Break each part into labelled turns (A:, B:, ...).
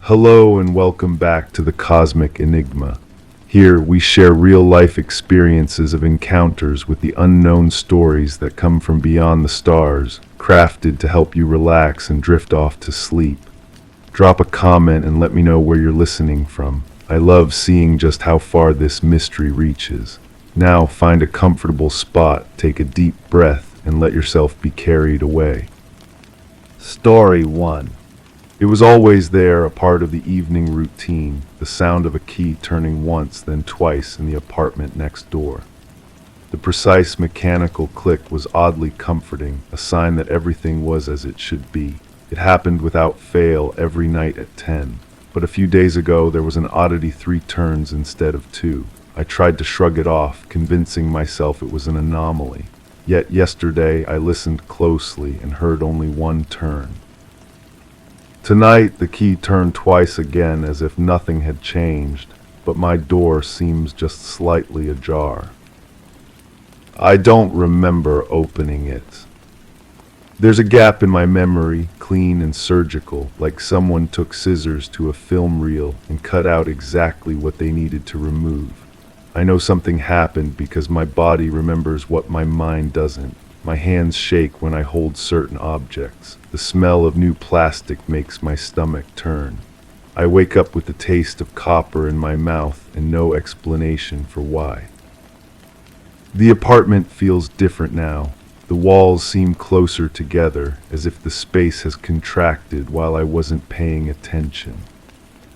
A: Hello and welcome back to the Cosmic Enigma. Here we share real-life experiences of encounters with the unknown, stories that come from beyond the stars, crafted to help you relax and drift off to sleep. Drop a comment and let me know where you're listening from. I love seeing just how far this mystery reaches. Now find a comfortable spot, take a deep breath, and let yourself be carried away. Story 1. It was always there, a part of the evening routine, the sound of a key turning once, then twice in the apartment next door. The precise mechanical click was oddly comforting, a sign that everything was as it should be. It happened without fail every night at 10. But a few days ago there was an oddity, 3 turns instead of 2. I tried to shrug it off, convincing myself it was an anomaly. Yet yesterday I listened closely and heard only 1 turn. Tonight the key turned twice again, as if nothing had changed, but my door seems just slightly ajar. I don't remember opening it. There's a gap in my memory, clean and surgical, like someone took scissors to a film reel and cut out exactly what they needed to remove. I know something happened because my body remembers what my mind doesn't. My hands shake when I hold certain objects. The smell of new plastic makes my stomach turn. I wake up with the taste of copper in my mouth and no explanation for why. The apartment feels different now. The walls seem closer together, as if the space has contracted while I wasn't paying attention.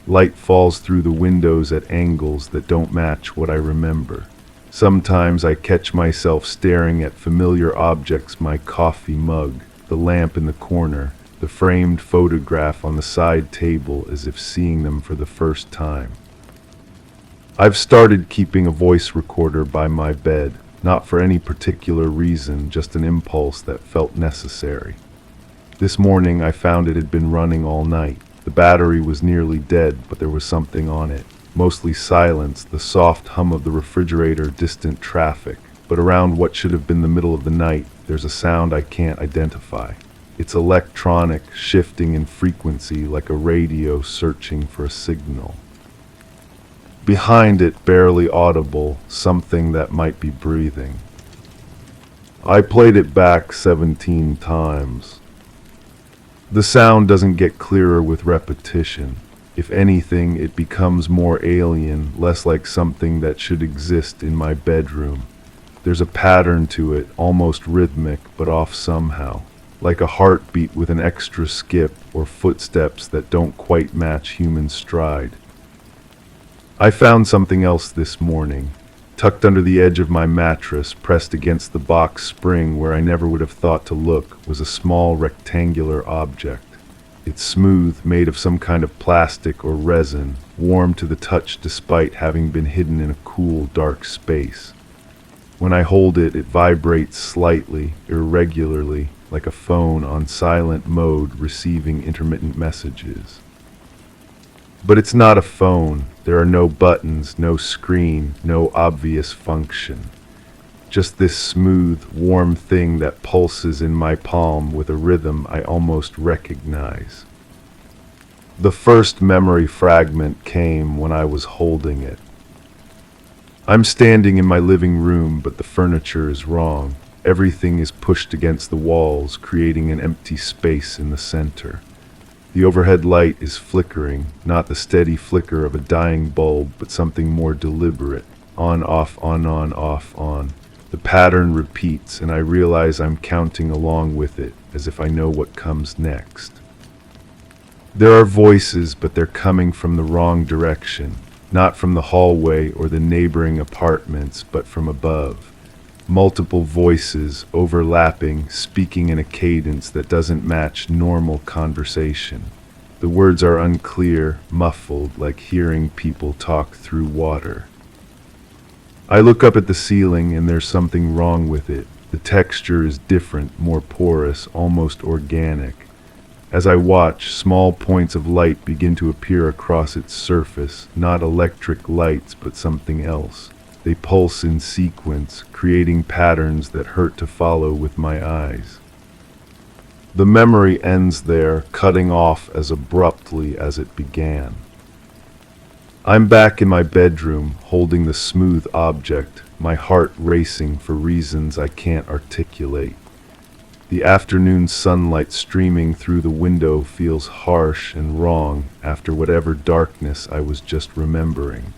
A: Light falls through the windows at angles that don't match what I remember. Sometimes I catch myself staring at familiar objects, my coffee mug, the lamp in the corner, the framed photograph on the side table, as if seeing them for the first time. I've started keeping a voice recorder by my bed, not for any particular reason, just an impulse that felt necessary. This morning I found it had been running all night. The battery was nearly dead, but there was something on it. Mostly silence, the soft hum of the refrigerator, distant traffic. But around what should have been the middle of the night, there's a sound I can't identify. It's electronic, shifting in frequency like a radio searching for a signal. Behind it, barely audible, something that might be breathing. I played it back 17 times. The sound doesn't get clearer with repetition. If anything, it becomes more alien, less like something that should exist in my bedroom. There's a pattern to it, almost rhythmic, but off somehow, like a heartbeat with an extra skip, or footsteps that don't quite match human stride. I found something else this morning. Tucked under the edge of my mattress, pressed against the box spring where I never would have thought to look, was a small rectangular object. It's smooth, made of some kind of plastic or resin, warm to the touch despite having been hidden in a cool, dark space. When I hold it, it vibrates slightly, irregularly, like a phone on silent mode receiving intermittent messages. But it's not a phone. There are no buttons, no screen, no obvious function. Just this smooth, warm thing that pulses in my palm with a rhythm I almost recognize. The first memory fragment came when I was holding it. I'm standing in my living room, but the furniture is wrong. Everything is pushed against the walls, creating an empty space in the center. The overhead light is flickering, not the steady flicker of a dying bulb, but something more deliberate. On, off, on, off, on. The pattern repeats, and I realize I'm counting along with it, as if I know what comes next. There are voices, but they're coming from the wrong direction. Not from the hallway or the neighboring apartments, but from above. Multiple voices, overlapping, speaking in a cadence that doesn't match normal conversation. The words are unclear, muffled, like hearing people talk through water. I look up at the ceiling and there's something wrong with it. The texture is different, more porous, almost organic. As I watch, small points of light begin to appear across its surface, not electric lights, but something else. They pulse in sequence, creating patterns that hurt to follow with my eyes. The memory ends there, cutting off as abruptly as it began. I'm back in my bedroom, holding the smooth object, my heart racing for reasons I can't articulate. The afternoon sunlight streaming through the window feels harsh and wrong after whatever darkness I was just remembering.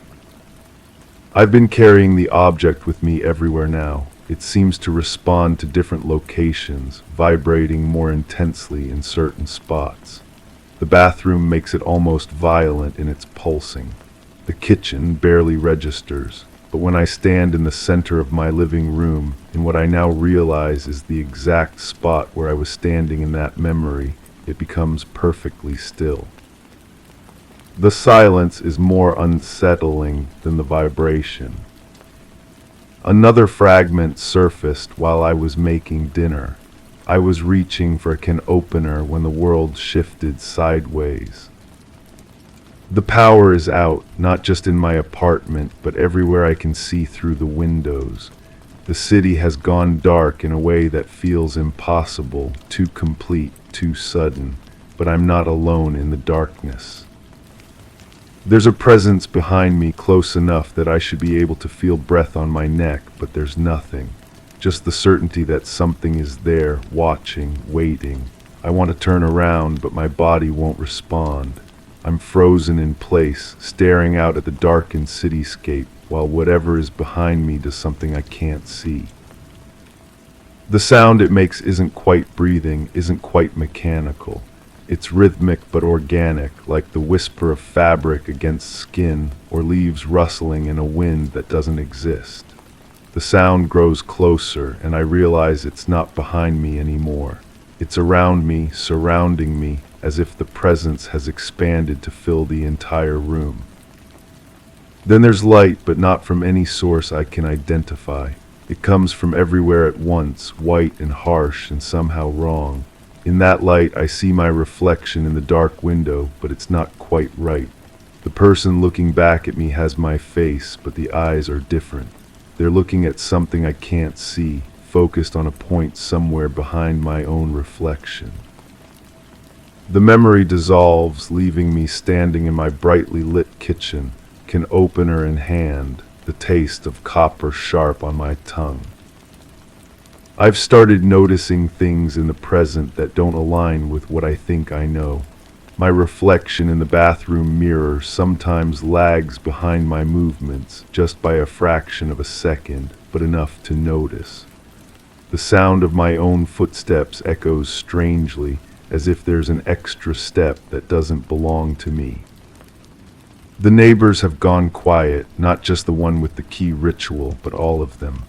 A: I've been carrying the object with me everywhere now. It seems to respond to different locations, vibrating more intensely in certain spots. The bathroom makes it almost violent in its pulsing. The kitchen barely registers, but when I stand in the center of my living room, in what I now realize is the exact spot where I was standing in that memory, it becomes perfectly still. The silence is more unsettling than the vibration. Another fragment surfaced while I was making dinner. I was reaching for a can opener when the world shifted sideways. The power is out, not just in my apartment, but everywhere I can see through the windows. The city has gone dark in a way that feels impossible, too complete, too sudden, but I'm not alone in the darkness. There's a presence behind me close enough that I should be able to feel breath on my neck, but there's nothing. Just the certainty that something is there, watching, waiting. I want to turn around, but my body won't respond. I'm frozen in place, staring out at the darkened cityscape, while whatever is behind me does something I can't see. The sound it makes isn't quite breathing, isn't quite mechanical. It's rhythmic but organic, like the whisper of fabric against skin or leaves rustling in a wind that doesn't exist. The sound grows closer, and I realize it's not behind me anymore. It's around me, surrounding me, as if the presence has expanded to fill the entire room. Then there's light, but not from any source I can identify. It comes from everywhere at once, white and harsh and somehow wrong. In that light, I see my reflection in the dark window, but it's not quite right. The person looking back at me has my face, but the eyes are different. They're looking at something I can't see, focused on a point somewhere behind my own reflection. The memory dissolves, leaving me standing in my brightly lit kitchen, can opener in hand, the taste of copper sharp on my tongue. I've started noticing things in the present that don't align with what I think I know. My reflection in the bathroom mirror sometimes lags behind my movements just by a fraction of a second, but enough to notice. The sound of my own footsteps echoes strangely, as if there's an extra step that doesn't belong to me. The neighbors have gone quiet, not just the one with the key ritual, but all of them.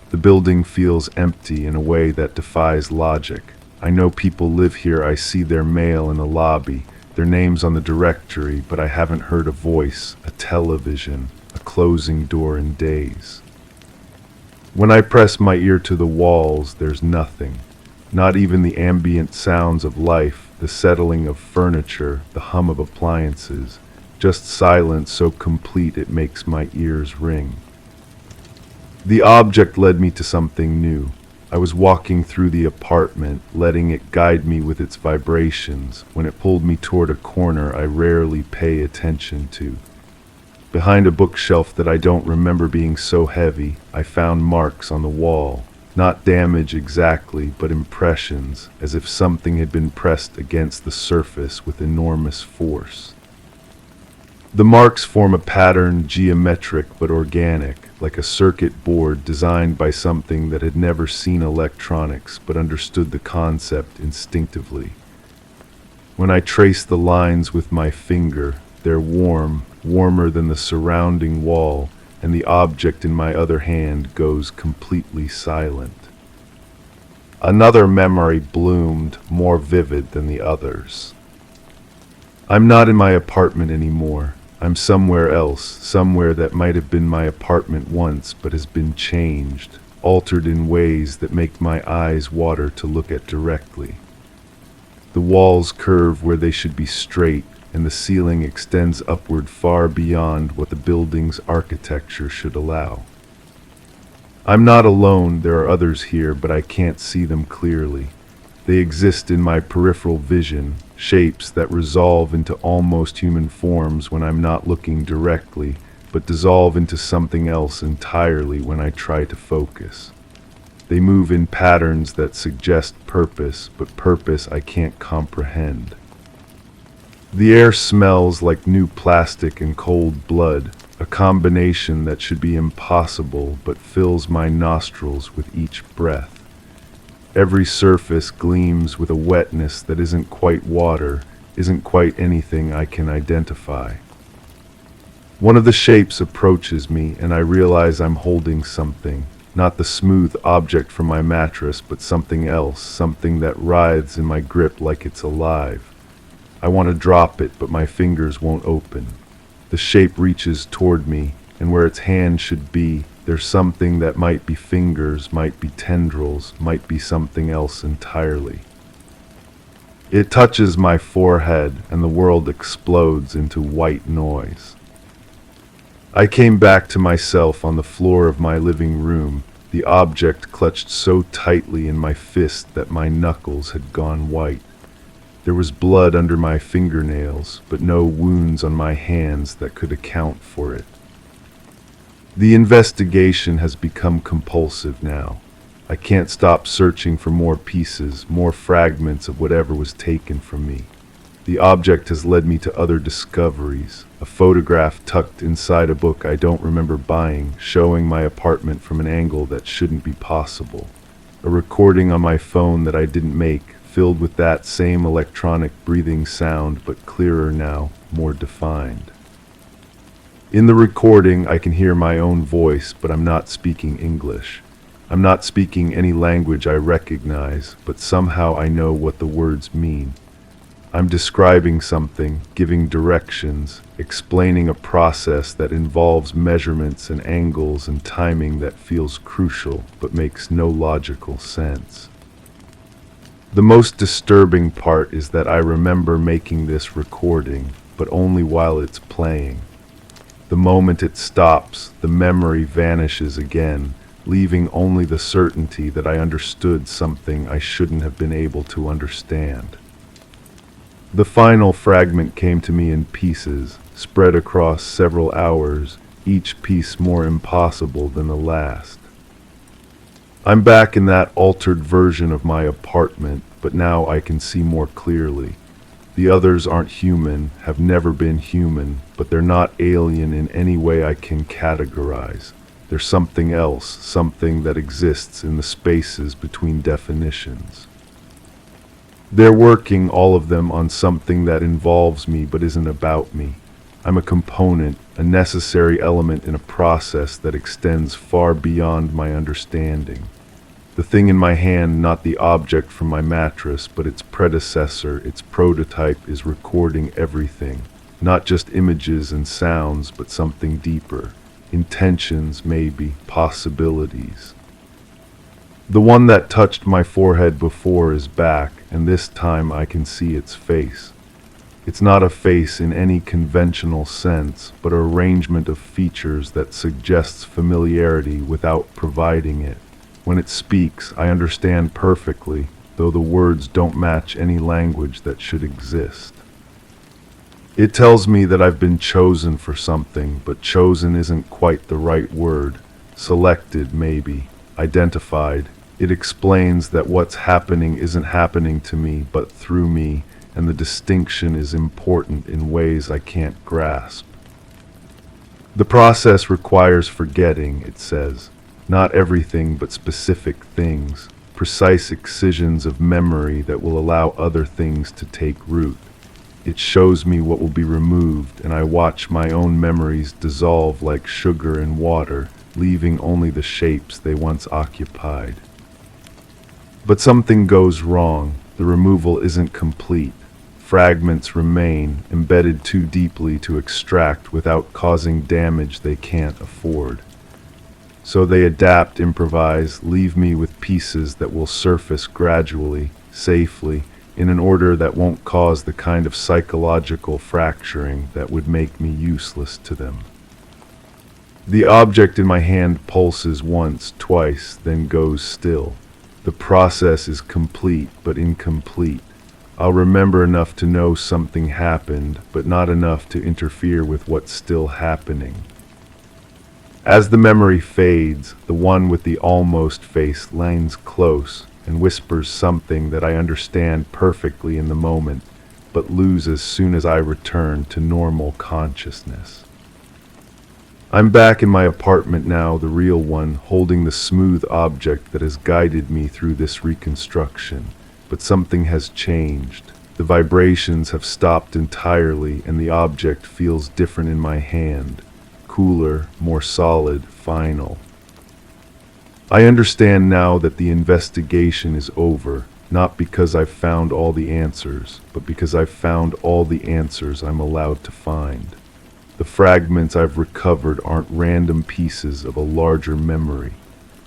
A: The building feels empty in a way that defies logic. I know people live here. I see their mail in the lobby, their names on the directory, but I haven't heard a voice, a television, a closing door in days. When I press my ear to the walls, there's nothing. Not even the ambient sounds of life, the settling of furniture, the hum of appliances. Just silence so complete it makes my ears ring. The object led me to something new. I was walking through the apartment, letting it guide me with its vibrations, when it pulled me toward a corner I rarely pay attention to. Behind a bookshelf that I don't remember being so heavy, I found marks on the wall. Not damage exactly, but impressions, as if something had been pressed against the surface with enormous force. The marks form a pattern, geometric but organic, like a circuit board designed by something that had never seen electronics but understood the concept instinctively. When I trace the lines with my finger, they're warm, warmer than the surrounding wall, and the object in my other hand goes completely silent. Another memory bloomed, more vivid than the others. I'm not in my apartment anymore. I'm somewhere else, somewhere that might have been my apartment once but has been changed, altered in ways that make my eyes water to look at directly. The walls curve where they should be straight, and the ceiling extends upward far beyond what the building's architecture should allow. I'm not alone, there are others here, but I can't see them clearly. They exist in my peripheral vision, shapes that resolve into almost human forms when I'm not looking directly, but dissolve into something else entirely when I try to focus. They move in patterns that suggest purpose, but purpose I can't comprehend. The air smells like new plastic and cold blood, a combination that should be impossible but fills my nostrils with each breath. Every surface gleams with a wetness that isn't quite water, isn't quite anything I can identify. One of the shapes approaches me and I realize I'm holding something, not the smooth object from my mattress, but something else, something that writhes in my grip like it's alive. I want to drop it, but my fingers won't open. The shape reaches toward me, and where its hand should be, there's something that might be fingers, might be tendrils, might be something else entirely. It touches my forehead, and the world explodes into white noise. I came back to myself on the floor of my living room, the object clutched so tightly in my fist that my knuckles had gone white. There was blood under my fingernails, but no wounds on my hands that could account for it. The investigation has become compulsive now. I can't stop searching for more pieces, more fragments of whatever was taken from me. The object has led me to other discoveries. A photograph tucked inside a book I don't remember buying, showing my apartment from an angle that shouldn't be possible. A recording on my phone that I didn't make, filled with that same electronic breathing sound, but clearer now, more defined. In the recording, I can hear my own voice, but I'm not speaking English. I'm not speaking any language I recognize, but somehow I know what the words mean. I'm describing something, giving directions, explaining a process that involves measurements and angles and timing that feels crucial, but makes no logical sense. The most disturbing part is that I remember making this recording, but only while it's playing. The moment it stops, the memory vanishes again, leaving only the certainty that I understood something I shouldn't have been able to understand. The final fragment came to me in pieces, spread across several hours, each piece more impossible than the last. I'm back in that altered version of my apartment, but now I can see more clearly. The others aren't human, have never been human, but they're not alien in any way I can categorize. They're something else, something that exists in the spaces between definitions. They're working, all of them, on something that involves me but isn't about me. I'm a component, a necessary element in a process that extends far beyond my understanding. The thing in my hand, not the object from my mattress, but its predecessor, its prototype, is recording everything. Not just images and sounds, but something deeper. Intentions, maybe, possibilities. The one that touched my forehead before is back, and this time I can see its face. It's not a face in any conventional sense, but an arrangement of features that suggests familiarity without providing it. When it speaks, I understand perfectly, though the words don't match any language that should exist. It tells me that I've been chosen for something, but chosen isn't quite the right word. Selected, maybe. Identified. It explains that what's happening isn't happening to me, but through me, and the distinction is important in ways I can't grasp. The process requires forgetting, it says. Not everything, but specific things. Precise excisions of memory that will allow other things to take root. It shows me what will be removed, and I watch my own memories dissolve like sugar in water, leaving only the shapes they once occupied. But something goes wrong. The removal isn't complete. Fragments remain, embedded too deeply to extract without causing damage they can't afford. So they adapt, improvise, leave me with pieces that will surface gradually, safely, in an order that won't cause the kind of psychological fracturing that would make me useless to them. The object in my hand pulses once, twice, then goes still. The process is complete but incomplete. I'll remember enough to know something happened, but not enough to interfere with what's still happening. As the memory fades, the one with the almost face leans close and whispers something that I understand perfectly in the moment, but lose as soon as I return to normal consciousness. I'm back in my apartment now, the real one, holding the smooth object that has guided me through this reconstruction. But something has changed. The vibrations have stopped entirely, and the object feels different in my hand. Cooler, more solid, final. I understand now that the investigation is over, not because I've found all the answers, but because I've found all the answers I'm allowed to find. The fragments I've recovered aren't random pieces of a larger memory.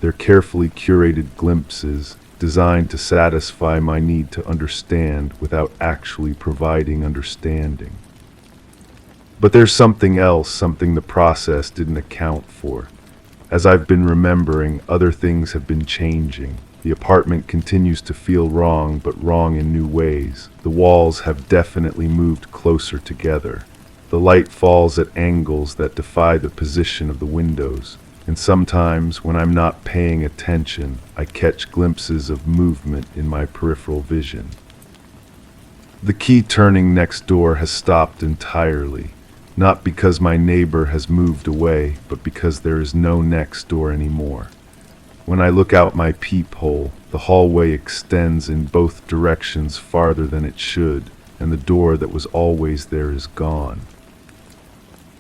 A: They're carefully curated glimpses designed to satisfy my need to understand without actually providing understanding. But there's something else, something the process didn't account for. As I've been remembering, other things have been changing. The apartment continues to feel wrong, but wrong in new ways. The walls have definitely moved closer together. The light falls at angles that defy the position of the windows, and sometimes, when I'm not paying attention, I catch glimpses of movement in my peripheral vision. The key turning next door has stopped entirely, not because my neighbor has moved away, but because there is no next door anymore. When I look out my peephole, the hallway extends in both directions farther than it should, and the door that was always there is gone.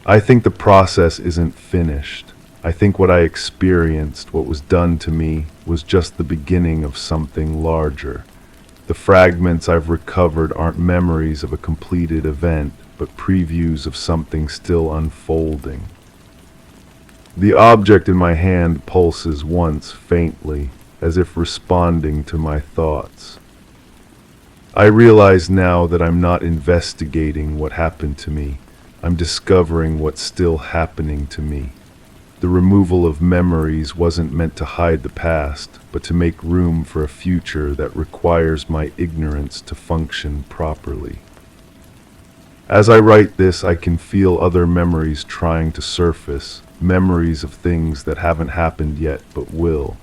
A: I think the process isn't finished. I think what I experienced, what was done to me, was just the beginning of something larger. The fragments I've recovered aren't memories of a completed event, but previews of something still unfolding. The object in my hand pulses once faintly, as if responding to my thoughts. I realize now that I'm not investigating what happened to me. I'm discovering what's still happening to me. The removal of memories wasn't meant to hide the past, but to make room for a future that requires my ignorance to function properly. As I write this, I can feel other memories trying to surface, memories of things that haven't happened yet but will.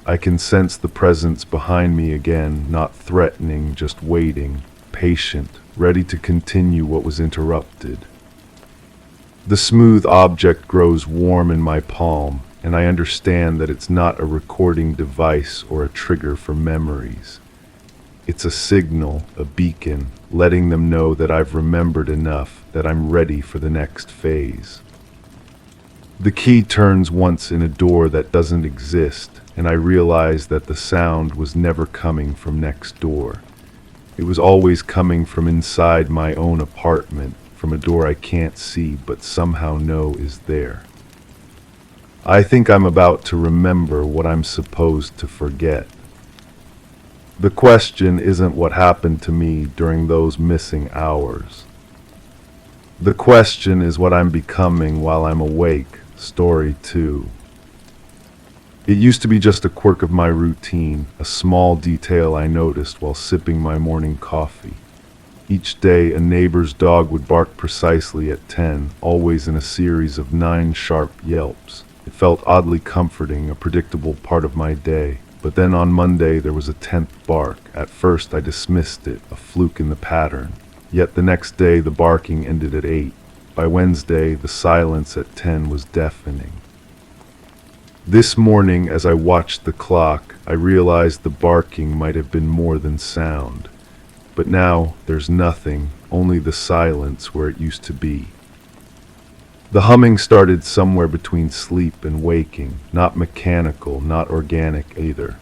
A: I can sense the presence behind me again, not threatening, just waiting, patient, ready to continue what was interrupted. The smooth object grows warm in my palm, and I understand that it's not a recording device or a trigger for memories. It's a signal, a beacon, letting them know that I've remembered enough, that I'm ready for the next phase. The key turns once in a door that doesn't exist, and I realize that the sound was never coming from next door. It was always coming from inside my own apartment, from a door I can't see but somehow know is there. I think I'm about to remember what I'm supposed to forget. The question isn't what happened to me during those missing hours. The question is what I'm becoming while I'm awake. Story 2. It used to be just a quirk of my routine, a small detail I noticed while sipping my morning coffee. Each day, a neighbor's dog would bark precisely at 10, always in a series of 9 sharp yelps. It felt oddly comforting, a predictable part of my day. But then on Monday, there was a 10th bark. At first, I dismissed it, a fluke in the pattern. Yet the next day, the barking ended at 8. By Wednesday, the silence at 10 was deafening. This morning, as I watched the clock, I realized the barking might have been more than sound. But now, there's nothing, only the silence where it used to be. The humming started somewhere between sleep and waking, not mechanical, not organic either.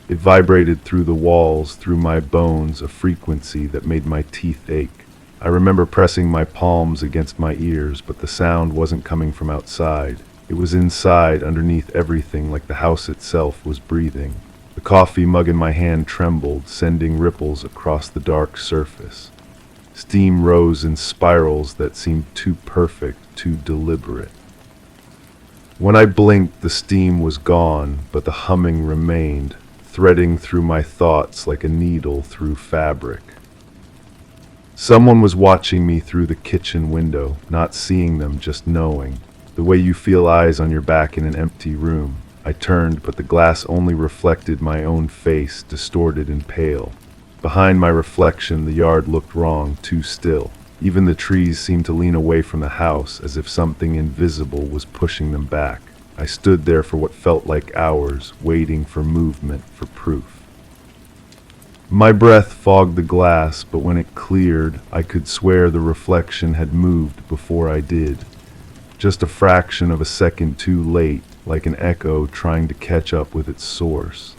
A: It vibrated through the walls, through my bones, a frequency that made my teeth ache. I remember pressing my palms against my ears, but the sound wasn't coming from outside. It was inside, underneath everything, like the house itself was breathing. The coffee mug in my hand trembled, sending ripples across the dark surface. Steam rose in spirals that seemed too perfect, too deliberate. When I blinked, the steam was gone, but the humming remained, threading through my thoughts like a needle through fabric. Someone was watching me through the kitchen window, not seeing them, just knowing. The way you feel eyes on your back in an empty room. I turned, but the glass only reflected my own face, distorted and pale. Behind my reflection, the yard looked wrong, too still. Even the trees seemed to lean away from the house, as if something invisible was pushing them back. I stood there for what felt like hours, waiting for movement, for proof. My breath fogged the glass, but when it cleared, I could swear the reflection had moved before I did. Just a fraction of a second too late, like an echo trying to catch up with its source.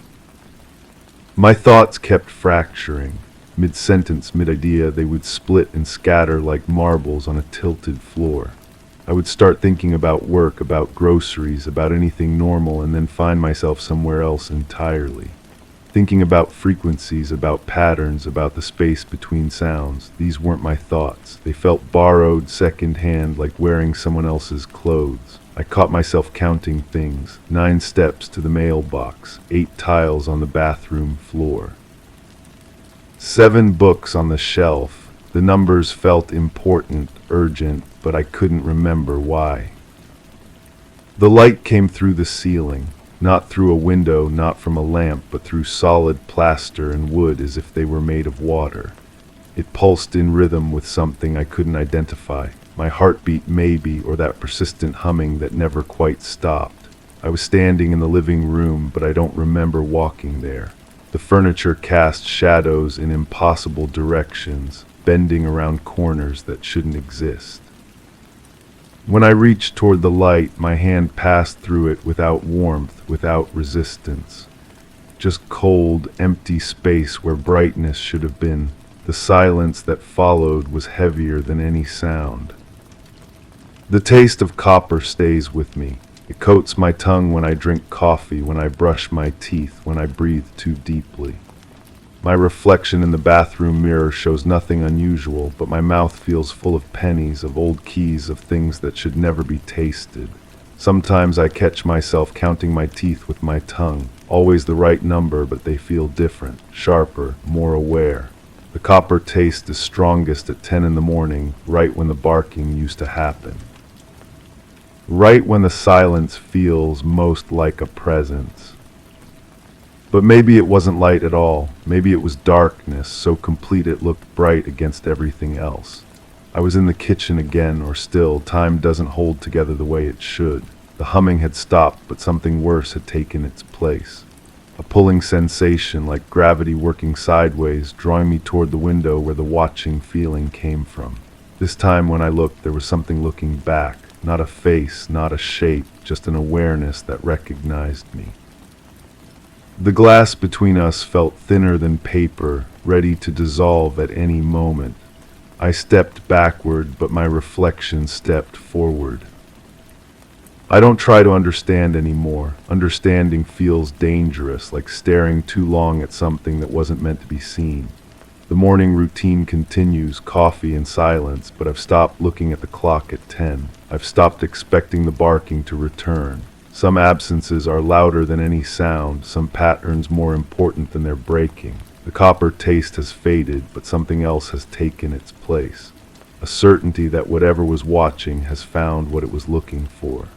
A: My thoughts kept fracturing. Mid-sentence, mid-idea, they would split and scatter like marbles on a tilted floor. I would start thinking about work, about groceries, about anything normal, and then find myself somewhere else entirely. Thinking about frequencies, about patterns, about the space between sounds. These weren't my thoughts. They felt borrowed, second-hand, like wearing someone else's clothes. I caught myself counting things. 9 steps to the mailbox, 8 tiles on the bathroom floor. 7 books on the shelf. The numbers felt important, urgent, but I couldn't remember why. The light came through the ceiling. Not through a window, not from a lamp, but through solid plaster and wood as if they were made of water. It pulsed in rhythm with something I couldn't identify. My heartbeat maybe, or that persistent humming that never quite stopped. I was standing in the living room, but I don't remember walking there. The furniture cast shadows in impossible directions, bending around corners that shouldn't exist. When I reached toward the light, my hand passed through it without warmth, without resistance. Just cold, empty space where brightness should have been. The silence that followed was heavier than any sound. The taste of copper stays with me. It coats my tongue when I drink coffee, when I brush my teeth, when I breathe too deeply. My reflection in the bathroom mirror shows nothing unusual, but my mouth feels full of pennies, of old keys, of things that should never be tasted. Sometimes I catch myself counting my teeth with my tongue. Always the right number, but they feel different, sharper, more aware. The copper taste is strongest at 10 in the morning, right when the barking used to happen. Right when the silence feels most like a presence. But maybe it wasn't light at all. Maybe it was darkness, so complete it looked bright against everything else. I was in the kitchen again, or still, time doesn't hold together the way it should. The humming had stopped, but something worse had taken its place. A pulling sensation, like gravity working sideways, drawing me toward the window where the watching feeling came from. This time when I looked, there was something looking back. Not a face, not a shape, just an awareness that recognized me. The glass between us felt thinner than paper, ready to dissolve at any moment. I stepped backward, but my reflection stepped forward. I don't try to understand anymore. Understanding feels dangerous, like staring too long at something that wasn't meant to be seen. The morning routine continues, coffee and silence, but I've stopped looking at the clock at 10. I've stopped expecting the barking to return. Some absences are louder than any sound, some patterns more important than their breaking. The copper taste has faded, but something else has taken its place. A certainty that whatever was watching has found what it was looking for.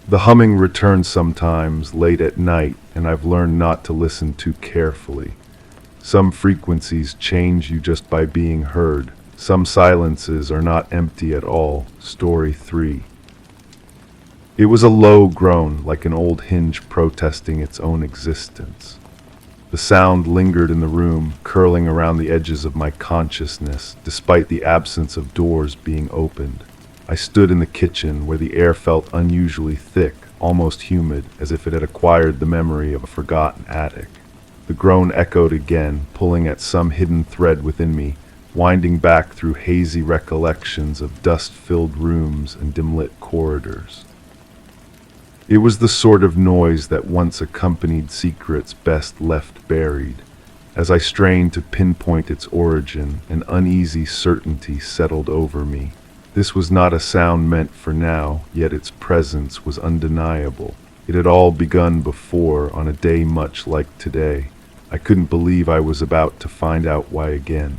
A: The humming returns sometimes, late at night, and I've learned not to listen too carefully. Some frequencies change you just by being heard. Some silences are not empty at all. Story 3. It was a low groan, like an old hinge protesting its own existence. The sound lingered in the room, curling around the edges of my consciousness, despite the absence of doors being opened. I stood in the kitchen, where the air felt unusually thick, almost humid, as if it had acquired the memory of a forgotten attic. The groan echoed again, pulling at some hidden thread within me, winding back through hazy recollections of dust-filled rooms and dim-lit corridors. It was the sort of noise that once accompanied secrets best left buried. As I strained to pinpoint its origin, an uneasy certainty settled over me. This was not a sound meant for now, yet its presence was undeniable. It had all begun before, on a day much like today. I couldn't believe I was about to find out why again.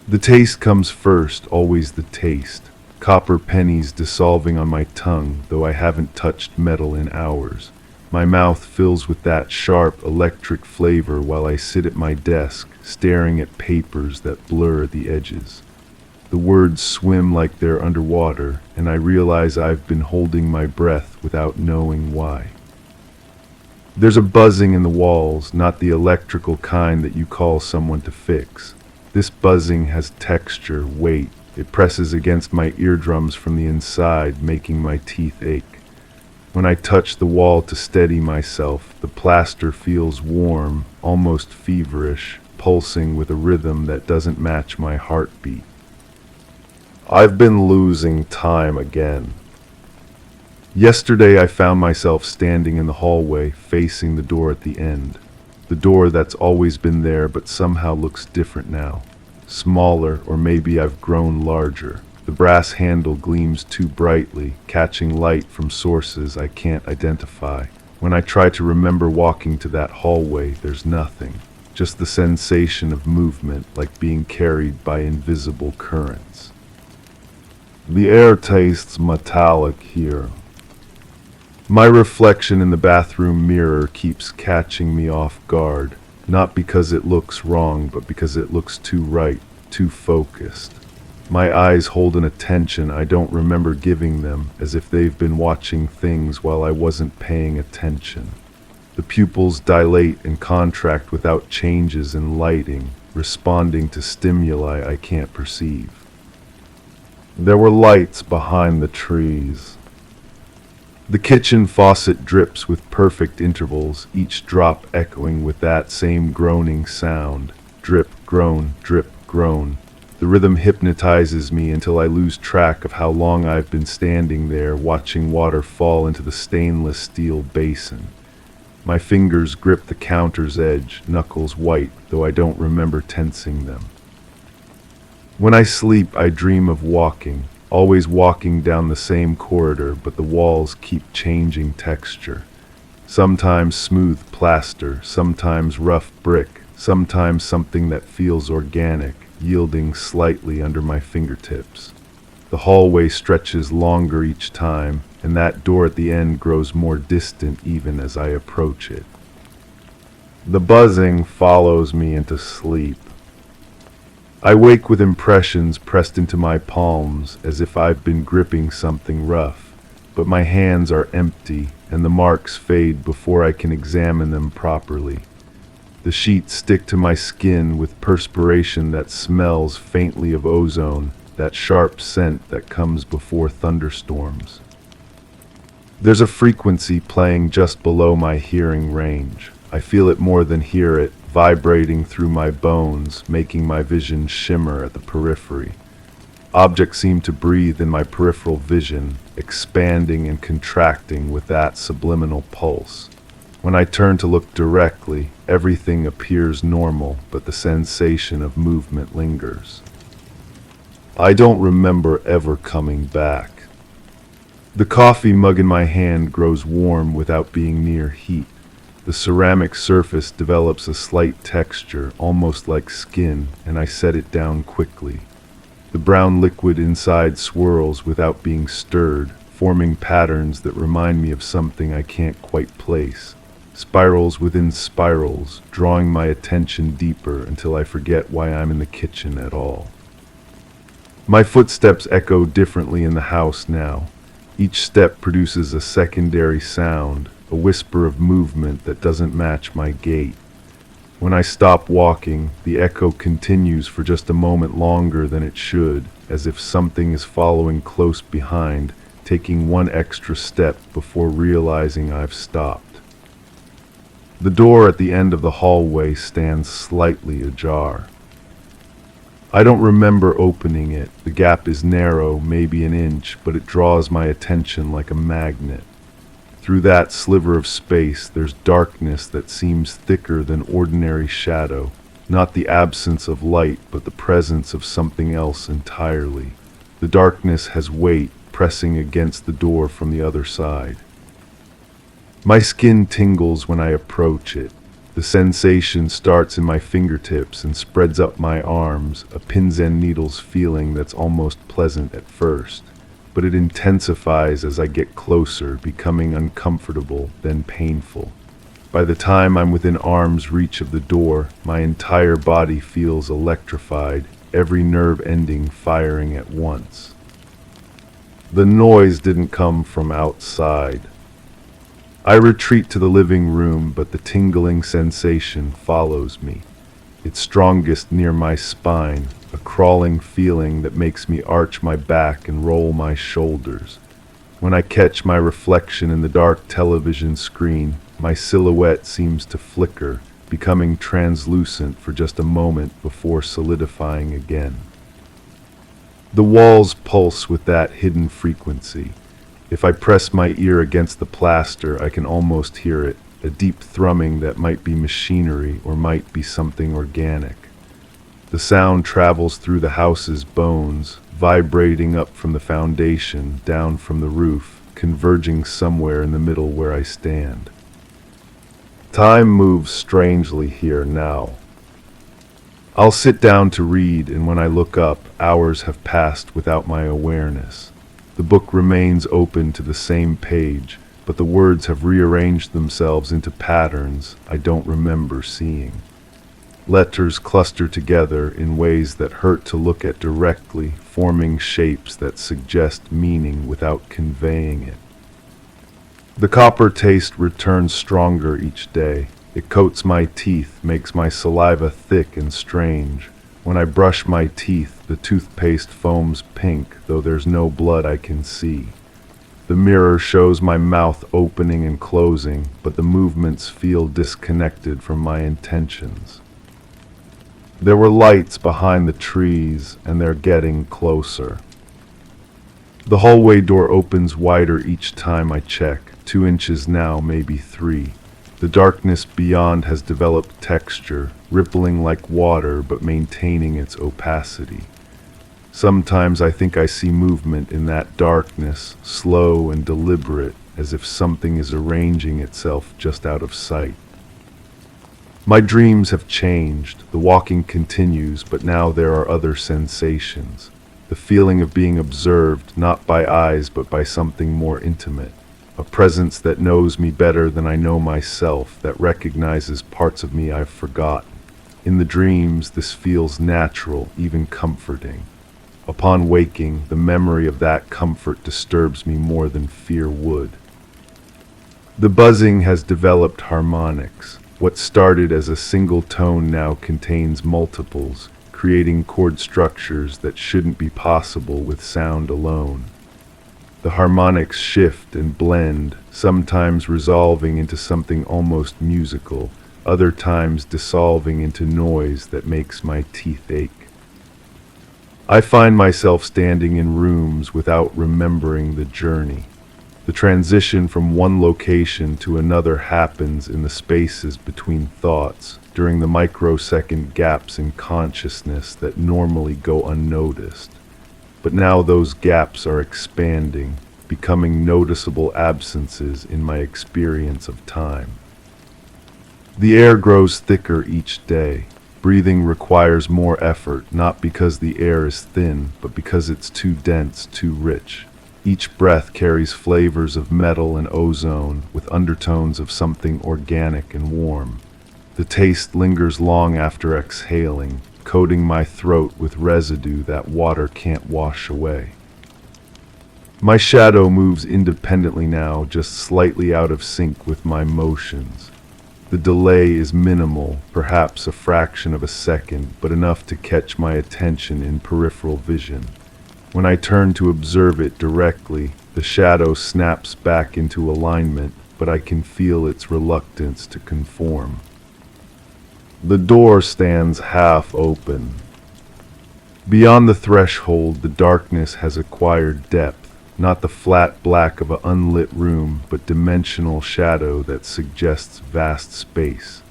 A: The taste comes first, always the taste. Copper pennies dissolving on my tongue, though I haven't touched metal in hours. My mouth fills with that sharp, electric flavor while I sit at my desk, staring at papers that blur at the edges. The words swim like they're underwater, and I realize I've been holding my breath without knowing why. There's a buzzing in the walls, not the electrical kind that you call someone to fix. This buzzing has texture, weight. It presses against my eardrums from the inside, making my teeth ache. When I touch the wall to steady myself, the plaster feels warm, almost feverish, pulsing with a rhythm that doesn't match my heartbeat. I've been losing time again. Yesterday I found myself standing in the hallway, facing the door at the end. The door that's always been there but somehow looks different now. Smaller, or maybe I've grown larger. The brass handle gleams too brightly, catching light from sources I can't identify. When I try to remember walking to that hallway, there's nothing. Just the sensation of movement, like being carried by invisible currents. The air tastes metallic here. My reflection in the bathroom mirror keeps catching me off guard, not because it looks wrong, but because it looks too right, too focused. My eyes hold an attention I don't remember giving them, as if they've been watching things while I wasn't paying attention. The pupils dilate and contract without changes in lighting, responding to stimuli I can't perceive. There were lights behind the trees. The kitchen faucet drips with perfect intervals, each drop echoing with that same groaning sound. Drip, groan, drip, groan. The rhythm hypnotizes me until I lose track of how long I've been standing there, watching water fall into the stainless steel basin. My fingers grip the counter's edge, knuckles white, though I don't remember tensing them. When I sleep, I dream of walking. Always walking down the same corridor, but the walls keep changing texture. Sometimes smooth plaster, sometimes rough brick, sometimes something that feels organic, yielding slightly under my fingertips. The hallway stretches longer each time, and that door at the end grows more distant even as I approach it. The buzzing follows me into sleep. I wake with impressions pressed into my palms as if I've been gripping something rough, but my hands are empty and the marks fade before I can examine them properly. The sheets stick to my skin with perspiration that smells faintly of ozone, that sharp scent that comes before thunderstorms. There's a frequency playing just below my hearing range. I feel it more than hear it, vibrating through my bones, making my vision shimmer at the periphery. Objects seem to breathe in my peripheral vision, expanding and contracting with that subliminal pulse. When I turn to look directly, everything appears normal, but the sensation of movement lingers. I don't remember ever coming back. The coffee mug in my hand grows warm without being near heat. The ceramic surface develops a slight texture, almost like skin, and I set it down quickly. The brown liquid inside swirls without being stirred, forming patterns that remind me of something I can't quite place. Spirals within spirals, drawing my attention deeper until I forget why I'm in the kitchen at all. My footsteps echo differently in the house now. Each step produces a secondary sound, a whisper of movement that doesn't match my gait. When I stop walking, the echo continues for just a moment longer than it should, as if something is following close behind, taking one extra step before realizing I've stopped. The door at the end of the hallway stands slightly ajar. I don't remember opening it. The gap is narrow, maybe an inch, but it draws my attention like a magnet. Through that sliver of space, there's darkness that seems thicker than ordinary shadow, not the absence of light, but the presence of something else entirely. The darkness has weight, pressing against the door from the other side. My skin tingles when I approach it. The sensation starts in my fingertips and spreads up my arms, a pins and needles feeling that's almost pleasant at first, but it intensifies as I get closer, becoming uncomfortable, then painful. By the time I'm within arm's reach of the door, my entire body feels electrified, every nerve ending firing at once. The noise didn't come from outside. I retreat to the living room, but the tingling sensation follows me. It's strongest near my spine, a crawling feeling that makes me arch my back and roll my shoulders. When I catch my reflection in the dark television screen, my silhouette seems to flicker, becoming translucent for just a moment before solidifying again. The walls pulse with that hidden frequency. If I press my ear against the plaster, I can almost hear it, a deep thrumming that might be machinery or might be something organic. The sound travels through the house's bones, vibrating up from the foundation, down from the roof, converging somewhere in the middle where I stand. Time moves strangely here now. I'll sit down to read, and when I look up, hours have passed without my awareness. The book remains open to the same page, but the words have rearranged themselves into patterns I don't remember seeing. Letters cluster together in ways that hurt to look at directly, forming shapes that suggest meaning without conveying it. The copper taste returns stronger each day. It coats my teeth, makes my saliva thick and strange. When I brush my teeth, the toothpaste foams pink, though there's no blood I can see. The mirror shows my mouth opening and closing, but the movements feel disconnected from my intentions. There were lights behind the trees, and they're getting closer. The hallway door opens wider each time I check, 2 inches now, maybe 3. The darkness beyond has developed texture, rippling like water but maintaining its opacity. Sometimes I think I see movement in that darkness, slow and deliberate, as if something is arranging itself just out of sight. My dreams have changed. The walking continues, but now there are other sensations. The feeling of being observed, not by eyes but by something more intimate. A presence that knows me better than I know myself, that recognizes parts of me I've forgotten. In the dreams, this feels natural, even comforting. Upon waking, the memory of that comfort disturbs me more than fear would. The buzzing has developed harmonics. What started as a single tone now contains multiples, creating chord structures that shouldn't be possible with sound alone. The harmonics shift and blend, sometimes resolving into something almost musical, other times dissolving into noise that makes my teeth ache. I find myself standing in rooms without remembering the journey. The transition from one location to another happens in the spaces between thoughts, during the microsecond gaps in consciousness that normally go unnoticed. But now those gaps are expanding, becoming noticeable absences in my experience of time. The air grows thicker each day. Breathing requires more effort, not because the air is thin, but because it's too dense, too rich. Each breath carries flavors of metal and ozone, with undertones of something organic and warm. The taste lingers long after exhaling, coating my throat with residue that water can't wash away. My shadow moves independently now, just slightly out of sync with my motions. The delay is minimal, perhaps a fraction of a second, but enough to catch my attention in peripheral vision. When I turn to observe it directly, the shadow snaps back into alignment, but I can feel its reluctance to conform. The door stands half open. Beyond the threshold, the darkness has acquired depth, not the flat black of an unlit room, but dimensional shadow that suggests vast space.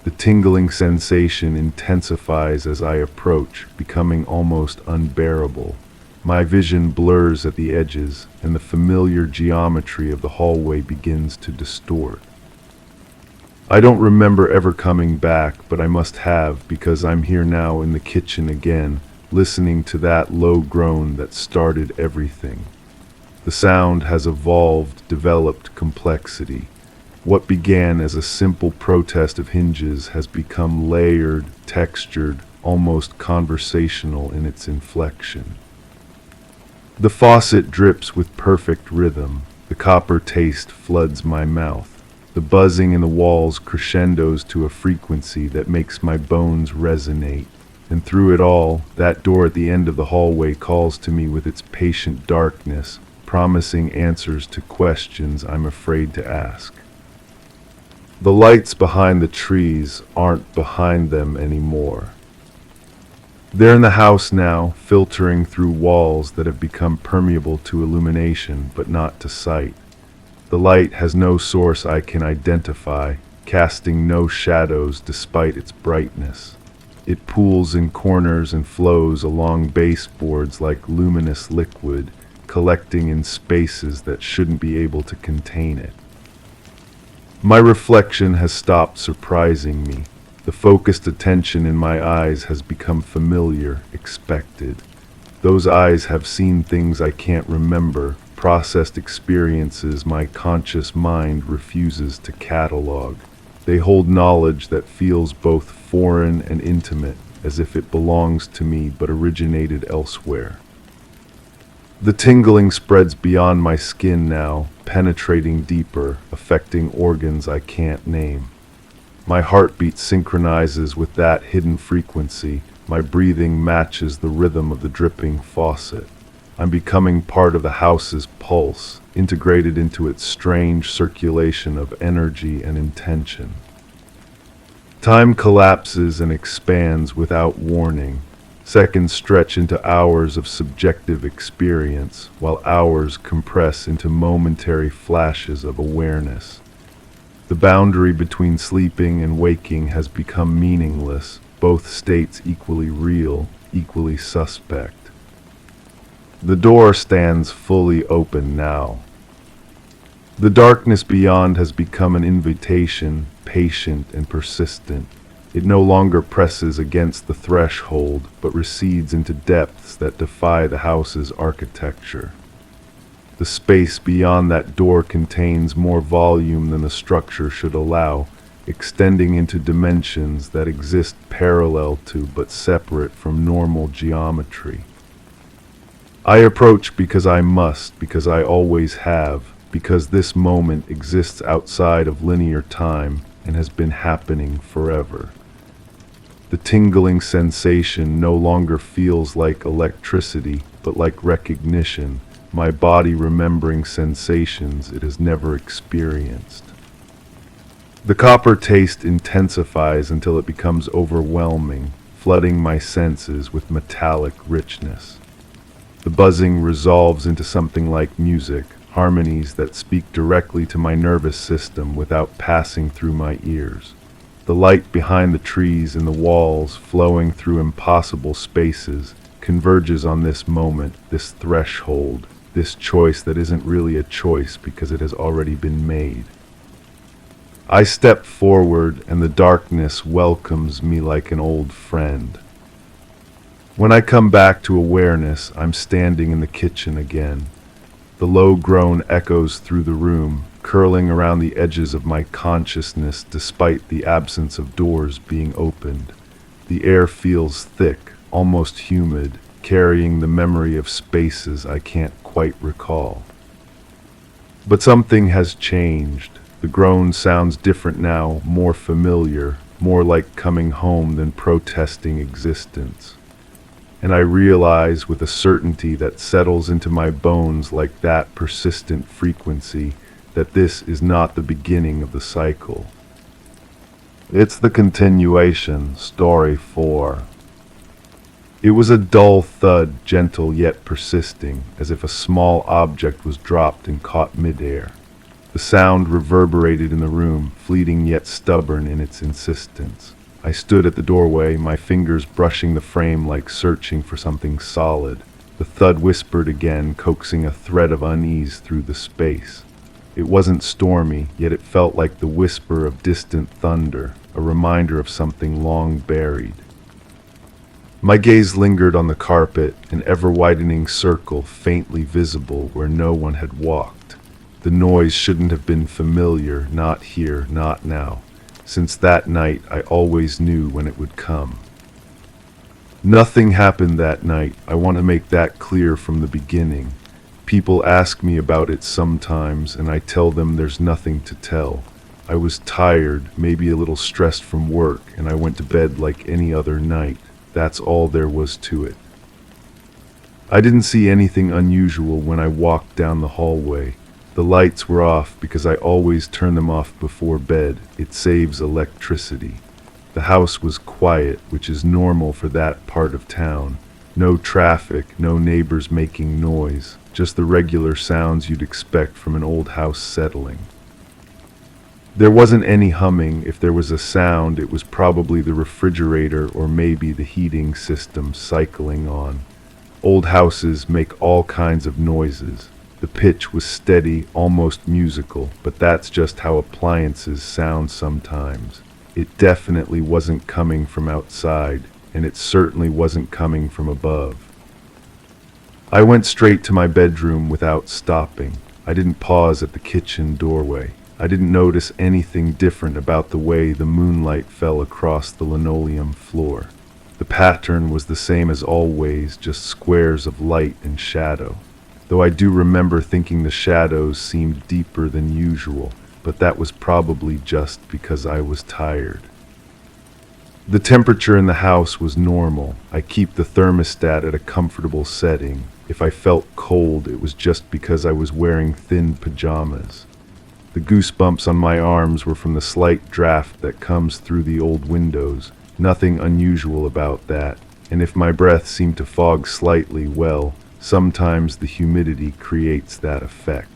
A: The tingling sensation intensifies as I approach, becoming almost unbearable. My vision blurs at the edges, and the familiar geometry of the hallway begins to distort. I don't remember ever coming back, but I must have, because I'm here now in the kitchen again, listening to that low groan that started everything. The sound has evolved, developed complexity. What began as a simple protest of hinges has become layered, textured, almost conversational in its inflection. The faucet drips with perfect rhythm. The copper taste floods my mouth. The buzzing in the walls crescendos to a frequency that makes my bones resonate. And through it all, that door at the end of the hallway calls to me with its patient darkness, promising answers to questions I'm afraid to ask. The lights behind the trees aren't behind them anymore. They're in the house now, filtering through walls that have become permeable to illumination, but not to sight. The light has no source I can identify, casting no shadows despite its brightness. It pools in corners and flows along baseboards like luminous liquid, collecting in spaces that shouldn't be able to contain it. My reflection has stopped surprising me. The focused attention in my eyes has become familiar, expected. Those eyes have seen things I can't remember, processed experiences my conscious mind refuses to catalog. They hold knowledge that feels both foreign and intimate, as if it belongs to me but originated elsewhere. The tingling spreads beyond my skin now, penetrating deeper, affecting organs I can't name. My heartbeat synchronizes with that hidden frequency. My breathing matches the rhythm of the dripping faucet. I'm becoming part of the house's pulse, integrated into its strange circulation of energy and intention. Time collapses and expands without warning. Seconds stretch into hours of subjective experience, while hours compress into momentary flashes of awareness. The boundary between sleeping and waking has become meaningless, both states equally real, equally suspect. The door stands fully open now. The darkness beyond has become an invitation, patient and persistent. It no longer presses against the threshold, but recedes into depths that defy the house's architecture. The space beyond that door contains more volume than the structure should allow, extending into dimensions that exist parallel to but separate from normal geometry. I approach because I must, because I always have, because this moment exists outside of linear time and has been happening forever. The tingling sensation no longer feels like electricity, but like recognition, my body remembering sensations it has never experienced. The copper taste intensifies until it becomes overwhelming, flooding my senses with metallic richness. The buzzing resolves into something like music, harmonies that speak directly to my nervous system without passing through my ears. The light behind the trees and the walls, flowing through impossible spaces, converges on this moment, this threshold, this choice that isn't really a choice because it has already been made. I step forward and the darkness welcomes me like an old friend. When I come back to awareness, I'm standing in the kitchen again. The low groan echoes through the room, curling around the edges of my consciousness despite the absence of doors being opened. The air feels thick, almost humid, carrying the memory of spaces I can't quite recall. But something has changed. The groan sounds different now, more familiar, more like coming home than protesting existence. And I realize with a certainty that settles into my bones like that persistent frequency that this is not the beginning of the cycle. It's the continuation, story 4. It was a dull thud, gentle yet persisting, as if a small object was dropped and caught midair. The sound reverberated in the room, fleeting yet stubborn in its insistence. I stood at the doorway, my fingers brushing the frame like searching for something solid. The thud whispered again, coaxing a thread of unease through the space. It wasn't stormy, yet it felt like the whisper of distant thunder, a reminder of something long buried. My gaze lingered on the carpet, an ever-widening circle faintly visible where no one had walked. The noise shouldn't have been familiar, not here, not now. Since that night, I always knew when it would come. Nothing happened that night. I want to make that clear from the beginning. People ask me about it sometimes, and I tell them there's nothing to tell. I was tired, maybe a little stressed from work, and I went to bed like any other night. That's all there was to it. I didn't see anything unusual when I walked down the hallway. The lights were off because I always turn them off before bed. It saves electricity. The house was quiet, which is normal for that part of town. No traffic, no neighbors making noise, just the regular sounds you'd expect from an old house settling. There wasn't any humming. If there was a sound, it was probably the refrigerator or maybe the heating system cycling on. Old houses make all kinds of noises. The pitch was steady, almost musical, but that's just how appliances sound sometimes. It definitely wasn't coming from outside, and it certainly wasn't coming from above. I went straight to my bedroom without stopping. I didn't pause at the kitchen doorway. I didn't notice anything different about the way the moonlight fell across the linoleum floor. The pattern was the same as always, just squares of light and shadow. Though I do remember thinking the shadows seemed deeper than usual, but that was probably just because I was tired. The temperature in the house was normal. I keep the thermostat at a comfortable setting. If I felt cold, it was just because I was wearing thin pajamas. The goosebumps on my arms were from the slight draft that comes through the old windows. Nothing unusual about that. And if my breath seemed to fog slightly, well, sometimes the humidity creates that effect.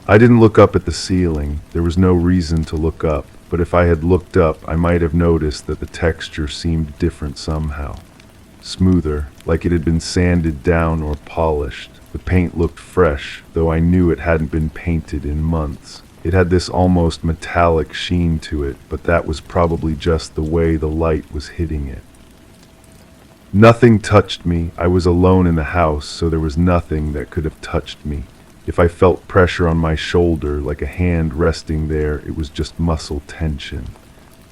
A: I didn't look up at the ceiling. There was no reason to look up, but if I had looked up, I might have noticed that the texture seemed different somehow. Smoother, like it had been sanded down or polished. The paint looked fresh, though I knew it hadn't been painted in months. It had this almost metallic sheen to it, but that was probably just the way the light was hitting it. Nothing touched me. I was alone in the house, so there was nothing that could have touched me. If I felt pressure on my shoulder, like a hand resting there, it was just muscle tension.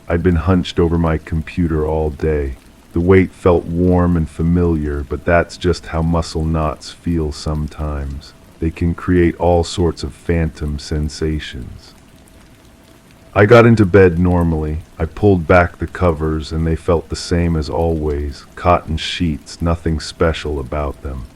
A: I'd been hunched over my computer all day. The weight felt warm and familiar, but that's just how muscle knots feel sometimes. They can create all sorts of phantom sensations. I got into bed normally. I pulled back the covers and they felt the same as always. Cotton sheets, nothing special about them.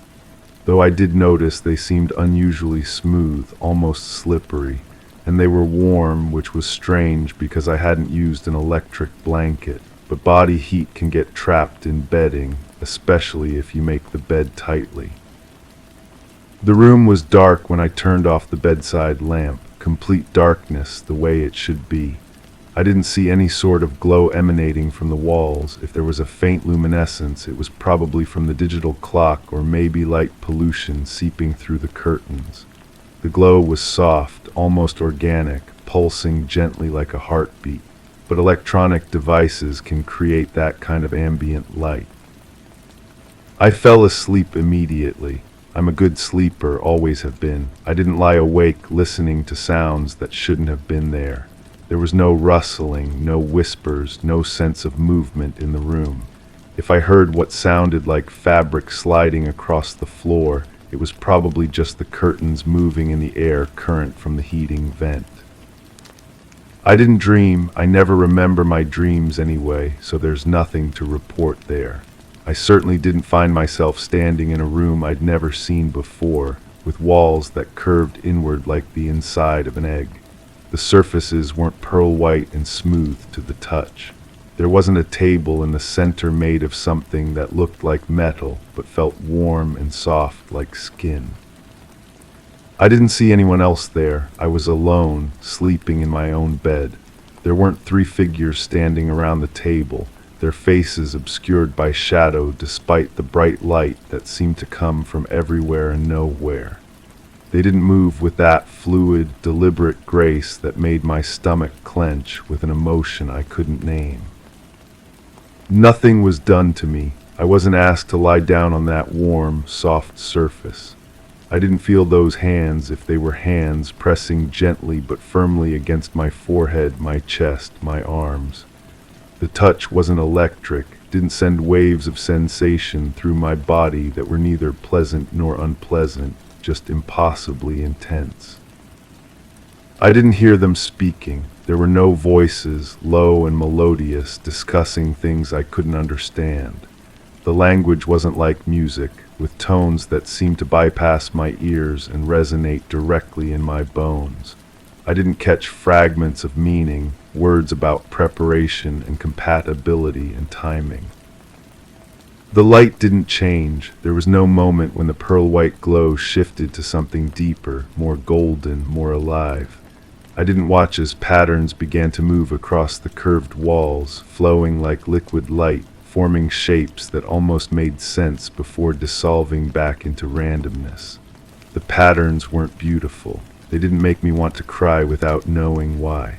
A: Though I did notice they seemed unusually smooth, almost slippery, and they were warm, which was strange because I hadn't used an electric blanket. But body heat can get trapped in bedding, especially if you make the bed tightly. The room was dark when I turned off the bedside lamp, complete darkness, the way it should be. I didn't see any sort of glow emanating from the walls. If there was a faint luminescence, it was probably from the digital clock or maybe light pollution seeping through the curtains. The glow was soft, almost organic, pulsing gently like a heartbeat. But electronic devices can create that kind of ambient light. I fell asleep immediately. I'm a good sleeper, always have been. I didn't lie awake listening to sounds that shouldn't have been there. There was no rustling, no whispers, no sense of movement in the room. If I heard what sounded like fabric sliding across the floor, it was probably just the curtains moving in the air current from the heating vent. I didn't dream. I never remember my dreams anyway, so there's nothing to report there. I certainly didn't find myself standing in a room I'd never seen before, with walls that curved inward like the inside of an egg. The surfaces weren't pearl white and smooth to the touch. There wasn't a table in the center made of something that looked like metal, but felt warm and soft like skin. I didn't see anyone else there. I was alone, sleeping in my own bed. There weren't three figures standing around the table. their faces obscured by shadow despite the bright light that seemed to come from everywhere and nowhere. They didn't move with that fluid, deliberate grace that made my stomach clench with an emotion I couldn't name. Nothing was done to me. I wasn't asked to lie down on that warm, soft surface. I didn't feel those hands, if they were hands, pressing gently but firmly against my forehead, my chest, my arms. The touch wasn't electric, didn't send waves of sensation through my body that were neither pleasant nor unpleasant, just impossibly intense. I didn't hear them speaking. There were no voices, low and melodious, discussing things I couldn't understand. The language wasn't like music, with tones that seemed to bypass my ears and resonate directly in my bones. I didn't catch fragments of meaning, words about preparation and compatibility and timing. The light didn't change. There was no moment when the pearl-white glow shifted to something deeper, more golden, more alive. I didn't watch as patterns began to move across the curved walls, flowing like liquid light, forming shapes that almost made sense before dissolving back into randomness. The patterns weren't beautiful. They didn't make me want to cry without knowing why.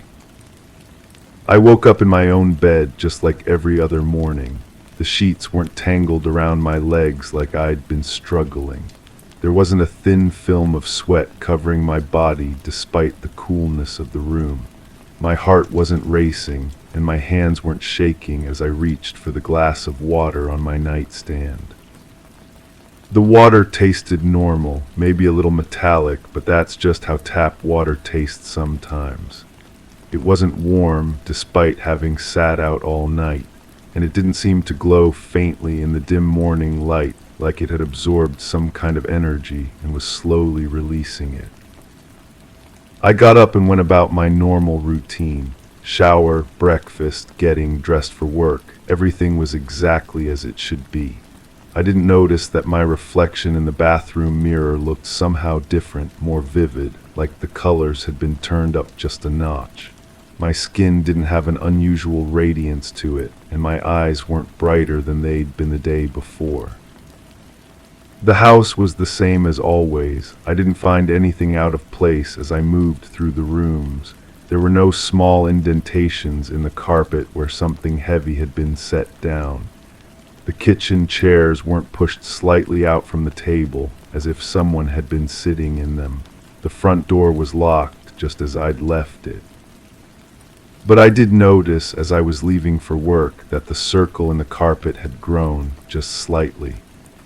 A: I woke up in my own bed just like every other morning. The sheets weren't tangled around my legs like I'd been struggling. There wasn't a thin film of sweat covering my body despite the coolness of the room. My heart wasn't racing, and my hands weren't shaking as I reached for the glass of water on my nightstand. The water tasted normal, maybe a little metallic, but that's just how tap water tastes sometimes. It wasn't warm, despite having sat out all night, and it didn't seem to glow faintly in the dim morning light, like it had absorbed some kind of energy and was slowly releasing it. I got up and went about my normal routine. Shower, breakfast, getting dressed for work. Everything was exactly as it should be. I didn't notice that my reflection in the bathroom mirror looked somehow different, more vivid, like the colors had been turned up just a notch. My skin didn't have an unusual radiance to it, and my eyes weren't brighter than they'd been the day before. The house was the same as always. I didn't find anything out of place as I moved through the rooms. There were no small indentations in the carpet where something heavy had been set down. The kitchen chairs weren't pushed slightly out from the table, as if someone had been sitting in them. The front door was locked, just as I'd left it. But I did notice, as I was leaving for work, that the circle in the carpet had grown, just slightly.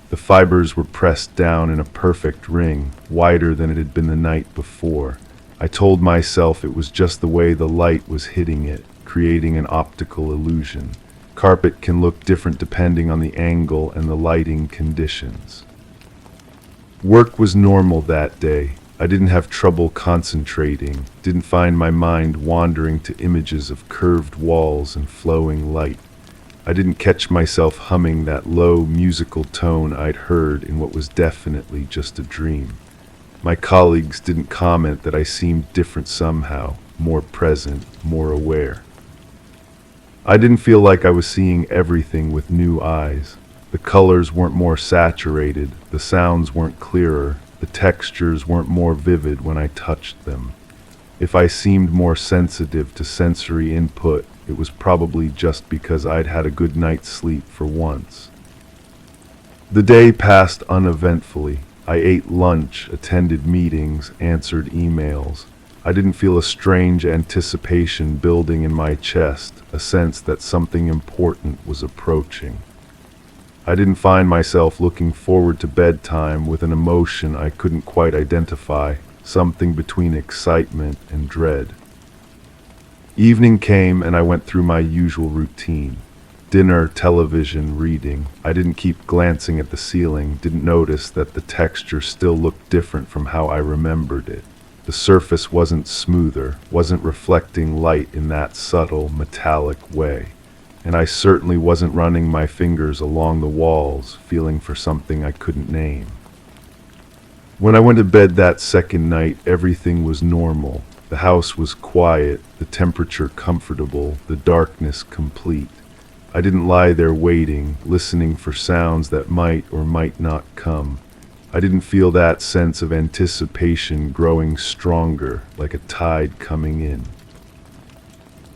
A: The fibers were pressed down in a perfect ring, wider than it had been the night before. I told myself it was just the way the light was hitting it, creating an optical illusion. Carpet can look different depending on the angle and the lighting conditions. Work was normal that day. I didn't have trouble concentrating, didn't find my mind wandering to images of curved walls and flowing light. I didn't catch myself humming that low musical tone I'd heard in what was definitely just a dream. My colleagues didn't comment that I seemed different somehow, more present, more aware. I didn't feel like I was seeing everything with new eyes. The colors weren't more saturated, the sounds weren't clearer, the textures weren't more vivid when I touched them. If I seemed more sensitive to sensory input, it was probably just because I'd had a good night's sleep for once. The day passed uneventfully. I ate lunch, attended meetings, answered emails. I didn't feel a strange anticipation building in my chest, a sense that something important was approaching. I didn't find myself looking forward to bedtime with an emotion I couldn't quite identify, something between excitement and dread. Evening came and I went through my usual routine. Dinner, television, reading. I didn't keep glancing at the ceiling, didn't notice that the texture still looked different from how I remembered it. The surface wasn't smoother, wasn't reflecting light in that subtle, metallic way. And I certainly wasn't running my fingers along the walls, feeling for something I couldn't name. When I went to bed that second night, everything was normal. The house was quiet, the temperature comfortable, the darkness complete. I didn't lie there waiting, listening for sounds that might or might not come. I didn't feel that sense of anticipation growing stronger, like a tide coming in.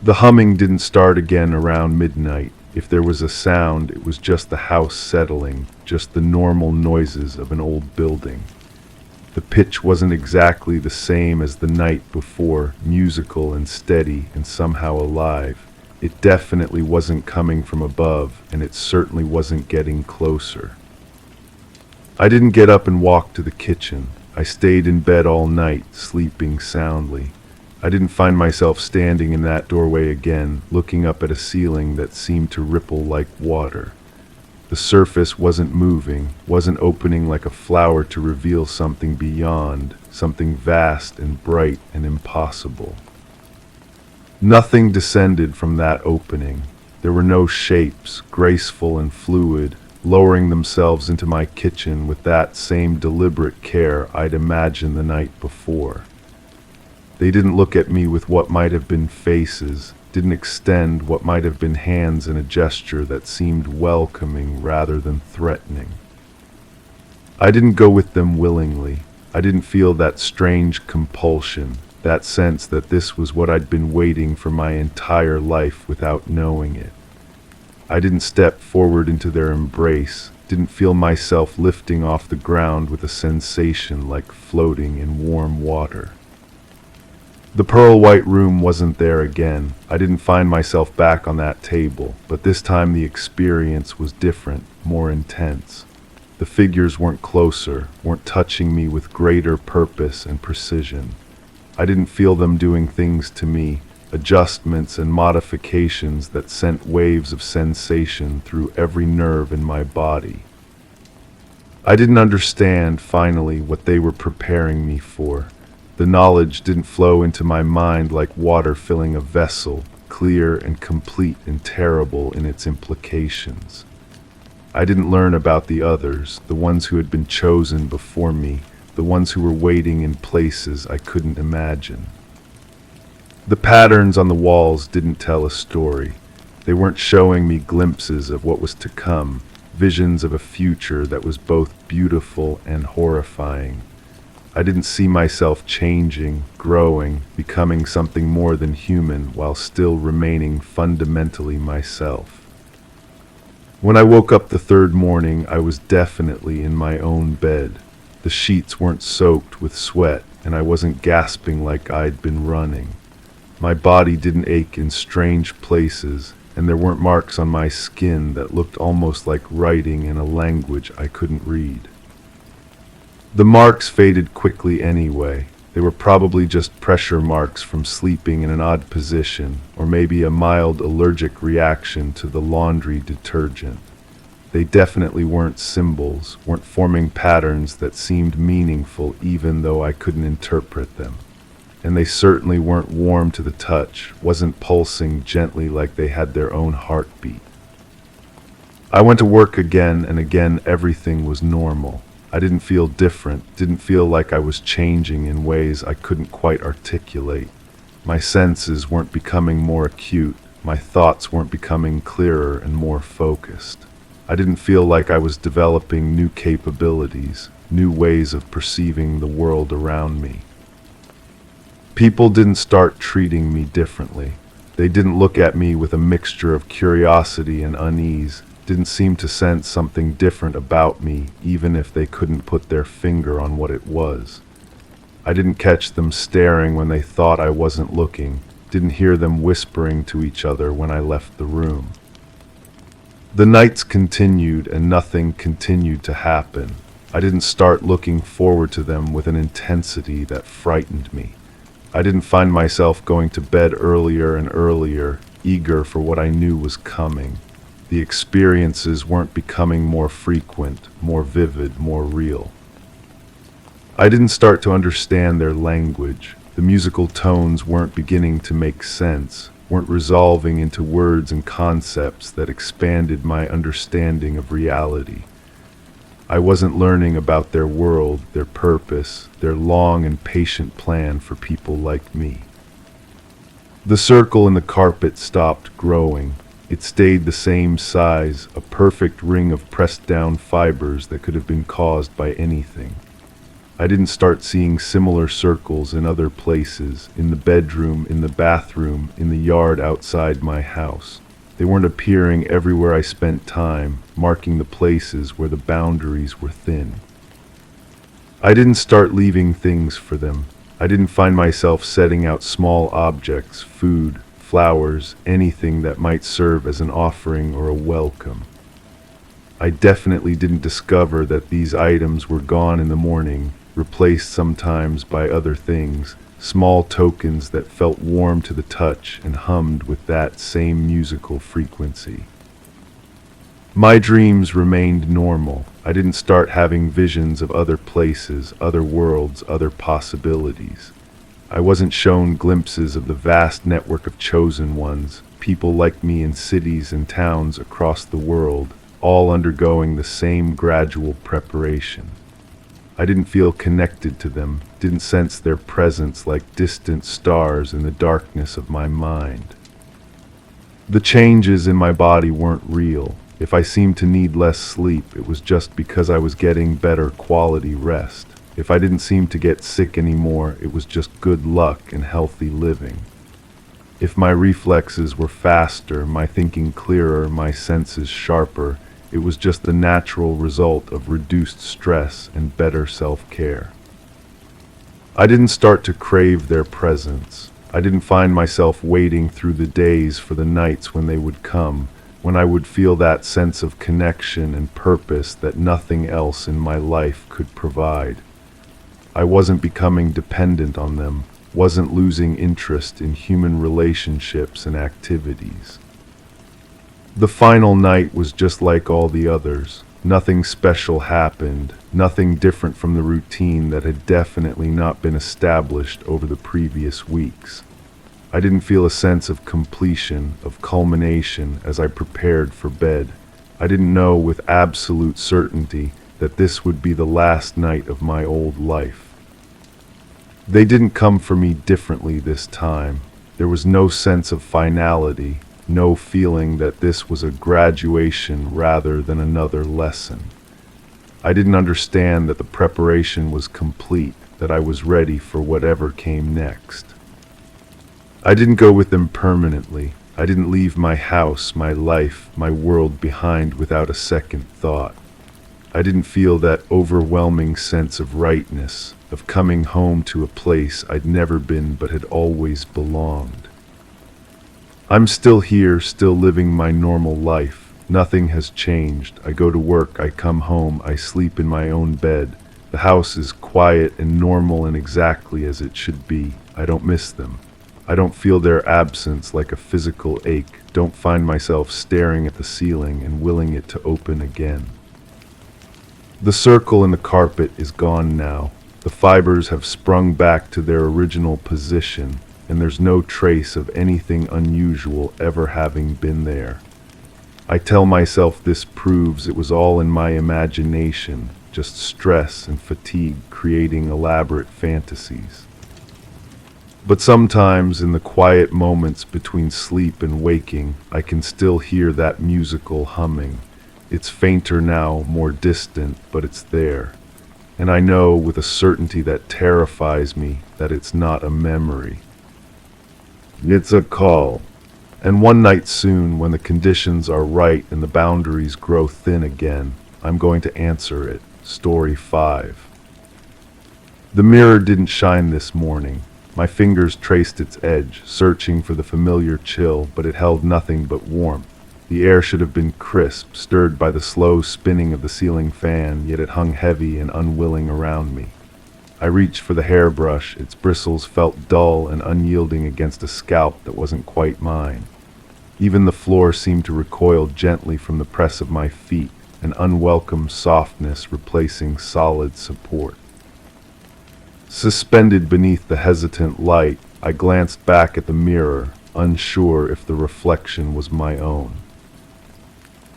A: The humming didn't start again around midnight. If there was a sound, it was just the house settling, just the normal noises of an old building. The pitch wasn't exactly the same as the night before, musical and steady and somehow alive. It definitely wasn't coming from above, and it certainly wasn't getting closer. I didn't get up and walk to the kitchen. I stayed in bed all night, sleeping soundly. I didn't find myself standing in that doorway again, looking up at a ceiling that seemed to ripple like water. The surface wasn't moving, wasn't opening like a flower to reveal something beyond, something vast and bright and impossible. Nothing descended from that opening. There were no shapes, graceful and fluid, lowering themselves into my kitchen with that same deliberate care I'd imagined the night before. They didn't look at me with what might have been faces, didn't extend what might have been hands in a gesture that seemed welcoming rather than threatening. I didn't go with them willingly. I didn't feel that strange compulsion, that sense that this was what I'd been waiting for my entire life without knowing it. I didn't step forward into their embrace, didn't feel myself lifting off the ground with a sensation like floating in warm water. The pearl white room wasn't there again. I didn't find myself back on that table, but this time the experience was different, more intense. The figures weren't closer, weren't touching me with greater purpose and precision. I didn't feel them doing things to me, adjustments and modifications that sent waves of sensation through every nerve in my body. I didn't understand, finally, what they were preparing me for. The knowledge didn't flow into my mind like water filling a vessel, clear and complete and terrible in its implications. I didn't learn about the others, the ones who had been chosen before me, the ones who were waiting in places I couldn't imagine. The patterns on the walls didn't tell a story. They weren't showing me glimpses of what was to come, visions of a future that was both beautiful and horrifying. I didn't see myself changing, growing, becoming something more than human while still remaining fundamentally myself. When I woke up the third morning, I was definitely in my own bed. The sheets weren't soaked with sweat, and I wasn't gasping like I'd been running. My body didn't ache in strange places, and there weren't marks on my skin that looked almost like writing in a language I couldn't read. The marks faded quickly anyway. They were probably just pressure marks from sleeping in an odd position, or maybe a mild allergic reaction to the laundry detergent. They definitely weren't symbols, weren't forming patterns that seemed meaningful even though I couldn't interpret them. And they certainly weren't warm to the touch, wasn't pulsing gently like they had their own heartbeat. I went to work again, and again everything was normal. I didn't feel different, didn't feel like I was changing in ways I couldn't quite articulate. My senses weren't becoming more acute, my thoughts weren't becoming clearer and more focused. I didn't feel like I was developing new capabilities, new ways of perceiving the world around me. People didn't start treating me differently. They didn't look at me with a mixture of curiosity and unease, didn't seem to sense something different about me, even if they couldn't put their finger on what it was. I didn't catch them staring when they thought I wasn't looking, didn't hear them whispering to each other when I left the room. The nights continued, and nothing continued to happen. I didn't start looking forward to them with an intensity that frightened me. I didn't find myself going to bed earlier and earlier, eager for what I knew was coming. The experiences weren't becoming more frequent, more vivid, more real. I didn't start to understand their language. The musical tones weren't beginning to make sense, weren't resolving into words and concepts that expanded my understanding of reality. I wasn't learning about their world, their purpose, their long and patient plan for people like me. The circle in the carpet stopped growing. It stayed the same size, a perfect ring of pressed down fibers that could have been caused by anything. I didn't start seeing similar circles in other places, in the bedroom, in the bathroom, in the yard outside my house. They weren't appearing everywhere I spent time, marking the places where the boundaries were thin. I didn't start leaving things for them. I didn't find myself setting out small objects, food, flowers, anything that might serve as an offering or a welcome. I definitely didn't discover that these items were gone in the morning, replaced sometimes by other things, small tokens that felt warm to the touch and hummed with that same musical frequency. My dreams remained normal. I didn't start having visions of other places, other worlds, other possibilities. I wasn't shown glimpses of the vast network of chosen ones, people like me in cities and towns across the world, all undergoing the same gradual preparation. I didn't feel connected to them, didn't sense their presence like distant stars in the darkness of my mind. The changes in my body weren't real. If I seemed to need less sleep, it was just because I was getting better quality rest. If I didn't seem to get sick anymore, it was just good luck and healthy living. If my reflexes were faster, my thinking clearer, my senses sharper, it was just the natural result of reduced stress and better self-care. I didn't start to crave their presence. I didn't find myself waiting through the days for the nights when they would come, when I would feel that sense of connection and purpose that nothing else in my life could provide. I wasn't becoming dependent on them, wasn't losing interest in human relationships and activities. The final night was just like all the others. Nothing special happened, nothing different from the routine that had definitely not been established over the previous weeks. I didn't feel a sense of completion, of culmination as I prepared for bed. I didn't know with absolute certainty that this would be the last night of my old life. They didn't come for me differently this time. There was no sense of finality, no feeling that this was a graduation rather than another lesson. I didn't understand that the preparation was complete, that I was ready for whatever came next. I didn't go with them permanently. I didn't leave my house, my life, my world behind without a second thought. I didn't feel that overwhelming sense of rightness, of coming home to a place I'd never been but had always belonged. I'm still here, still living my normal life. Nothing has changed. I go to work, I come home, I sleep in my own bed. The house is quiet and normal and exactly as it should be. I don't miss them. I don't feel their absence like a physical ache. Don't find myself staring at the ceiling and willing it to open again. The circle in the carpet is gone now. The fibers have sprung back to their original position, and there's no trace of anything unusual ever having been there. I tell myself this proves it was all in my imagination, just stress and fatigue creating elaborate fantasies. But sometimes in the quiet moments between sleep and waking, I can still hear that musical humming. It's fainter now, more distant, but it's there. And I know with a certainty that terrifies me that it's not a memory. It's a call. And one night soon, when the conditions are right and the boundaries grow thin again, I'm going to answer it. Story 5. The mirror didn't shine this morning. My fingers traced its edge, searching for the familiar chill, but it held nothing but warmth. The air should have been crisp, stirred by the slow spinning of the ceiling fan, yet it hung heavy and unwilling around me. I reached for the hairbrush. Its bristles felt dull and unyielding against a scalp that wasn't quite mine. Even the floor seemed to recoil gently from the press of my feet, an unwelcome softness replacing solid support. Suspended beneath the hesitant light, I glanced back at the mirror, unsure if the reflection was my own.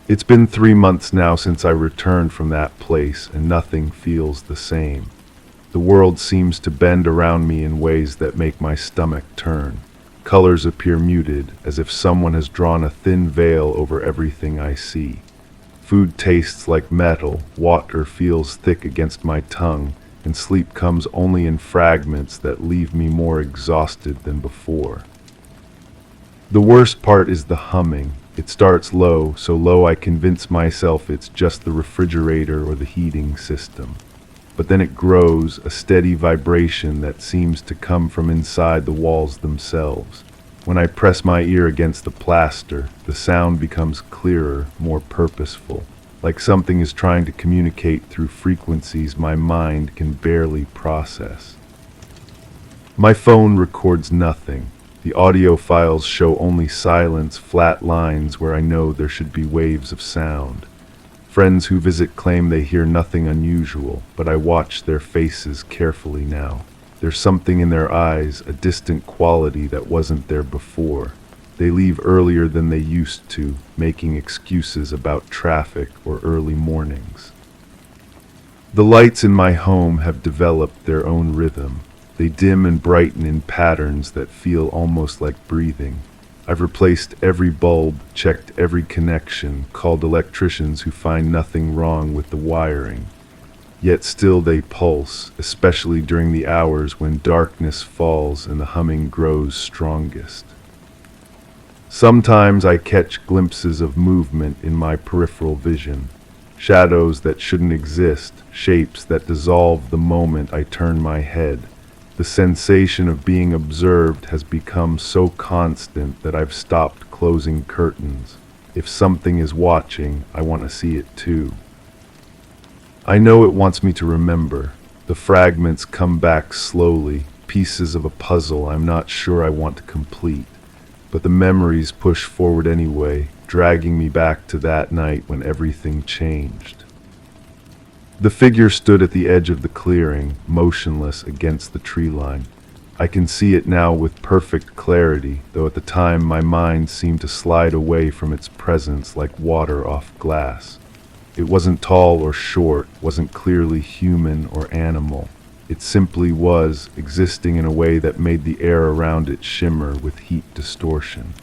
A: It's been 3 months now since I returned from that place, and nothing feels the same. The world seems to bend around me in ways that make my stomach turn. Colors appear muted, as if someone has drawn a thin veil over everything I see. Food tastes like metal, water feels thick against my tongue, and sleep comes only in fragments that leave me more exhausted than before. The worst part is the humming. It starts low, so low I convince myself it's just the refrigerator or the heating system. But then it grows, a steady vibration that seems to come from inside the walls themselves. When I press my ear against the plaster, the sound becomes clearer, more purposeful, like something is trying to communicate through frequencies my mind can barely process. My phone records nothing. The audio files show only silence, flat lines where I know there should be waves of sound. Friends who visit claim they hear nothing unusual, but I watch their faces carefully now. There's something in their eyes, a distant quality that wasn't there before. They leave earlier than they used to, making excuses about traffic or early mornings. The lights in my home have developed their own rhythm. They dim and brighten in patterns that feel almost like breathing. I've replaced every bulb, checked every connection, called electricians who find nothing wrong with the wiring. Yet still they pulse, especially during the hours when darkness falls and the humming grows strongest. Sometimes I catch glimpses of movement in my peripheral vision, shadows that shouldn't exist, shapes that dissolve the moment I turn my head. The sensation of being observed has become so constant that I've stopped closing curtains. If something is watching, I want to see it too. I know it wants me to remember. The fragments come back slowly, pieces of a puzzle I'm not sure I want to complete. But the memories push forward anyway, dragging me back to that night when everything changed. The figure stood at the edge of the clearing, motionless against the tree line. I can see it now with perfect clarity, though at the time my mind seemed to slide away from its presence like water off glass. It wasn't tall or short, wasn't clearly human or animal. It simply was, existing in a way that made the air around it shimmer with heat distortion.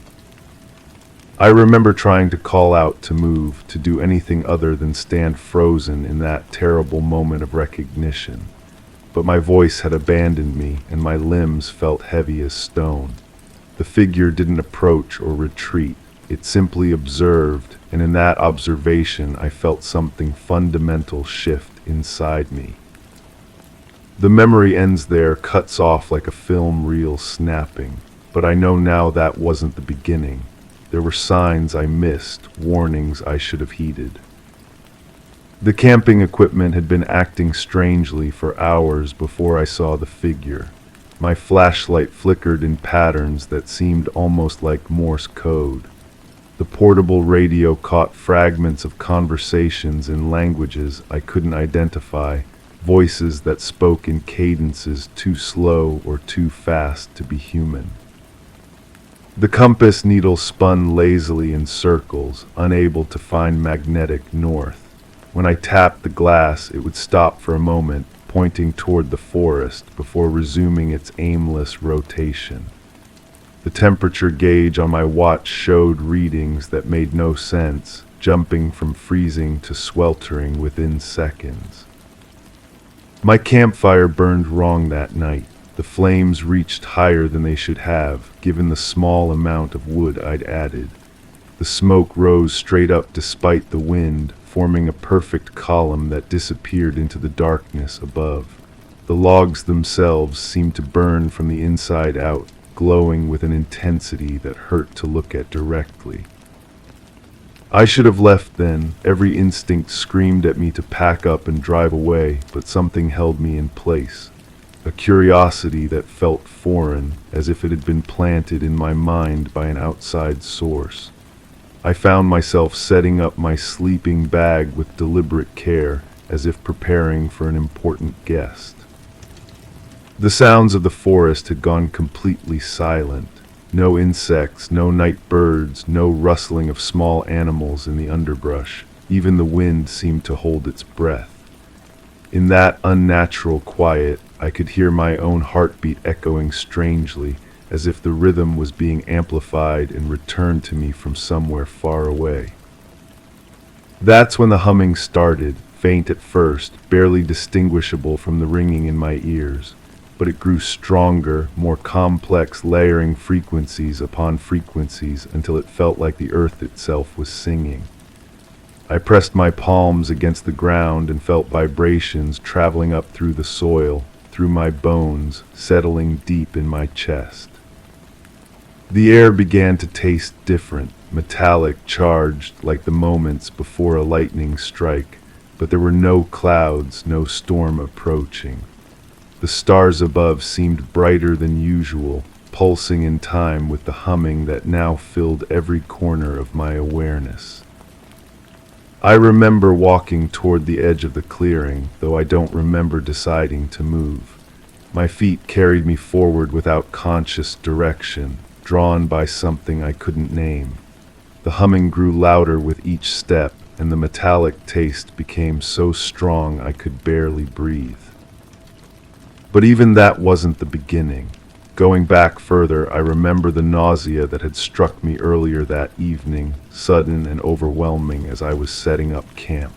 A: I remember trying to call out to move, to do anything other than stand frozen in that terrible moment of recognition. But my voice had abandoned me, and my limbs felt heavy as stone. The figure didn't approach or retreat. It simply observed, and in that observation I felt something fundamental shift inside me. The memory ends there, cuts off like a film reel snapping, but I know now that wasn't the beginning. There were signs I missed, warnings I should have heeded. The camping equipment had been acting strangely for hours before I saw the figure. My flashlight flickered in patterns that seemed almost like Morse code. The portable radio caught fragments of conversations in languages I couldn't identify, voices that spoke in cadences too slow or too fast to be human. The compass needle spun lazily in circles, unable to find magnetic north. When I tapped the glass, it would stop for a moment, pointing toward the forest before resuming its aimless rotation. The temperature gauge on my watch showed readings that made no sense, jumping from freezing to sweltering within seconds. My campfire burned wrong that night. The flames reached higher than they should have, given the small amount of wood I'd added. The smoke rose straight up despite the wind, forming a perfect column that disappeared into the darkness above. The logs themselves seemed to burn from the inside out, glowing with an intensity that hurt to look at directly. I should have left then. Every instinct screamed at me to pack up and drive away, but something held me in place. A curiosity that felt foreign, as if it had been planted in my mind by an outside source. I found myself setting up my sleeping bag with deliberate care, as if preparing for an important guest. The sounds of the forest had gone completely silent. No insects, no night birds, no rustling of small animals in the underbrush. Even the wind seemed to hold its breath. In that unnatural quiet, I could hear my own heartbeat echoing strangely, as if the rhythm was being amplified and returned to me from somewhere far away. That's when the humming started, faint at first, barely distinguishable from the ringing in my ears, but it grew stronger, more complex, layering frequencies upon frequencies until it felt like the earth itself was singing. I pressed my palms against the ground and felt vibrations traveling up through the soil, through my bones, settling deep in my chest. The air began to taste different, metallic, charged, like the moments before a lightning strike, but there were no clouds, no storm approaching. The stars above seemed brighter than usual, pulsing in time with the humming that now filled every corner of my awareness. I remember walking toward the edge of the clearing, though I don't remember deciding to move. My feet carried me forward without conscious direction, drawn by something I couldn't name. The humming grew louder with each step, and the metallic taste became so strong I could barely breathe. But even that wasn't the beginning. Going back further, I remember the nausea that had struck me earlier that evening, sudden and overwhelming as I was setting up camp.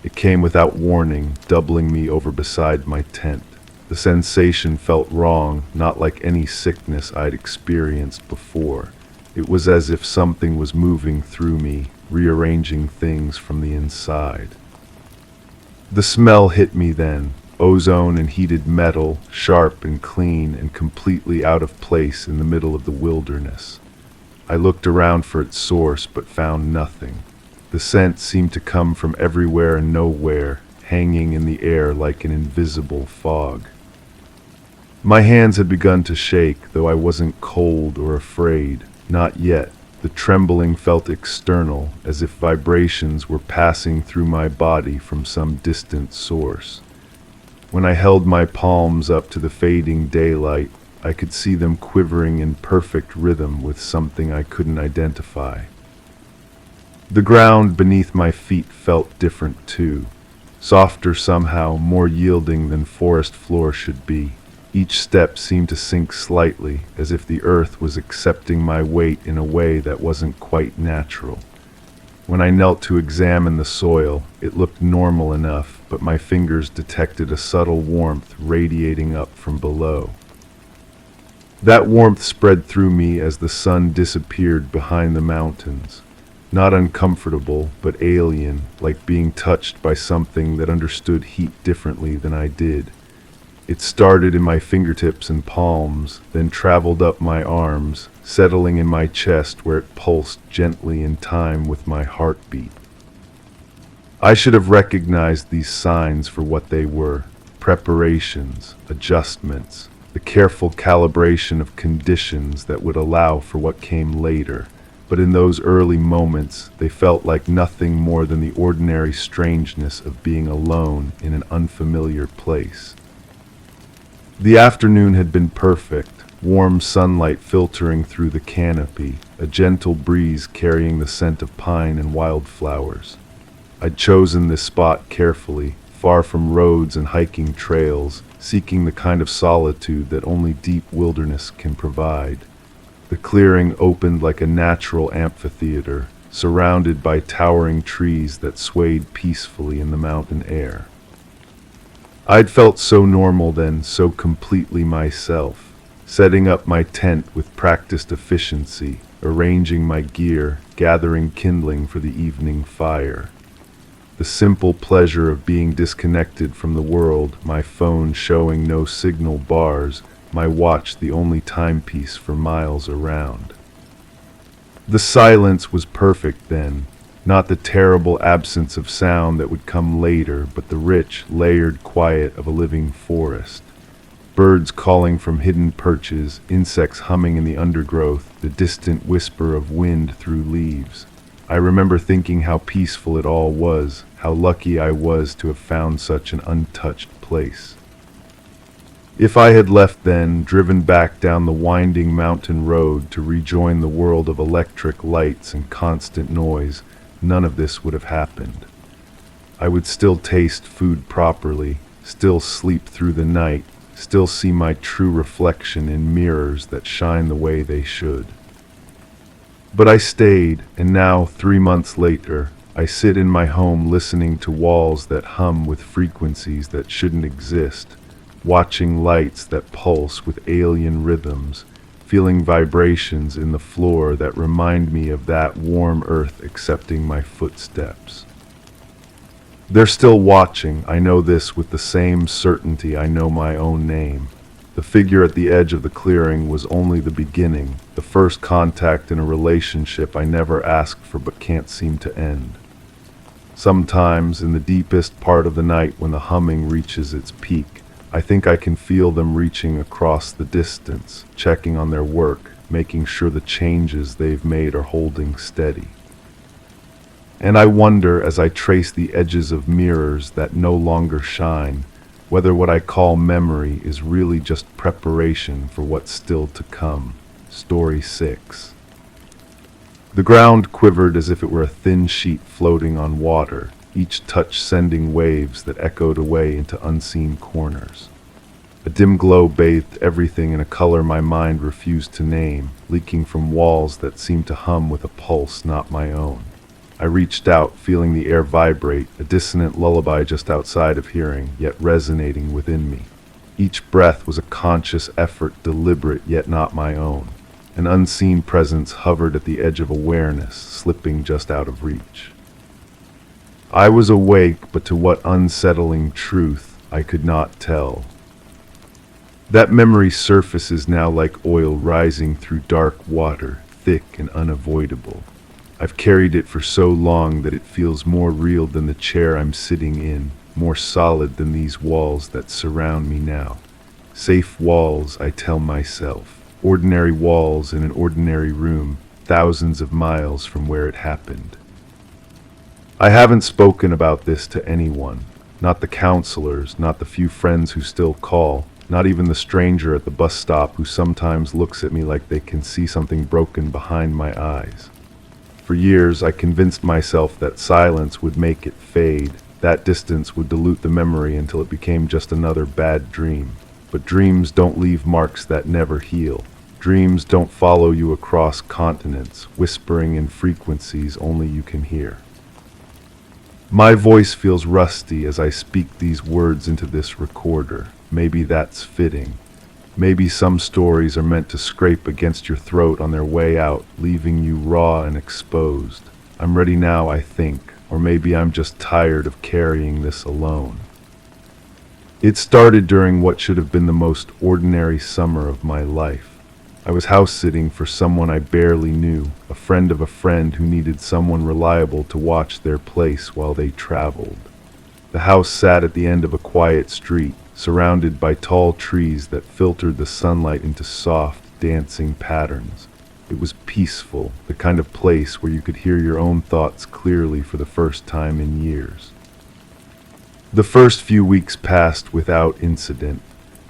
A: It came without warning, doubling me over beside my tent. The sensation felt wrong, not like any sickness I'd experienced before. It was as if something was moving through me, rearranging things from the inside. The smell hit me then. Ozone and heated metal, sharp and clean and completely out of place in the middle of the wilderness. I looked around for its source but found nothing. The scent seemed to come from everywhere and nowhere, hanging in the air like an invisible fog. My hands had begun to shake, though I wasn't cold or afraid. Not yet. The trembling felt external, as if vibrations were passing through my body from some distant source. When I held my palms up to the fading daylight, I could see them quivering in perfect rhythm with something I couldn't identify. The ground beneath my feet felt different too, softer somehow, more yielding than forest floor should be. Each step seemed to sink slightly, as if the earth was accepting my weight in a way that wasn't quite natural. When I knelt to examine the soil, it looked normal enough, but my fingers detected a subtle warmth radiating up from below. That warmth spread through me as the sun disappeared behind the mountains. Not uncomfortable, but alien, like being touched by something that understood heat differently than I did. It started in my fingertips and palms, then traveled up my arms, settling in my chest where it pulsed gently in time with my heartbeat. I should have recognized these signs for what they were: preparations, adjustments, the careful calibration of conditions that would allow for what came later. But in those early moments, they felt like nothing more than the ordinary strangeness of being alone in an unfamiliar place. The afternoon had been perfect, warm sunlight filtering through the canopy, a gentle breeze carrying the scent of pine and wildflowers. I'd chosen this spot carefully, far from roads and hiking trails, seeking the kind of solitude that only deep wilderness can provide. The clearing opened like a natural amphitheater, surrounded by towering trees that swayed peacefully in the mountain air. I'd felt so normal then, so completely myself, setting up my tent with practiced efficiency, arranging my gear, gathering kindling for the evening fire. The simple pleasure of being disconnected from the world, my phone showing no signal bars, my watch the only timepiece for miles around. The silence was perfect then, not the terrible absence of sound that would come later, but the rich, layered quiet of a living forest. Birds calling from hidden perches, insects humming in the undergrowth, the distant whisper of wind through leaves. I remember thinking how peaceful it all was, how lucky I was to have found such an untouched place. If I had left then, driven back down the winding mountain road to rejoin the world of electric lights and constant noise, none of this would have happened. I would still taste food properly, still sleep through the night, still see my true reflection in mirrors that shine the way they should. But I stayed, and now, 3 months later, I sit in my home listening to walls that hum with frequencies that shouldn't exist, watching lights that pulse with alien rhythms, feeling vibrations in the floor that remind me of that warm earth accepting my footsteps. They're still watching, I know this with the same certainty I know my own name. The figure at the edge of the clearing was only the beginning, the first contact in a relationship I never asked for but can't seem to end. Sometimes, in the deepest part of the night when the humming reaches its peak, I think I can feel them reaching across the distance, checking on their work, making sure the changes they've made are holding steady. And I wonder, as I trace the edges of mirrors that no longer shine, whether what I call memory is really just preparation for what's still to come. Story 6. The ground quivered as if it were a thin sheet floating on water, each touch sending waves that echoed away into unseen corners. A dim glow bathed everything in a color my mind refused to name, leaking from walls that seemed to hum with a pulse not my own. I reached out, feeling the air vibrate, a dissonant lullaby just outside of hearing, yet resonating within me. Each breath was a conscious effort, deliberate yet not my own. An unseen presence hovered at the edge of awareness, slipping just out of reach. I was awake, but to what unsettling truth I could not tell. That memory surfaces now like oil rising through dark water, thick and unavoidable. I've carried it for so long that it feels more real than the chair I'm sitting in, more solid than these walls that surround me now. Safe walls, I tell myself. Ordinary walls in an ordinary room, thousands of miles from where it happened. I haven't spoken about this to anyone, not the counselors, not the few friends who still call, not even the stranger at the bus stop who sometimes looks at me like they can see something broken behind my eyes. For years, I convinced myself that silence would make it fade, that distance would dilute the memory until it became just another bad dream. But dreams don't leave marks that never heal. Dreams don't follow you across continents, whispering in frequencies only you can hear. My voice feels rusty as I speak these words into this recorder. Maybe that's fitting. Maybe some stories are meant to scrape against your throat on their way out, leaving you raw and exposed. I'm ready now, I think, or maybe I'm just tired of carrying this alone. It started during what should have been the most ordinary summer of my life. I was house-sitting for someone I barely knew, a friend of a friend who needed someone reliable to watch their place while they traveled. The house sat at the end of a quiet street, surrounded by tall trees that filtered the sunlight into soft, dancing patterns. It was peaceful, the kind of place where you could hear your own thoughts clearly for the first time in years. The first few weeks passed without incident.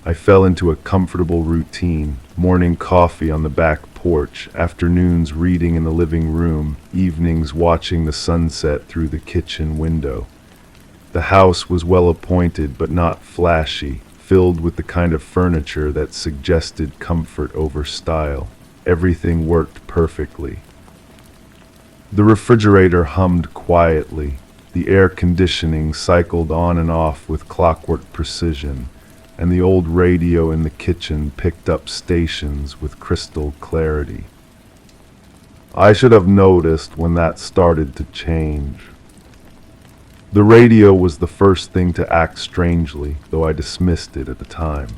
A: I fell into a comfortable routine, morning coffee on the back porch, afternoons reading in the living room, evenings watching the sunset through the kitchen window. The house was well appointed but not flashy, filled with the kind of furniture that suggested comfort over style. Everything worked perfectly. The refrigerator hummed quietly. The air conditioning cycled on and off with clockwork precision, and the old radio in the kitchen picked up stations with crystal clarity. I should have noticed when that started to change. The radio was the first thing to act strangely, though I dismissed it at the time.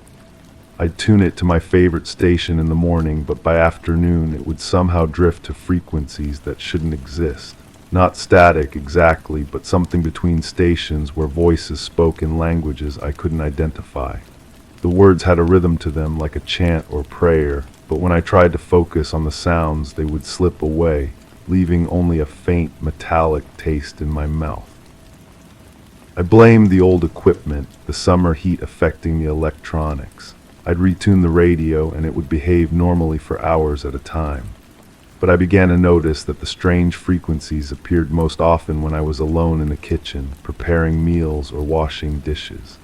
A: I'd tune it to my favorite station in the morning, but by afternoon it would somehow drift to frequencies that shouldn't exist. Not static exactly, but something between stations where voices spoke in languages I couldn't identify. The words had a rhythm to them like a chant or prayer, but when I tried to focus on the sounds, they would slip away, leaving only a faint metallic taste in my mouth. I blamed the old equipment, the summer heat affecting the electronics. I'd retune the radio and it would behave normally for hours at a time. But I began to notice that the strange frequencies appeared most often when I was alone in the kitchen, preparing meals or washing dishes.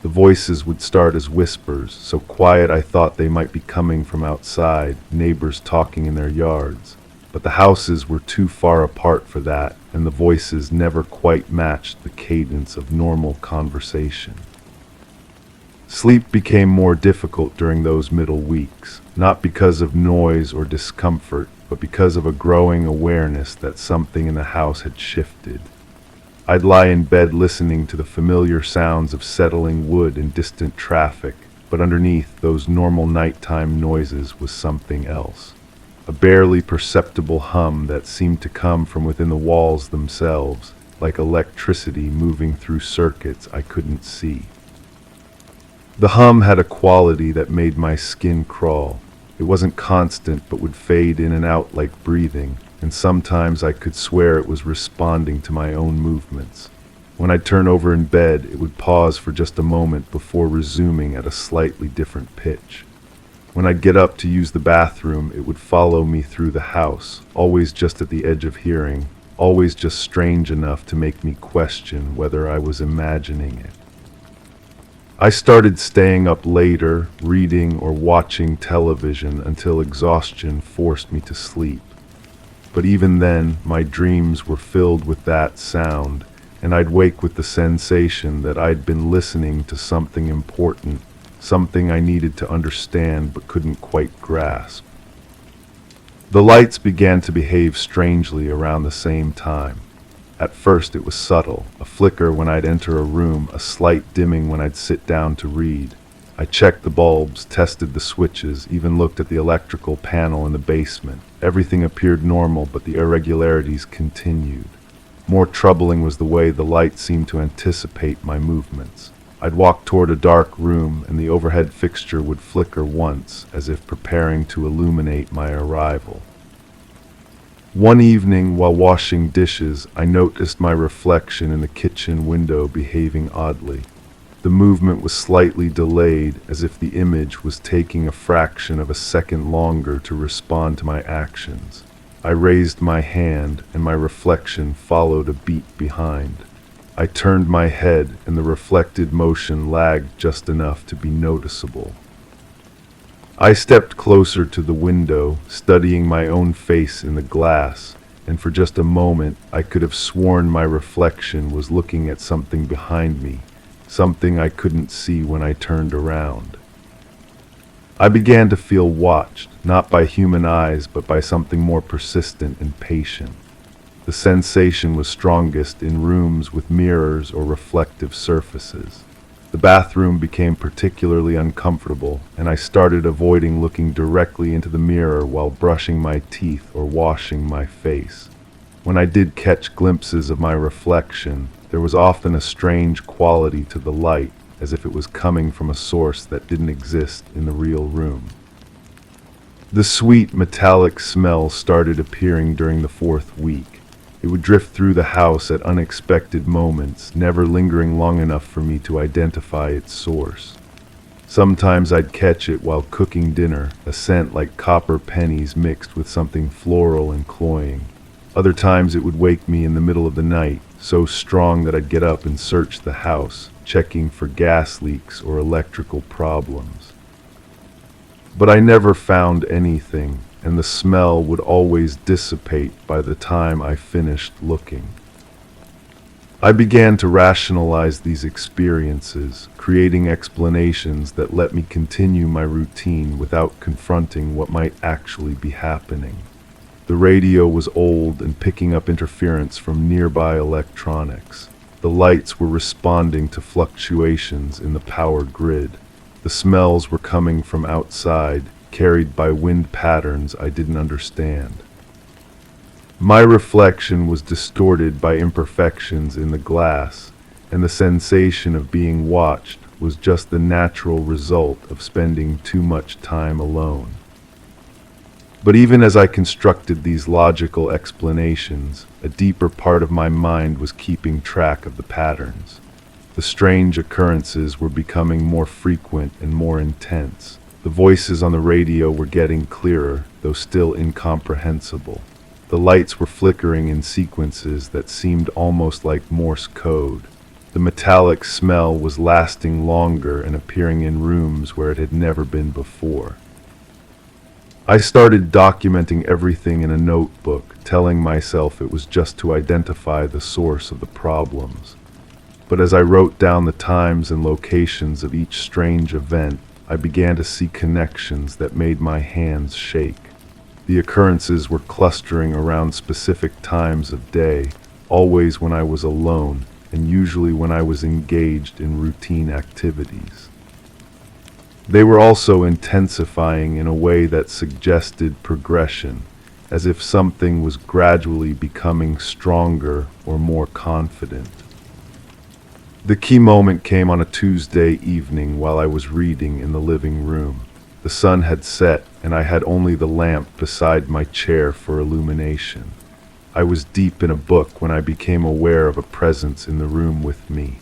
A: The voices would start as whispers, so quiet I thought they might be coming from outside, neighbors talking in their yards. But the houses were too far apart for that, and the voices never quite matched the cadence of normal conversation. Sleep became more difficult during those middle weeks, not because of noise or discomfort, but because of a growing awareness that something in the house had shifted. I'd lie in bed listening to the familiar sounds of settling wood and distant traffic, but underneath those normal nighttime noises was something else. A barely perceptible hum that seemed to come from within the walls themselves, like electricity moving through circuits I couldn't see. The hum had a quality that made my skin crawl. It wasn't constant but would fade in and out like breathing, and sometimes I could swear it was responding to my own movements. When I'd turn over in bed, it would pause for just a moment before resuming at a slightly different pitch. When I'd get up to use the bathroom, it would follow me through the house, always just at the edge of hearing, always just strange enough to make me question whether I was imagining it. I started staying up later, reading or watching television until exhaustion forced me to sleep. But even then, my dreams were filled with that sound, and I'd wake with the sensation that I'd been listening to something important, something I needed to understand but couldn't quite grasp. The lights began to behave strangely around the same time. At first it was subtle, a flicker when I'd enter a room, a slight dimming when I'd sit down to read. I checked the bulbs, tested the switches, even looked at the electrical panel in the basement. Everything appeared normal, but the irregularities continued. More troubling was the way the light seemed to anticipate my movements. I'd walk toward a dark room, and the overhead fixture would flicker once, as if preparing to illuminate my arrival. One evening, while washing dishes, I noticed my reflection in the kitchen window behaving oddly. The movement was slightly delayed, as if the image was taking a fraction of a second longer to respond to my actions. I raised my hand, and my reflection followed a beat behind. I turned my head, and the reflected motion lagged just enough to be noticeable. I stepped closer to the window, studying my own face in the glass, and for just a moment I could have sworn my reflection was looking at something behind me, something I couldn't see when I turned around. I began to feel watched, not by human eyes, but by something more persistent and patient. The sensation was strongest in rooms with mirrors or reflective surfaces. The bathroom became particularly uncomfortable, and I started avoiding looking directly into the mirror while brushing my teeth or washing my face. When I did catch glimpses of my reflection, there was often a strange quality to the light, as if it was coming from a source that didn't exist in the real room. The sweet metallic smell started appearing during the 4th week. It would drift through the house at unexpected moments, never lingering long enough for me to identify its source. Sometimes I'd catch it while cooking dinner, a scent like copper pennies mixed with something floral and cloying. Other times it would wake me in the middle of the night, so strong that I'd get up and search the house, checking for gas leaks or electrical problems. But I never found anything, and the smell would always dissipate by the time I finished looking. I began to rationalize these experiences, creating explanations that let me continue my routine without confronting what might actually be happening. The radio was old and picking up interference from nearby electronics. The lights were responding to fluctuations in the power grid. The smells were coming from outside, carried by wind patterns I didn't understand. My reflection was distorted by imperfections in the glass, and the sensation of being watched was just the natural result of spending too much time alone. But even as I constructed these logical explanations, a deeper part of my mind was keeping track of the patterns. The strange occurrences were becoming more frequent and more intense. The voices on the radio were getting clearer, though still incomprehensible. The lights were flickering in sequences that seemed almost like Morse code. The metallic smell was lasting longer and appearing in rooms where it had never been before. I started documenting everything in a notebook, telling myself it was just to identify the source of the problems. But as I wrote down the times and locations of each strange event, I began to see connections that made my hands shake. The occurrences were clustering around specific times of day, always when I was alone, and usually when I was engaged in routine activities. They were also intensifying in a way that suggested progression, as if something was gradually becoming stronger or more confident. The key moment came on a Tuesday evening while I was reading in the living room. The sun had set, and I had only the lamp beside my chair for illumination. I was deep in a book when I became aware of a presence in the room with me.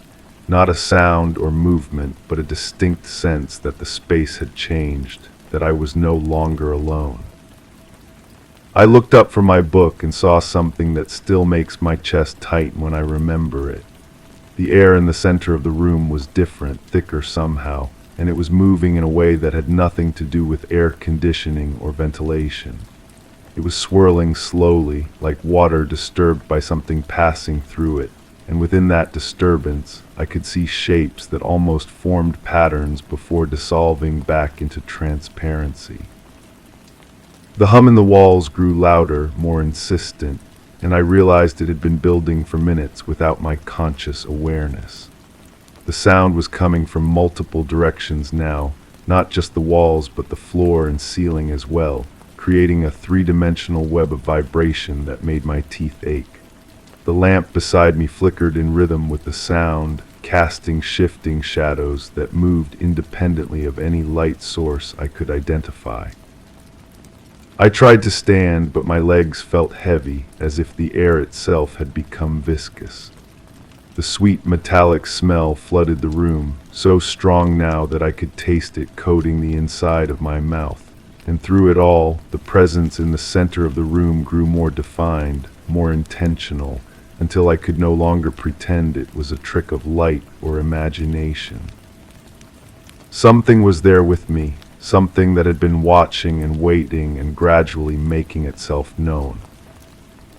A: Not a sound or movement, but a distinct sense that the space had changed, that I was no longer alone. I looked up from my book and saw something that still makes my chest tighten when I remember it. The air in the center of the room was different, thicker somehow, and it was moving in a way that had nothing to do with air conditioning or ventilation. It was swirling slowly, like water disturbed by something passing through it, and within that disturbance, I could see shapes that almost formed patterns before dissolving back into transparency. The hum in the walls grew louder, more insistent, and I realized it had been building for minutes without my conscious awareness. The sound was coming from multiple directions now, not just the walls but the floor and ceiling as well, creating a three-dimensional web of vibration that made my teeth ache. The lamp beside me flickered in rhythm with the sound, casting shifting shadows that moved independently of any light source I could identify. I tried to stand, but my legs felt heavy, as if the air itself had become viscous. The sweet metallic smell flooded the room, so strong now that I could taste it coating the inside of my mouth. And through it all, the presence in the center of the room grew more defined, more intentional, until I could no longer pretend it was a trick of light or imagination. Something was there with me, something that had been watching and waiting and gradually making itself known.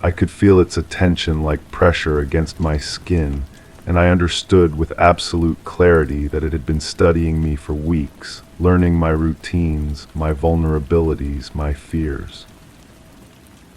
A: I could feel its attention like pressure against my skin, and I understood with absolute clarity that it had been studying me for weeks, learning my routines, my vulnerabilities, my fears.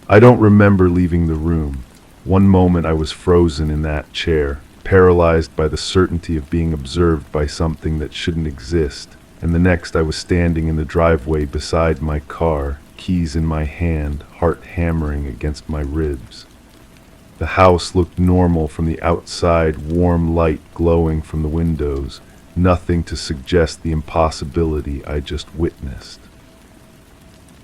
A: I don't remember leaving the room. One moment I was frozen in that chair, paralyzed by the certainty of being observed by something that shouldn't exist, and the next I was standing in the driveway beside my car, keys in my hand, heart hammering against my ribs. The house looked normal from the outside, warm light glowing from the windows, nothing to suggest the impossibility I just witnessed.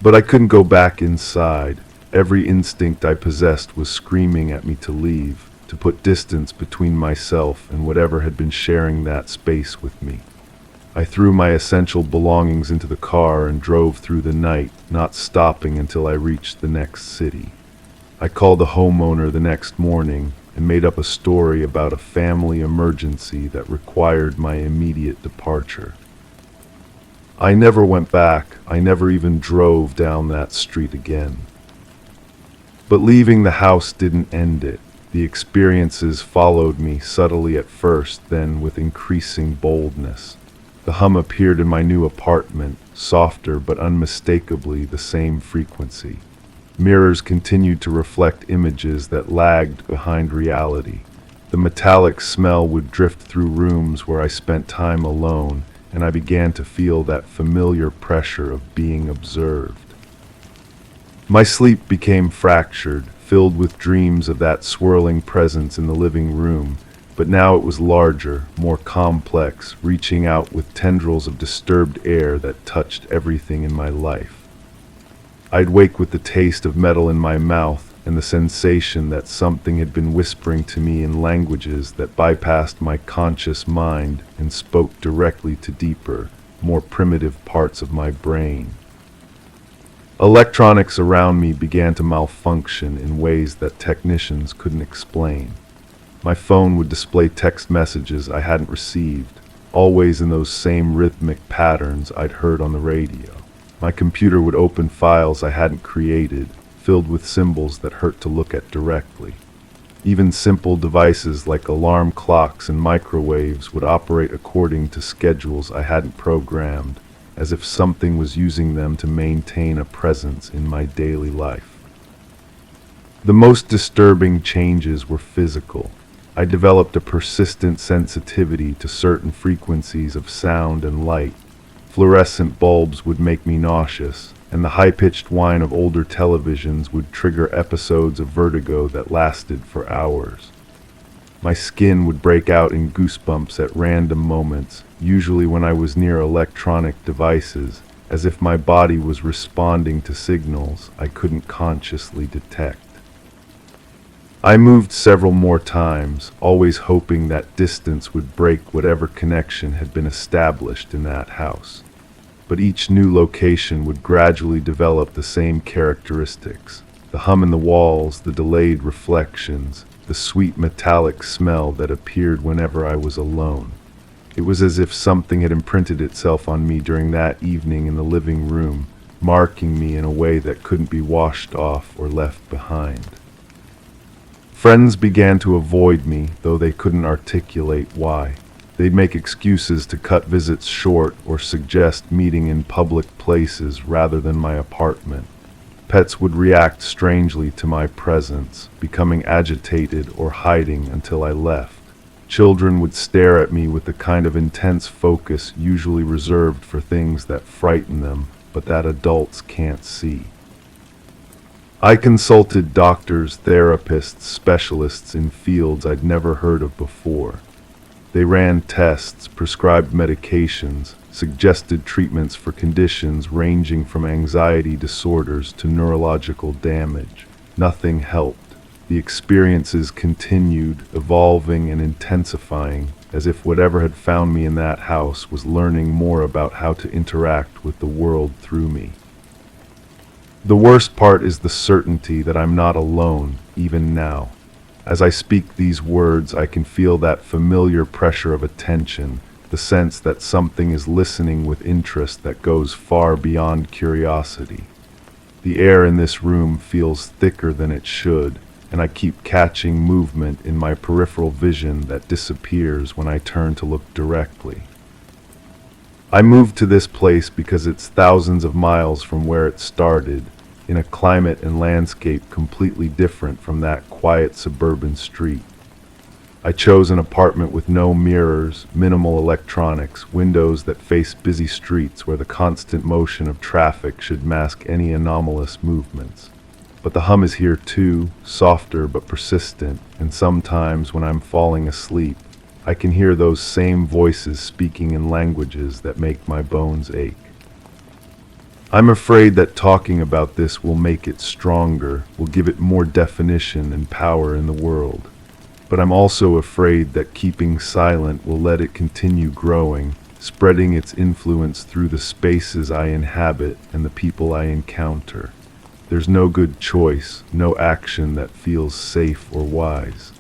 A: But I couldn't go back inside. Every instinct I possessed was screaming at me to leave, to put distance between myself and whatever had been sharing that space with me. I threw my essential belongings into the car and drove through the night, not stopping until I reached the next city. I called the homeowner the next morning and made up a story about a family emergency that required my immediate departure. I never went back. I never even drove down that street again. But leaving the house didn't end it. The experiences followed me subtly at first, then with increasing boldness. The hum appeared in my new apartment, softer but unmistakably the same frequency. Mirrors continued to reflect images that lagged behind reality. The metallic smell would drift through rooms where I spent time alone, and I began to feel that familiar pressure of being observed. My sleep became fractured, filled with dreams of that swirling presence in the living room, but now it was larger, more complex, reaching out with tendrils of disturbed air that touched everything in my life. I'd wake with the taste of metal in my mouth and the sensation that something had been whispering to me in languages that bypassed my conscious mind and spoke directly to deeper, more primitive parts of my brain. Electronics around me began to malfunction in ways that technicians couldn't explain. My phone would display text messages I hadn't received, always in those same rhythmic patterns I'd heard on the radio. My computer would open files I hadn't created, filled with symbols that hurt to look at directly. Even simple devices like alarm clocks and microwaves would operate according to schedules I hadn't programmed, as if something was using them to maintain a presence in my daily life. The most disturbing changes were physical. I developed a persistent sensitivity to certain frequencies of sound and light. Fluorescent bulbs would make me nauseous, and the high-pitched whine of older televisions would trigger episodes of vertigo that lasted for hours. My skin would break out in goosebumps at random moments, usually when I was near electronic devices, as if my body was responding to signals I couldn't consciously detect. I moved several more times, always hoping that distance would break whatever connection had been established in that house. But each new location would gradually develop the same characteristics: the hum in the walls, the delayed reflections, the sweet metallic smell that appeared whenever I was alone. It was as if something had imprinted itself on me during that evening in the living room, marking me in a way that couldn't be washed off or left behind. Friends began to avoid me, though they couldn't articulate why. They'd make excuses to cut visits short or suggest meeting in public places rather than my apartment. Pets would react strangely to my presence, becoming agitated or hiding until I left. Children would stare at me with the kind of intense focus usually reserved for things that frighten them, but that adults can't see. I consulted doctors, therapists, specialists in fields I'd never heard of before. They ran tests, prescribed medications, suggested treatments for conditions ranging from anxiety disorders to neurological damage. Nothing helped. The experiences continued, evolving and intensifying, as if whatever had found me in that house was learning more about how to interact with the world through me. The worst part is the certainty that I'm not alone, even now. As I speak these words, I can feel that familiar pressure of attention, the sense that something is listening with interest that goes far beyond curiosity. The air in this room feels thicker than it should, and I keep catching movement in my peripheral vision that disappears when I turn to look directly. I moved to this place because it's thousands of miles from where it started, in a climate and landscape completely different from that quiet suburban street. I chose an apartment with no mirrors, minimal electronics, windows that face busy streets where the constant motion of traffic should mask any anomalous movements. But the hum is here too, softer but persistent, and sometimes when I'm falling asleep, I can hear those same voices speaking in languages that make my bones ache. I'm afraid that talking about this will make it stronger, will give it more definition and power in the world. But I'm also afraid that keeping silent will let it continue growing, spreading its influence through the spaces I inhabit and the people I encounter. There's no good choice, no action that feels safe or wise.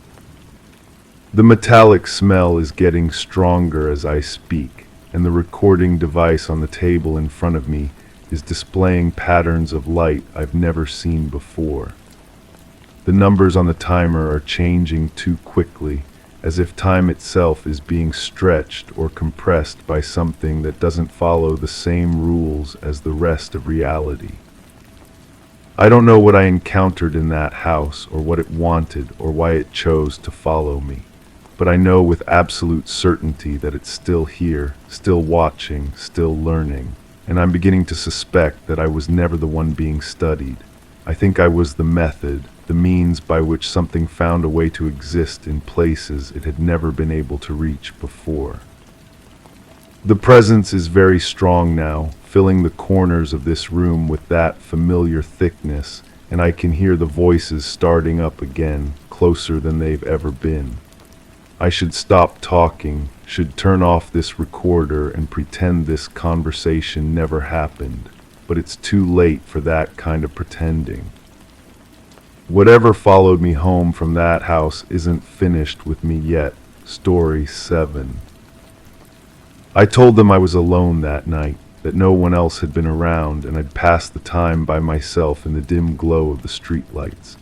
A: The metallic smell is getting stronger as I speak, and the recording device on the table in front of me is displaying patterns of light I've never seen before. The numbers on the timer are changing too quickly, as if time itself is being stretched or compressed by something that doesn't follow the same rules as the rest of reality. I don't know what I encountered in that house, or what it wanted, or why it chose to follow me. But I know with absolute certainty that it's still here, still watching, still learning. And I'm beginning to suspect that I was never the one being studied. I think I was the method, the means by which something found a way to exist in places it had never been able to reach before. The presence is very strong now, filling the corners of this room with that familiar thickness, and I can hear the voices starting up again, closer than they've ever been. I should stop talking, should turn off this recorder and pretend this conversation never happened, but it's too late for that kind of pretending. Whatever followed me home from that house isn't finished with me yet. Story 7. I told them I was alone that night, that no one else had been around, and I'd passed the time by myself in the dim glow of the streetlights.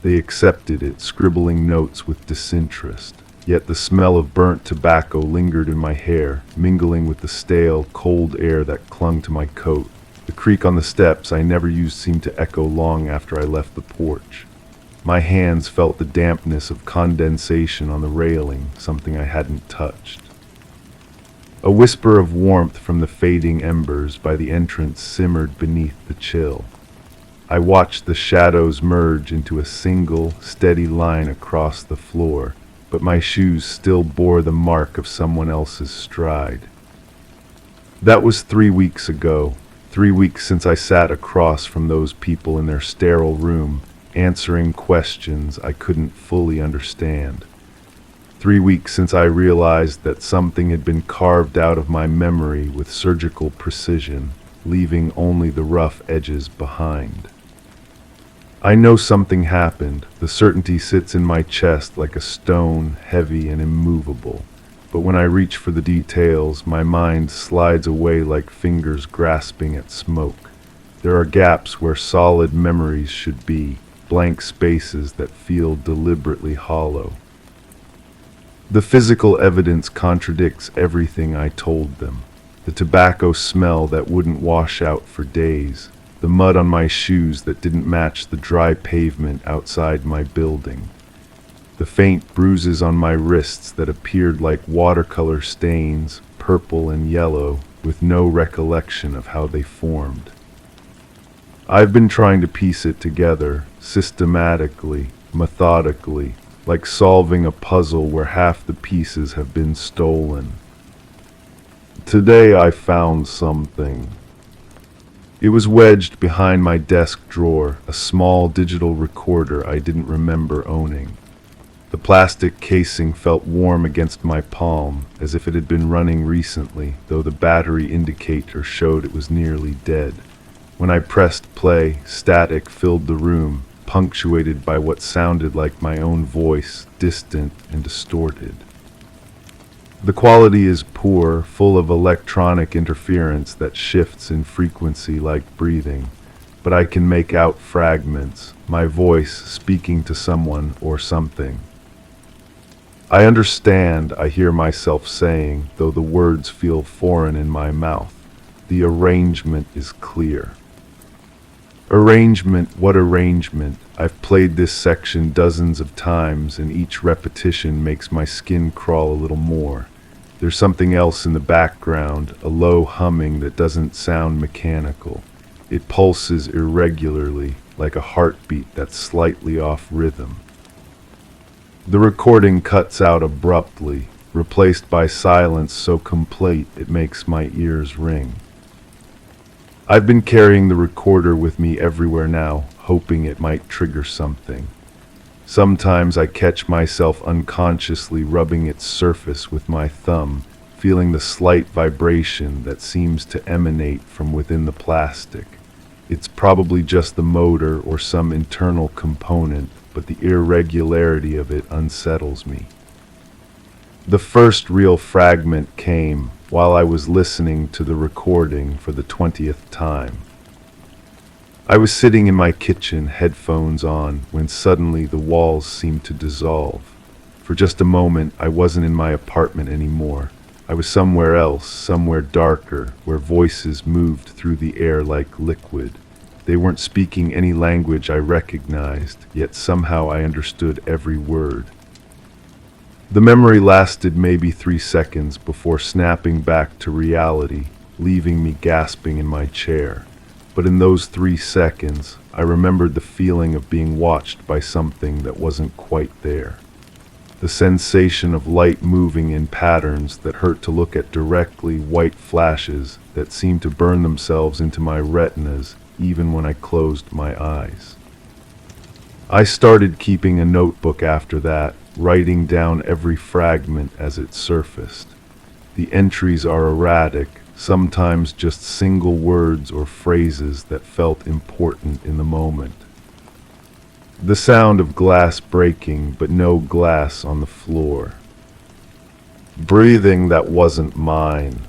A: They accepted it, scribbling notes with disinterest. Yet the smell of burnt tobacco lingered in my hair, mingling with the stale, cold air that clung to my coat. The creak on the steps I never used seemed to echo long after I left the porch. My hands felt the dampness of condensation on the railing, something I hadn't touched. A whisper of warmth from the fading embers by the entrance simmered beneath the chill. I watched the shadows merge into a single, steady line across the floor, but my shoes still bore the mark of someone else's stride. That was 3 weeks ago, 3 weeks since I sat across from those people in their sterile room, answering questions I couldn't fully understand. 3 weeks since I realized that something had been carved out of my memory with surgical precision, leaving only the rough edges behind. I know something happened. The certainty sits in my chest like a stone, heavy and immovable. But when I reach for the details, my mind slides away like fingers grasping at smoke. There are gaps where solid memories should be, blank spaces that feel deliberately hollow. The physical evidence contradicts everything I told them. The tobacco smell that wouldn't wash out for days. The mud on my shoes that didn't match the dry pavement outside my building. The faint bruises on my wrists that appeared like watercolor stains, purple and yellow, with no recollection of how they formed. I've been trying to piece it together, systematically, methodically, like solving a puzzle where half the pieces have been stolen. Today I found something. It was wedged behind my desk drawer, a small digital recorder I didn't remember owning. The plastic casing felt warm against my palm, as if it had been running recently, though the battery indicator showed it was nearly dead. When I pressed play, static filled the room, punctuated by what sounded like my own voice, distant and distorted. The quality is poor, full of electronic interference that shifts in frequency like breathing, but I can make out fragments, my voice speaking to someone or something. I understand, I hear myself saying, though the words feel foreign in my mouth. The arrangement is clear. Arrangement, what arrangement? I've played this section dozens of times, and each repetition makes my skin crawl a little more. There's something else in the background, a low humming that doesn't sound mechanical. It pulses irregularly, like a heartbeat that's slightly off rhythm. The recording cuts out abruptly, replaced by silence so complete it makes my ears ring. I've been carrying the recorder with me everywhere now, hoping it might trigger something. Sometimes I catch myself unconsciously rubbing its surface with my thumb, feeling the slight vibration that seems to emanate from within the plastic. It's probably just the motor or some internal component, but the irregularity of it unsettles me. The first real fragment came while I was listening to the recording for the 20th time. I was sitting in my kitchen, headphones on, when suddenly the walls seemed to dissolve. For just a moment, I wasn't in my apartment anymore. I was somewhere else, somewhere darker, where voices moved through the air like liquid. They weren't speaking any language I recognized, yet somehow I understood every word. The memory lasted maybe 3 seconds before snapping back to reality, leaving me gasping in my chair. But in those 3 seconds, I remembered the feeling of being watched by something that wasn't quite there. The sensation of light moving in patterns that hurt to look at, directly white flashes that seemed to burn themselves into my retinas even when I closed my eyes. I started keeping a notebook after that, writing down every fragment as it surfaced. The entries are erratic, sometimes just single words or phrases that felt important in the moment. The sound of glass breaking, but no glass on the floor. Breathing that wasn't mine.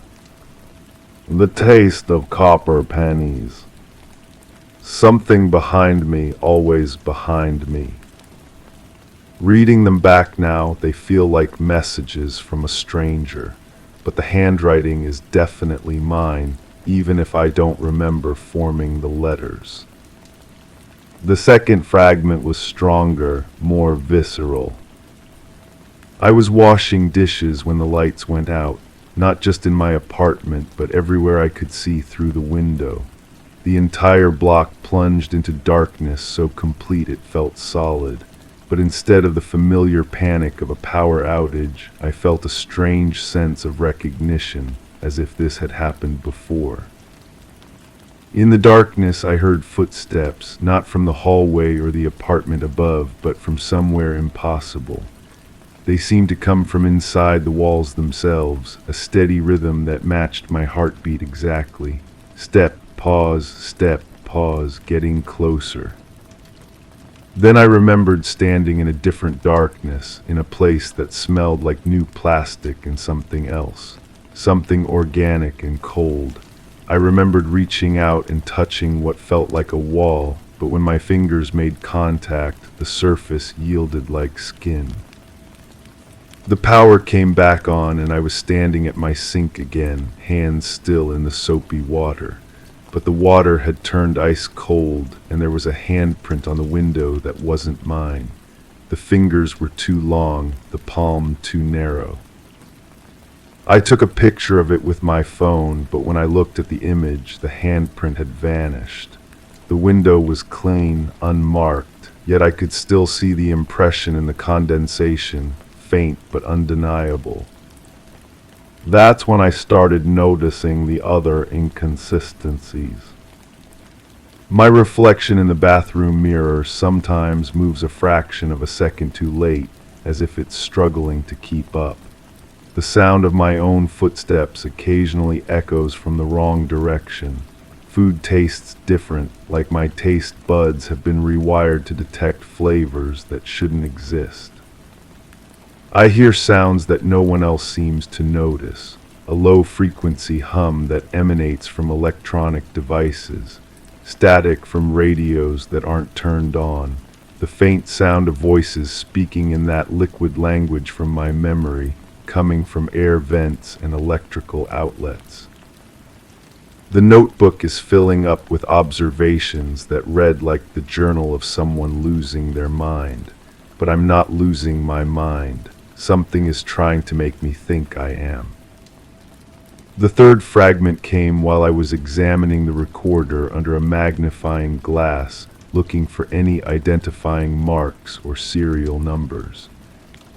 A: The taste of copper pennies. Something behind me, always behind me. Reading them back now, they feel like messages from a stranger, but the handwriting is definitely mine, even if I don't remember forming the letters. The second fragment was stronger, more visceral. I was washing dishes when the lights went out, not just in my apartment, but everywhere I could see through the window. The entire block plunged into darkness so complete it felt solid, but instead of the familiar panic of a power outage, I felt a strange sense of recognition, as if this had happened before. In the darkness, I heard footsteps, not from the hallway or the apartment above, but from somewhere impossible. They seemed to come from inside the walls themselves, a steady rhythm that matched my heartbeat exactly. Step, pause, getting closer. Then I remembered standing in a different darkness, in a place that smelled like new plastic and something else, something organic and cold. I remembered reaching out and touching what felt like a wall, but when my fingers made contact, the surface yielded like skin. The power came back on and I was standing at my sink again, hands still in the soapy water. But the water had turned ice cold and there was a handprint on the window that wasn't mine. The fingers were too long, the palm too narrow. I took a picture of it with my phone, but when I looked at the image, the handprint had vanished. The window was clean, unmarked, yet I could still see the impression in the condensation, faint but undeniable. That's when I started noticing the other inconsistencies. My reflection in the bathroom mirror sometimes moves a fraction of a second too late, as if it's struggling to keep up. The sound of my own footsteps occasionally echoes from the wrong direction. Food tastes different, like my taste buds have been rewired to detect flavors that shouldn't exist. I hear sounds that no one else seems to notice, a low-frequency hum that emanates from electronic devices, static from radios that aren't turned on, the faint sound of voices speaking in that liquid language from my memory, coming from air vents and electrical outlets. The notebook is filling up with observations that read like the journal of someone losing their mind. But I'm not losing my mind. Something is trying to make me think I am. The third fragment came while I was examining the recorder under a magnifying glass, looking for any identifying marks or serial numbers.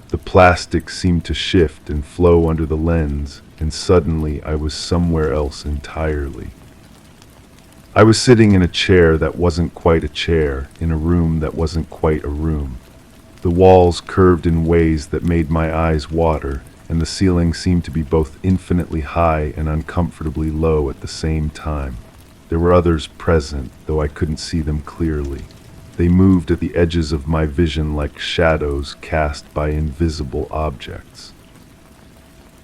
A: The plastic seemed to shift and flow under the lens, and suddenly I was somewhere else entirely. I was sitting in a chair that wasn't quite a chair, in a room that wasn't quite a room. The walls curved in ways that made my eyes water, and the ceiling seemed to be both infinitely high and uncomfortably low at the same time. There were others present, though I couldn't see them clearly. They moved at the edges of my vision like shadows cast by invisible objects.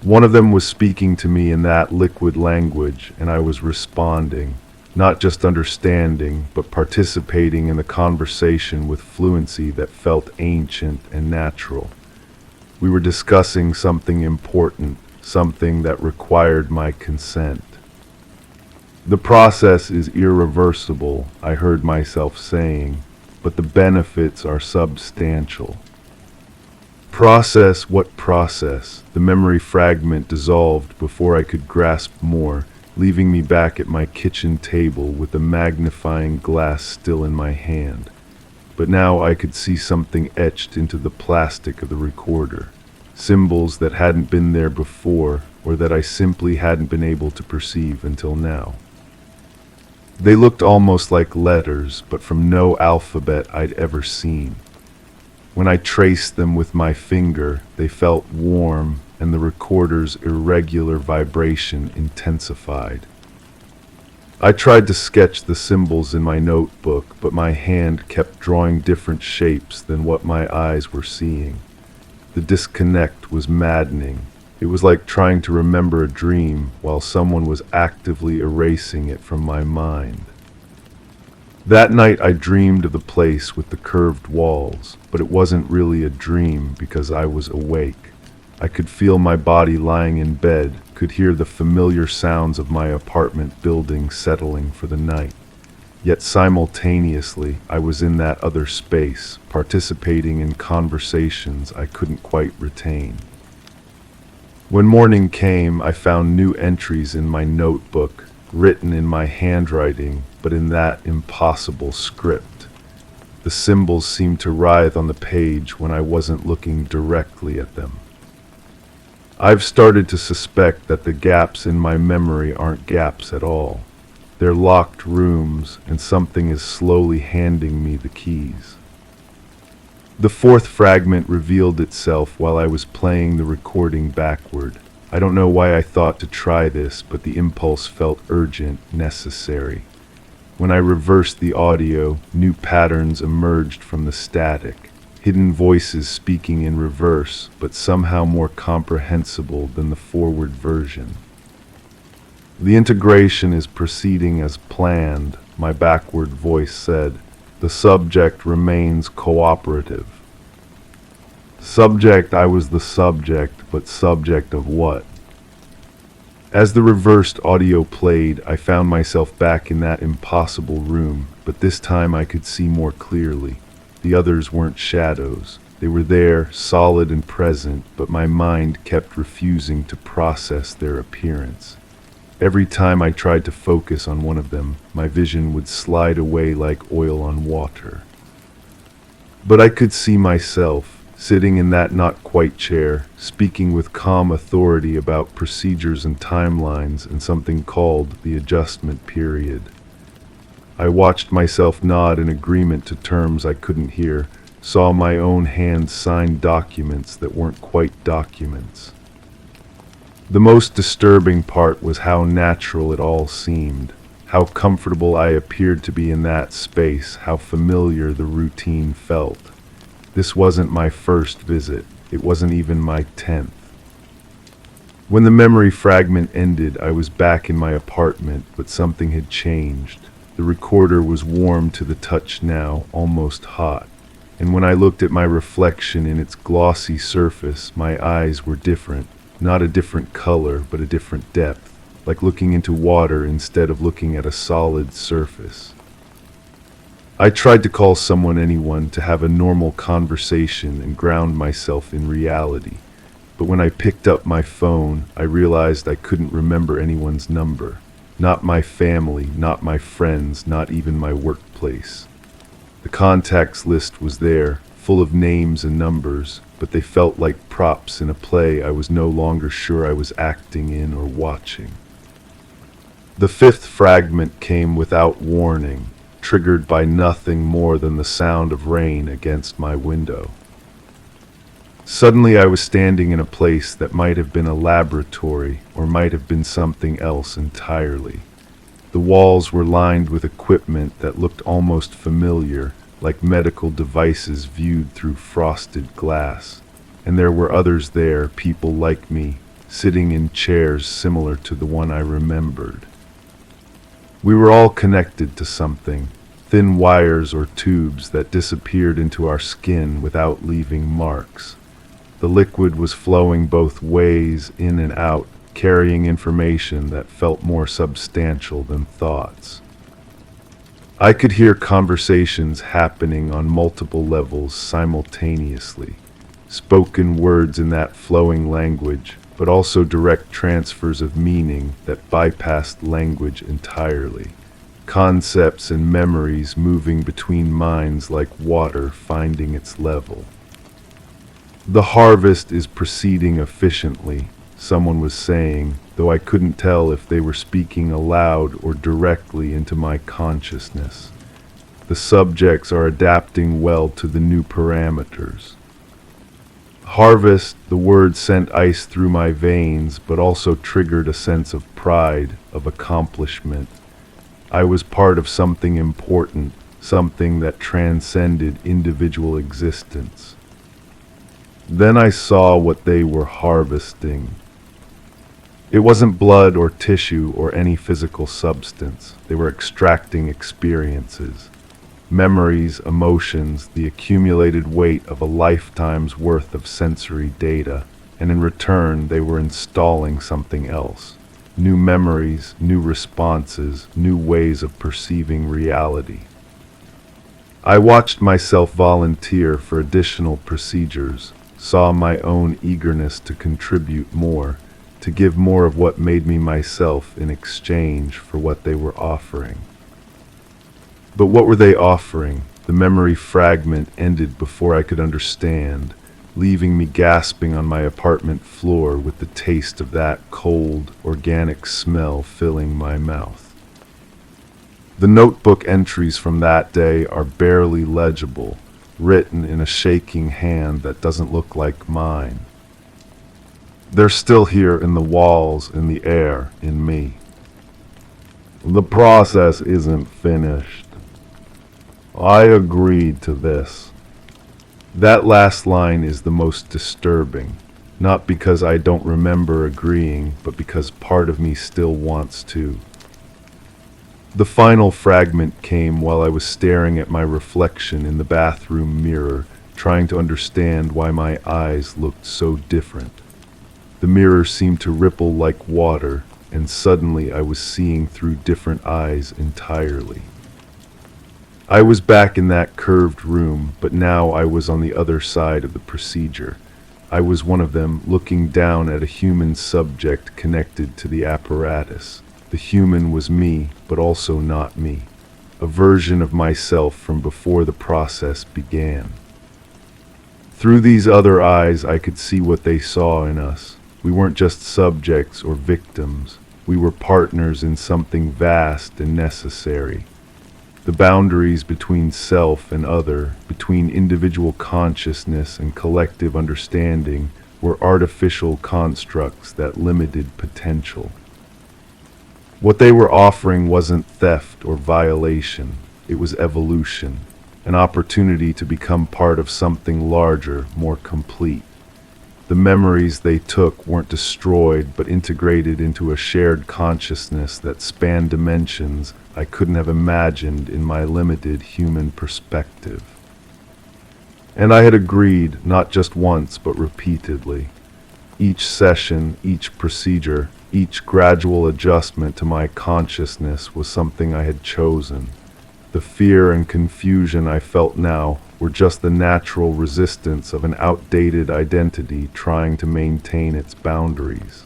A: One of them was speaking to me in that liquid language, and I was responding, not just understanding, but participating in the conversation with fluency that felt ancient and natural. We were discussing something important, something that required my consent. The process is irreversible, I heard myself saying, but the benefits are substantial. Process? What process? The memory fragment dissolved before I could grasp more, leaving me back at my kitchen table with the magnifying glass still in my hand. But now I could see something etched into the plastic of the recorder, symbols that hadn't been there before, or that I simply hadn't been able to perceive until now. They looked almost like letters, but from no alphabet I'd ever seen. When I traced them with my finger, they felt warm, and the recorder's irregular vibration intensified. I tried to sketch the symbols in my notebook, but my hand kept drawing different shapes than what my eyes were seeing. The disconnect was maddening. It was like trying to remember a dream while someone was actively erasing it from my mind. That night I dreamed of the place with the curved walls, but it wasn't really a dream because I was awake. I could feel my body lying in bed, could hear the familiar sounds of my apartment building settling for the night. Yet simultaneously, I was in that other space, participating in conversations I couldn't quite retain. When morning came, I found new entries in my notebook, written in my handwriting, but in that impossible script. The symbols seemed to writhe on the page when I wasn't looking directly at them. I've started to suspect that the gaps in my memory aren't gaps at all. They're locked rooms, and something is slowly handing me the keys. The fourth fragment revealed itself while I was playing the recording backward. I don't know why I thought to try this, but the impulse felt urgent, necessary. When I reversed the audio, new patterns emerged from the static. Hidden voices speaking in reverse, but somehow more comprehensible than the forward version. The integration is proceeding as planned, my backward voice said. The subject remains cooperative. Subject, I was the subject, but subject of what? As the reversed audio played, I found myself back in that impossible room, but this time I could see more clearly. The others weren't shadows. They were there, solid and present, but my mind kept refusing to process their appearance. Every time I tried to focus on one of them, my vision would slide away like oil on water. But I could see myself, sitting in that not-quite chair, speaking with calm authority about procedures and timelines and something called the adjustment period. I watched myself nod in agreement to terms I couldn't hear, saw my own hands sign documents that weren't quite documents. The most disturbing part was how natural it all seemed, how comfortable I appeared to be in that space, how familiar the routine felt. This wasn't my first visit, it wasn't even my 10th. When the memory fragment ended, I was back in my apartment, but something had changed. The recorder was warm to the touch now, almost hot, and when I looked at my reflection in its glossy surface, my eyes were different, not a different color, but a different depth, like looking into water instead of looking at a solid surface. I tried to call anyone, to have a normal conversation and ground myself in reality, but when I picked up my phone, I realized I couldn't remember anyone's number. Not my family, not my friends, not even my workplace. The contacts list was there, full of names and numbers, but they felt like props in a play I was no longer sure I was acting in or watching. The fifth fragment came without warning, triggered by nothing more than the sound of rain against my window. Suddenly I was standing in a place that might have been a laboratory or might have been something else entirely. The walls were lined with equipment that looked almost familiar, like medical devices viewed through frosted glass. And there were others there, people like me, sitting in chairs similar to the one I remembered. We were all connected to something, thin wires or tubes that disappeared into our skin without leaving marks. The liquid was flowing both ways, in and out, carrying information that felt more substantial than thoughts. I could hear conversations happening on multiple levels simultaneously, spoken words in that flowing language, but also direct transfers of meaning that bypassed language entirely. Concepts and memories moving between minds like water finding its level. The harvest is proceeding efficiently, someone was saying, though I couldn't tell if they were speaking aloud or directly into my consciousness. The subjects are adapting well to the new parameters. Harvest, the word sent ice through my veins, but also triggered a sense of pride, of accomplishment. I was part of something important, something that transcended individual existence. Then I saw what they were harvesting. It wasn't blood or tissue or any physical substance. They were extracting experiences, memories, emotions, the accumulated weight of a lifetime's worth of sensory data, and in return they were installing something else. New memories, new responses, new ways of perceiving reality. I watched myself volunteer for additional procedures, saw my own eagerness to contribute more, to give more of what made me myself in exchange for what they were offering. But what were they offering? The memory fragment ended before I could understand, leaving me gasping on my apartment floor with the taste of that cold, organic smell filling my mouth. The notebook entries from that day are barely legible, written in a shaking hand that doesn't look like mine. They're still here in the walls, in the air, in me. The process isn't finished. I agreed to this. That last line is the most disturbing, not because I don't remember agreeing, but because part of me still wants to. The final fragment came while I was staring at my reflection in the bathroom mirror, trying to understand why my eyes looked so different. The mirror seemed to ripple like water, and suddenly I was seeing through different eyes entirely. I was back in that curved room, but now I was on the other side of the procedure. I was one of them, looking down at a human subject connected to the apparatus. The human was me, but also not me, a version of myself from before the process began. Through these other eyes, I could see what they saw in us. We weren't just subjects or victims. We were partners in something vast and necessary. The boundaries between self and other, between individual consciousness and collective understanding, were artificial constructs that limited potential. What they were offering wasn't theft or violation. It was evolution, an opportunity to become part of something larger, more complete. The memories they took weren't destroyed, but integrated into a shared consciousness that spanned dimensions I couldn't have imagined in my limited human perspective. And I had agreed, not just once, but repeatedly. Each session, each procedure, each gradual adjustment to my consciousness was something I had chosen. The fear and confusion I felt now were just the natural resistance of an outdated identity trying to maintain its boundaries.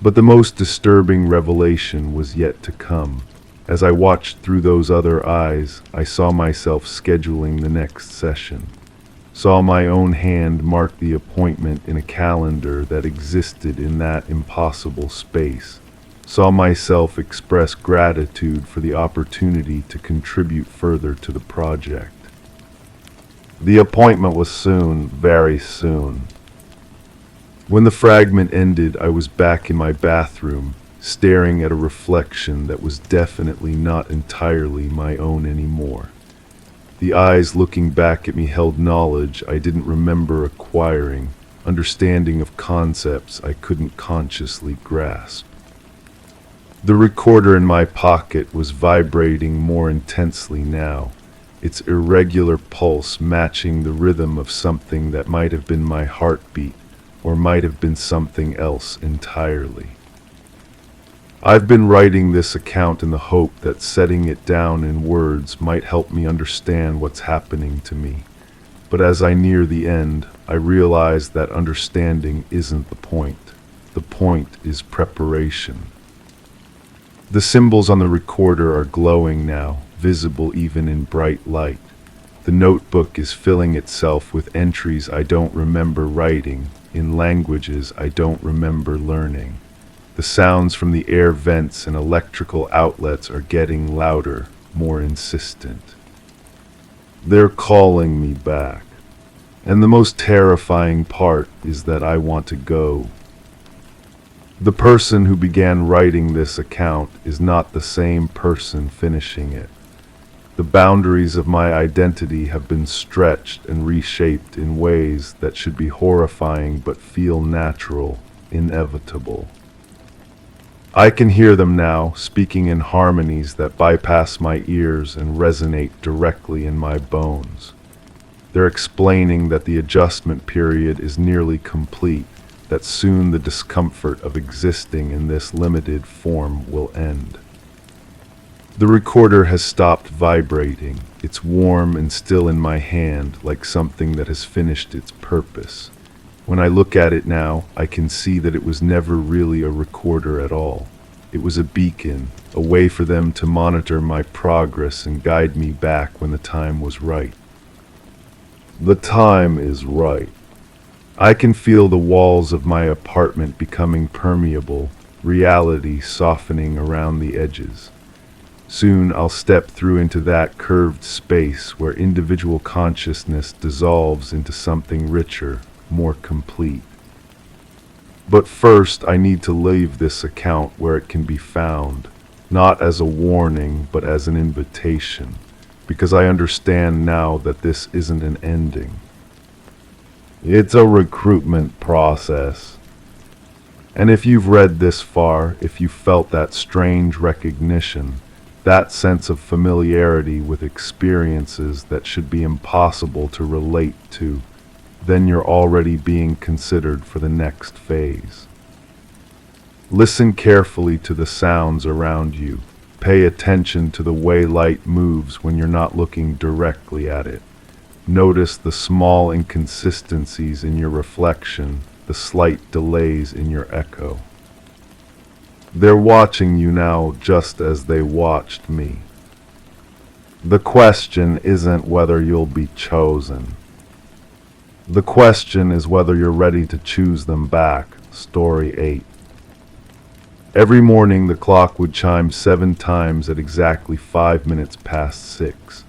A: But the most disturbing revelation was yet to come. As I watched through those other eyes, I saw myself scheduling the next session. Saw my own hand mark the appointment in a calendar that existed in that impossible space. Saw myself express gratitude for the opportunity to contribute further to the project. The appointment was soon, very soon. When the fragment ended, I was back in my bathroom, staring at a reflection that was definitely not entirely my own anymore. The eyes looking back at me held knowledge I didn't remember acquiring, understanding of concepts I couldn't consciously grasp. The recorder in my pocket was vibrating more intensely now, its irregular pulse matching the rhythm of something that might have been my heartbeat, or might have been something else entirely. I've been writing this account in the hope that setting it down in words might help me understand what's happening to me. But as I near the end, I realize that understanding isn't the point. The point is preparation. The symbols on the recorder are glowing now, visible even in bright light. The notebook is filling itself with entries I don't remember writing, in languages I don't remember learning. The sounds from the air vents and electrical outlets are getting louder, more insistent. They're calling me back. And the most terrifying part is that I want to go. The person who began writing this account is not the same person finishing it. The boundaries of my identity have been stretched and reshaped in ways that should be horrifying but feel natural, inevitable. I can hear them now, speaking in harmonies that bypass my ears and resonate directly in my bones. They're explaining that the adjustment period is nearly complete, that soon the discomfort of existing in this limited form will end. The recorder has stopped vibrating. It's warm and still in my hand, like something that has finished its purpose. When I look at it now, I can see that it was never really a recorder at all. It was a beacon, a way for them to monitor my progress and guide me back when the time was right. The time is right. I can feel the walls of my apartment becoming permeable, reality softening around the edges. Soon I'll step through into that curved space where individual consciousness dissolves into something richer, more complete. But first I need to leave this account where it can be found, not as a warning but as an invitation, because I understand now that this isn't an ending. It's a recruitment process. And if you've read this far, if you felt that strange recognition, that sense of familiarity with experiences that should be impossible to relate to, then you're already being considered for the next phase. Listen carefully to the sounds around you. Pay attention to the way light moves when you're not looking directly at it. Notice the small inconsistencies in your reflection, the slight delays in your echo. They're watching you now just as they watched me. The question isn't whether you'll be chosen. The question is whether you're ready to choose them back. Story 8. Every morning the clock would chime 7 times at exactly 5 minutes past 6.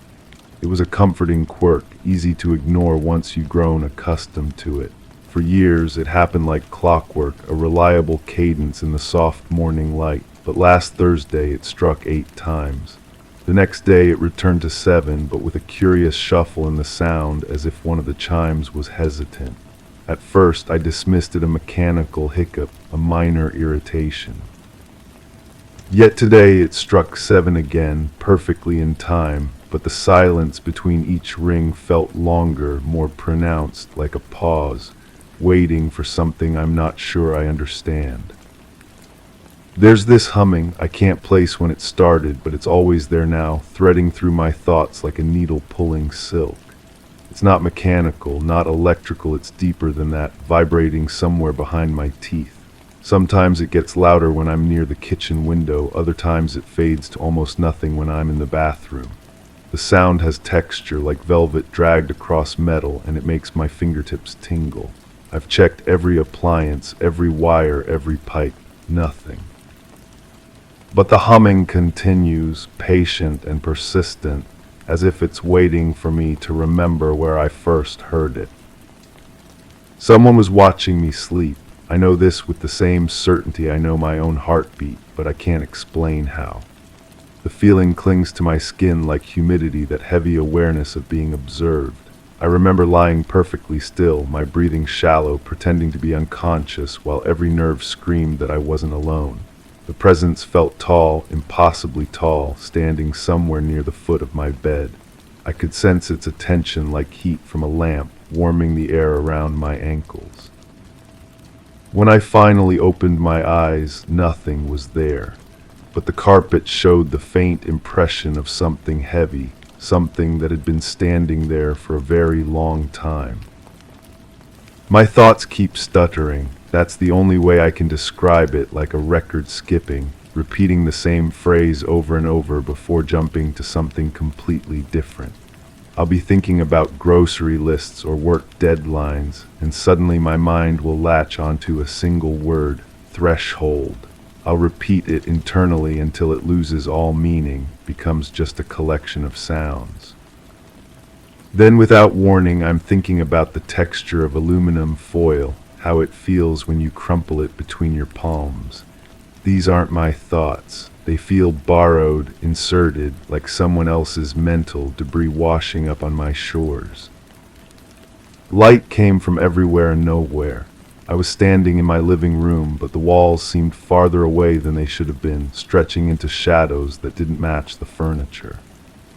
A: It was a comforting quirk, easy to ignore once you'd grown accustomed to it. For years it happened like clockwork, a reliable cadence in the soft morning light, but last Thursday it struck 8 times. The next day it returned to 7, but with a curious shuffle in the sound as if one of the chimes was hesitant. At first I dismissed it a mechanical hiccup, a minor irritation. Yet today it struck 7 again, perfectly in time, but the silence between each ring felt longer, more pronounced, like a pause, waiting for something I'm not sure I understand. There's this humming I can't place when it started, but it's always there now, threading through my thoughts like a needle pulling silk. It's not mechanical, not electrical, it's deeper than that, vibrating somewhere behind my teeth. Sometimes it gets louder when I'm near the kitchen window, other times it fades to almost nothing when I'm in the bathroom. The sound has texture, like velvet dragged across metal, and it makes my fingertips tingle. I've checked every appliance, every wire, every pipe. Nothing. But the humming continues, patient and persistent, as if it's waiting for me to remember where I first heard it. Someone was watching me sleep. I know this with the same certainty I know my own heartbeat, but I can't explain how. The feeling clings to my skin like humidity, that heavy awareness of being observed. I remember lying perfectly still, my breathing shallow, pretending to be unconscious, while every nerve screamed that I wasn't alone. The presence felt tall, impossibly tall, standing somewhere near the foot of my bed. I could sense its attention like heat from a lamp, warming the air around my ankles. When I finally opened my eyes, nothing was there, but the carpet showed the faint impression of something heavy, something that had been standing there for a very long time. My thoughts keep stuttering. That's the only way I can describe it, like a record skipping, repeating the same phrase over and over before jumping to something completely different. I'll be thinking about grocery lists or work deadlines, and suddenly my mind will latch onto a single word, threshold. I'll repeat it internally until it loses all meaning, becomes just a collection of sounds. Then without warning, I'm thinking about the texture of aluminum foil, how it feels when you crumple it between your palms. These aren't my thoughts. They feel borrowed, inserted, like someone else's mental debris washing up on my shores. Light came from everywhere and nowhere. I was standing in my living room, but the walls seemed farther away than they should have been, stretching into shadows that didn't match the furniture.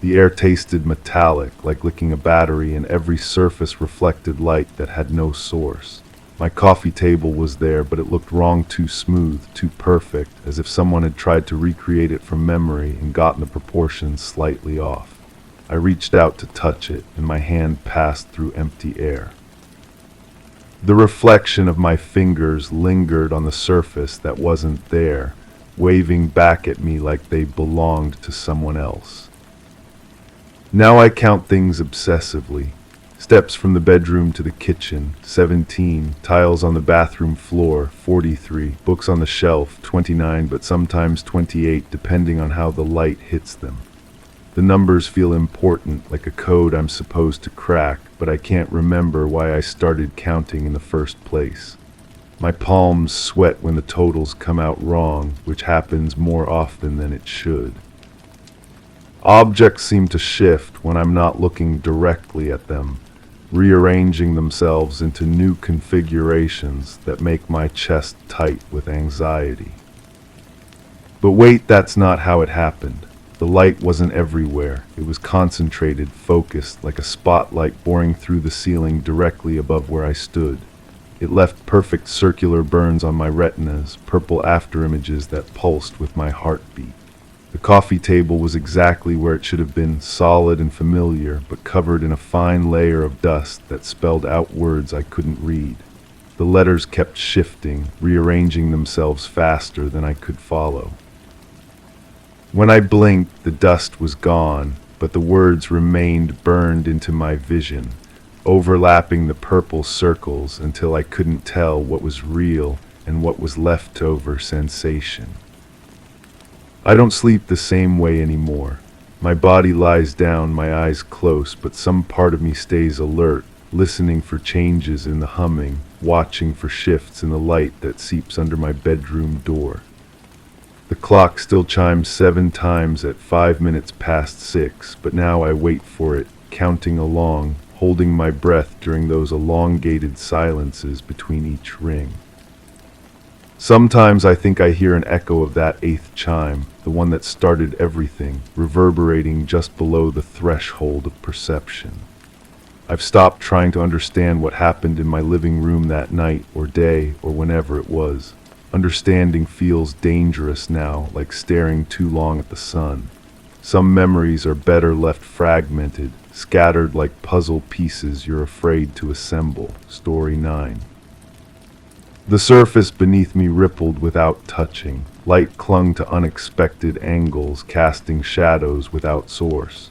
A: The air tasted metallic, like licking a battery, and every surface reflected light that had no source. My coffee table was there, but it looked wrong, too smooth, too perfect, as if someone had tried to recreate it from memory and gotten the proportions slightly off. I reached out to touch it, and my hand passed through empty air. The reflection of my fingers lingered on the surface that wasn't there, waving back at me like they belonged to someone else. Now I count things obsessively. Steps from the bedroom to the kitchen, 17, tiles on the bathroom floor, 43, books on the shelf, 29, but sometimes 28, depending on how the light hits them. The numbers feel important, like a code I'm supposed to crack, but I can't remember why I started counting in the first place. My palms sweat when the totals come out wrong, which happens more often than it should. Objects seem to shift when I'm not looking directly at them, rearranging themselves into new configurations that make my chest tight with anxiety. But wait, that's not how it happened. The light wasn't everywhere. It was concentrated, focused, like a spotlight boring through the ceiling directly above where I stood. It left perfect circular burns on my retinas, purple afterimages that pulsed with my heartbeat. The coffee table was exactly where it should have been, solid and familiar, but covered in a fine layer of dust that spelled out words I couldn't read. The letters kept shifting, rearranging themselves faster than I could follow. When I blinked, the dust was gone, but the words remained burned into my vision, overlapping the purple circles until I couldn't tell what was real and what was leftover sensation. I don't sleep the same way anymore. My body lies down, my eyes close, but some part of me stays alert, listening for changes in the humming, watching for shifts in the light that seeps under my bedroom door. The clock still chimes 7 times at 5 minutes past 6, but now I wait for it, counting along, holding my breath during those elongated silences between each ring. Sometimes I think I hear an echo of that 8th chime, the one that started everything, reverberating just below the threshold of perception. I've stopped trying to understand what happened in my living room that night or day or whenever it was. Understanding feels dangerous now, like staring too long at the sun. Some memories are better left fragmented, scattered like puzzle pieces you're afraid to assemble. Story 9. The surface beneath me rippled without touching. Light clung to unexpected angles, casting shadows without source.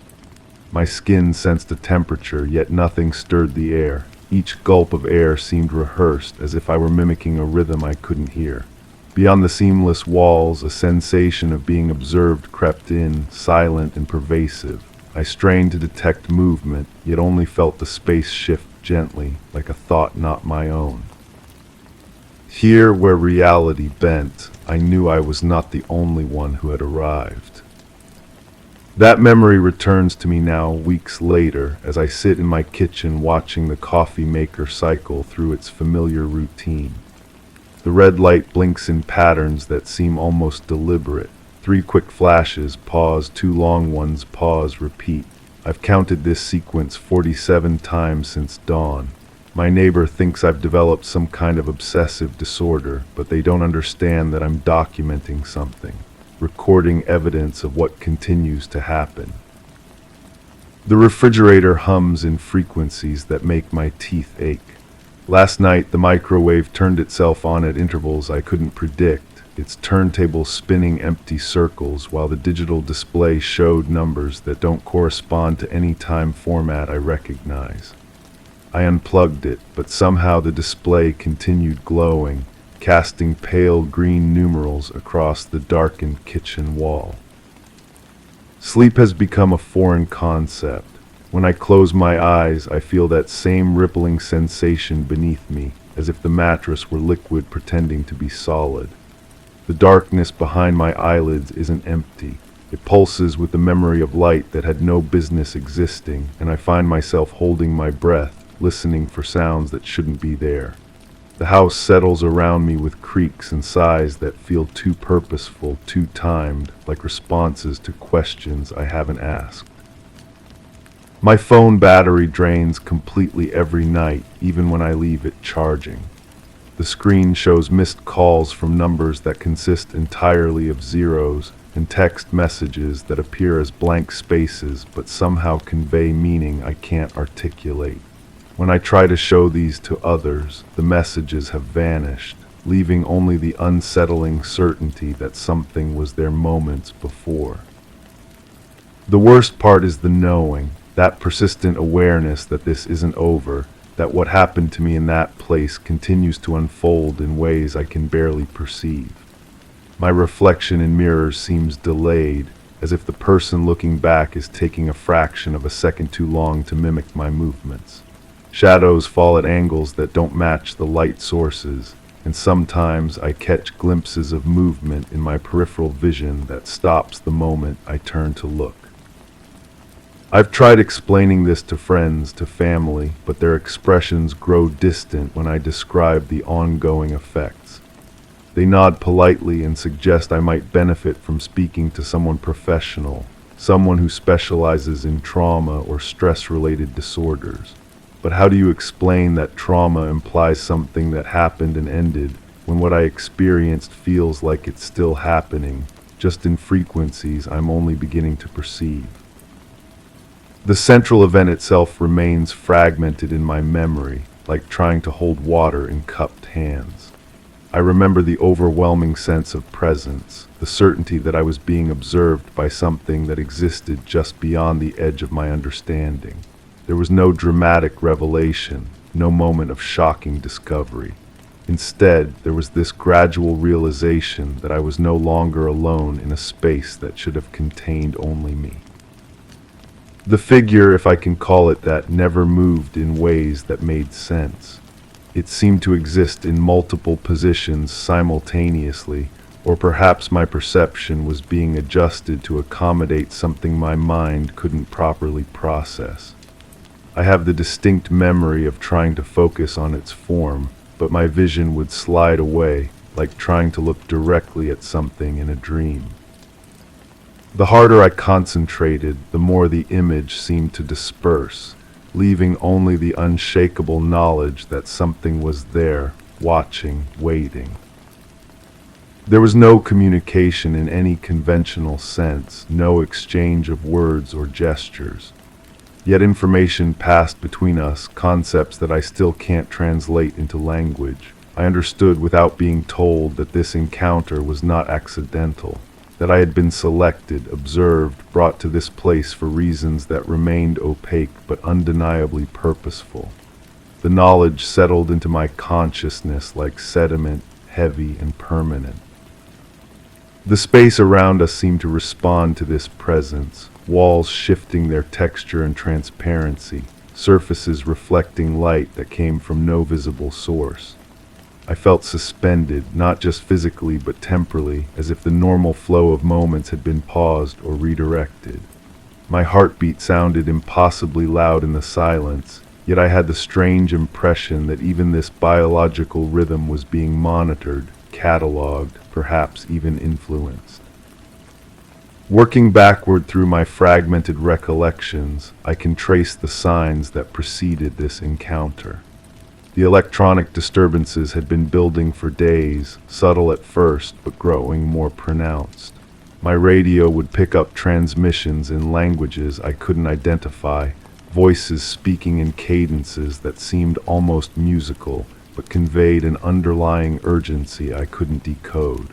A: My skin sensed a temperature, yet nothing stirred the air. Each gulp of air seemed rehearsed, as if I were mimicking a rhythm I couldn't hear. Beyond the seamless walls, a sensation of being observed crept in, silent and pervasive. I strained to detect movement, yet only felt the space shift gently, like a thought not my own. Here, where reality bent, I knew I was not the only one who had arrived. That memory returns to me now, weeks later, as I sit in my kitchen watching the coffee maker cycle through its familiar routine. The red light blinks in patterns that seem almost deliberate. 3 quick flashes, pause, 2 long ones, pause, repeat. I've counted this sequence 47 times since dawn. My neighbor thinks I've developed some kind of obsessive disorder, but they don't understand that I'm documenting something, recording evidence of what continues to happen. The refrigerator hums in frequencies that make my teeth ache. Last night, the microwave turned itself on at intervals I couldn't predict, its turntable spinning empty circles while the digital display showed numbers that don't correspond to any time format I recognize. I unplugged it, but somehow the display continued glowing, casting pale green numerals across the darkened kitchen wall. Sleep has become a foreign concept. When I close my eyes, I feel that same rippling sensation beneath me, as if the mattress were liquid pretending to be solid. The darkness behind my eyelids isn't empty. It pulses with the memory of light that had no business existing, and I find myself holding my breath, listening for sounds that shouldn't be there. The house settles around me with creaks and sighs that feel too purposeful, too timed, like responses to questions I haven't asked. My phone battery drains completely every night, even when I leave it charging. The screen shows missed calls from numbers that consist entirely of zeros and text messages that appear as blank spaces but somehow convey meaning I can't articulate. When I try to show these to others, the messages have vanished, leaving only the unsettling certainty that something was there moments before. The worst part is the knowing, that persistent awareness that this isn't over, that what happened to me in that place continues to unfold in ways I can barely perceive. My reflection in mirrors seems delayed, as if the person looking back is taking a fraction of a second too long to mimic my movements. Shadows fall at angles that don't match the light sources, and sometimes I catch glimpses of movement in my peripheral vision that stops the moment I turn to look. I've tried explaining this to friends, to family, but their expressions grow distant when I describe the ongoing effects. They nod politely and suggest I might benefit from speaking to someone professional, someone who specializes in trauma or stress-related disorders. But how do you explain that trauma implies something that happened and ended, when what I experienced feels like it's still happening, just in frequencies I'm only beginning to perceive? The central event itself remains fragmented in my memory, like trying to hold water in cupped hands. I remember the overwhelming sense of presence, the certainty that I was being observed by something that existed just beyond the edge of my understanding. There was no dramatic revelation, no moment of shocking discovery. Instead, there was this gradual realization that I was no longer alone in a space that should have contained only me. The figure, if I can call it that, never moved in ways that made sense. It seemed to exist in multiple positions simultaneously, or perhaps my perception was being adjusted to accommodate something my mind couldn't properly process. I have the distinct memory of trying to focus on its form, but my vision would slide away, like trying to look directly at something in a dream. The harder I concentrated, the more the image seemed to disperse, leaving only the unshakable knowledge that something was there, watching, waiting. There was no communication in any conventional sense, no exchange of words or gestures. Yet information passed between us, concepts that I still can't translate into language. I understood without being told that this encounter was not accidental, that I had been selected, observed, brought to this place for reasons that remained opaque but undeniably purposeful. The knowledge settled into my consciousness like sediment, heavy and permanent. The space around us seemed to respond to this presence, walls shifting their texture and transparency, surfaces reflecting light that came from no visible source. I felt suspended, not just physically but temporally, as if the normal flow of moments had been paused or redirected. My heartbeat sounded impossibly loud in the silence, yet I had the strange impression that even this biological rhythm was being monitored, catalogued, perhaps even influenced. Working backward through my fragmented recollections, I can trace the signs that preceded this encounter. The electronic disturbances had been building for days, subtle at first but growing more pronounced. My radio would pick up transmissions in languages I couldn't identify, voices speaking in cadences that seemed almost musical but conveyed an underlying urgency I couldn't decode.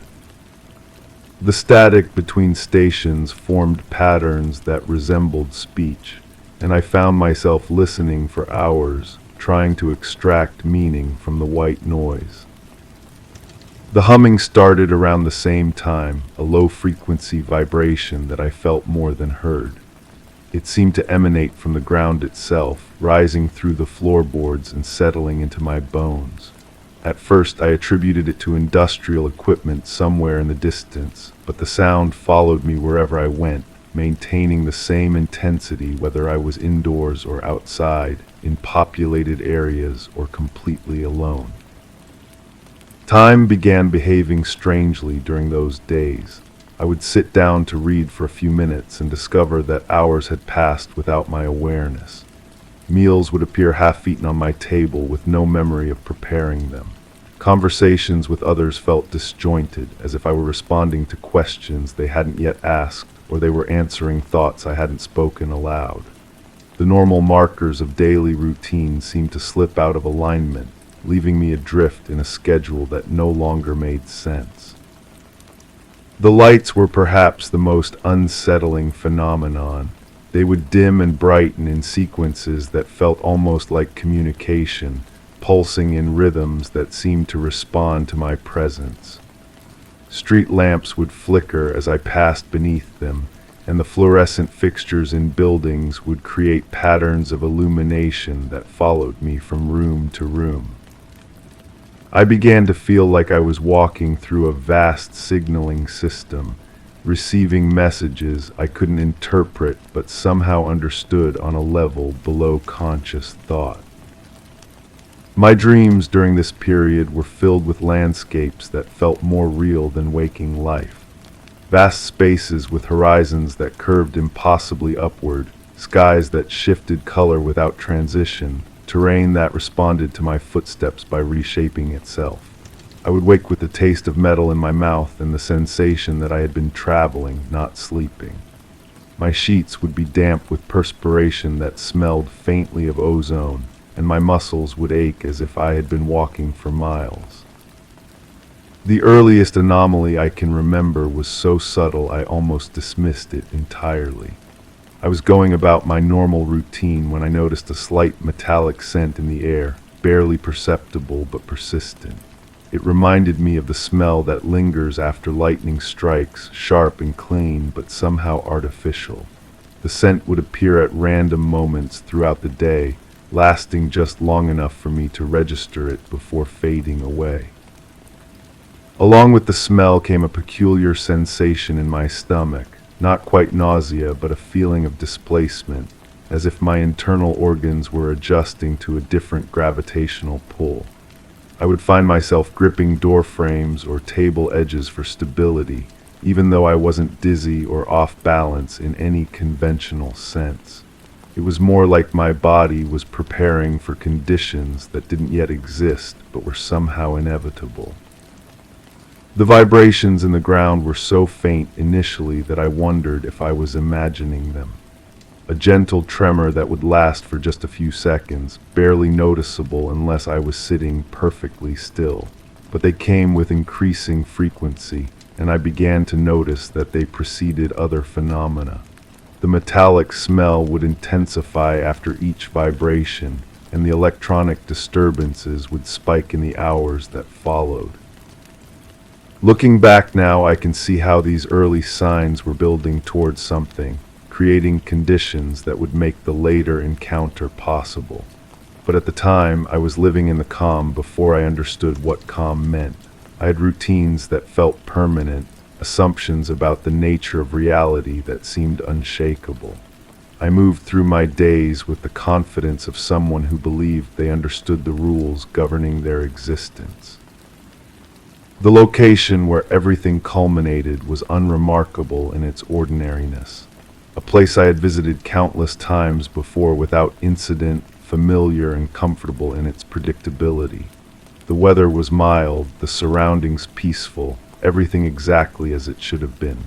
A: The static between stations formed patterns that resembled speech, and I found myself listening for hours, trying to extract meaning from the white noise. The humming started around the same time, a low-frequency vibration that I felt more than heard. It seemed to emanate from the ground itself, rising through the floorboards and settling into my bones. At first, I attributed it to industrial equipment somewhere in the distance, but the sound followed me wherever I went, maintaining the same intensity whether I was indoors or outside, in populated areas or completely alone. Time began behaving strangely during those days. I would sit down to read for a few minutes and discover that hours had passed without my awareness. Meals would appear half-eaten on my table with no memory of preparing them. Conversations with others felt disjointed, as if I were responding to questions they hadn't yet asked, or they were answering thoughts I hadn't spoken aloud. The normal markers of daily routine seemed to slip out of alignment, leaving me adrift in a schedule that no longer made sense. The lights were perhaps the most unsettling phenomenon. They would dim and brighten in sequences that felt almost like communication, pulsing in rhythms that seemed to respond to my presence. Street lamps would flicker as I passed beneath them, and the fluorescent fixtures in buildings would create patterns of illumination that followed me from room to room. I began to feel like I was walking through a vast signaling system, receiving messages I couldn't interpret but somehow understood on a level below conscious thought. My dreams during this period were filled with landscapes that felt more real than waking life. Vast spaces with horizons that curved impossibly upward, skies that shifted color without transition, terrain that responded to my footsteps by reshaping itself. I would wake with the taste of metal in my mouth and the sensation that I had been traveling, not sleeping. My sheets would be damp with perspiration that smelled faintly of ozone, and my muscles would ache as if I had been walking for miles. The earliest anomaly I can remember was so subtle I almost dismissed it entirely. I was going about my normal routine when I noticed a slight metallic scent in the air, barely perceptible but persistent. It reminded me of the smell that lingers after lightning strikes, sharp and clean but somehow artificial. The scent would appear at random moments throughout the day, lasting just long enough for me to register it before fading away. Along with the smell came a peculiar sensation in my stomach, not quite nausea, but a feeling of displacement, as if my internal organs were adjusting to a different gravitational pull. I would find myself gripping door frames or table edges for stability, even though I wasn't dizzy or off balance in any conventional sense. It was more like my body was preparing for conditions that didn't yet exist but were somehow inevitable. The vibrations in the ground were so faint initially that I wondered if I was imagining them. A gentle tremor that would last for just a few seconds, barely noticeable unless I was sitting perfectly still. But they came with increasing frequency, and I began to notice that they preceded other phenomena. The metallic smell would intensify after each vibration, and the electronic disturbances would spike in the hours that followed. Looking back now, I can see how these early signs were building towards something, creating conditions that would make the later encounter possible. But at the time, I was living in the calm before I understood what calm meant. I had routines that felt permanent, assumptions about the nature of reality that seemed unshakable. I moved through my days with the confidence of someone who believed they understood the rules governing their existence. The location where everything culminated was unremarkable in its ordinariness. A place I had visited countless times before without incident, familiar and comfortable in its predictability. The weather was mild, the surroundings peaceful, everything exactly as it should have been.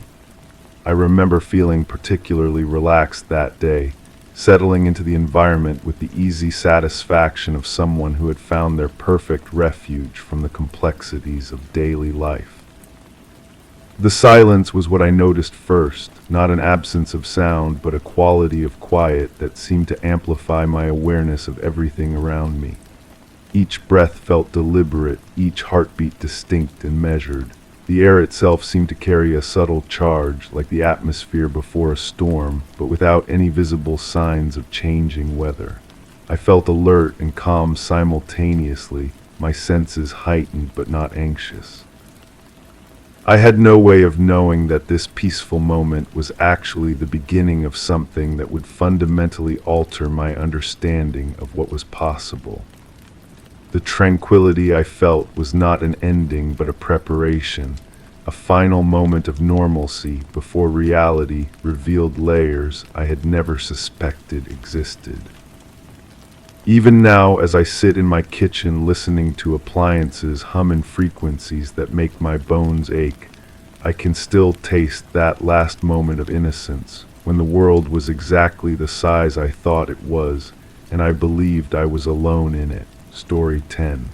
A: I remember feeling particularly relaxed that day, settling into the environment with the easy satisfaction of someone who had found their perfect refuge from the complexities of daily life. The silence was what I noticed first, not an absence of sound, but a quality of quiet that seemed to amplify my awareness of everything around me. Each breath felt deliberate, each heartbeat distinct and measured. The air itself seemed to carry a subtle charge, like the atmosphere before a storm, but without any visible signs of changing weather. I felt alert and calm simultaneously, my senses heightened but not anxious. I had no way of knowing that this peaceful moment was actually the beginning of something that would fundamentally alter my understanding of what was possible. The tranquility I felt was not an ending but a preparation, a final moment of normalcy before reality revealed layers I had never suspected existed. Even now, as I sit in my kitchen listening to appliances hum in frequencies that make my bones ache, I can still taste that last moment of innocence, when the world was exactly the size I thought it was, and I believed I was alone in it. Story 10.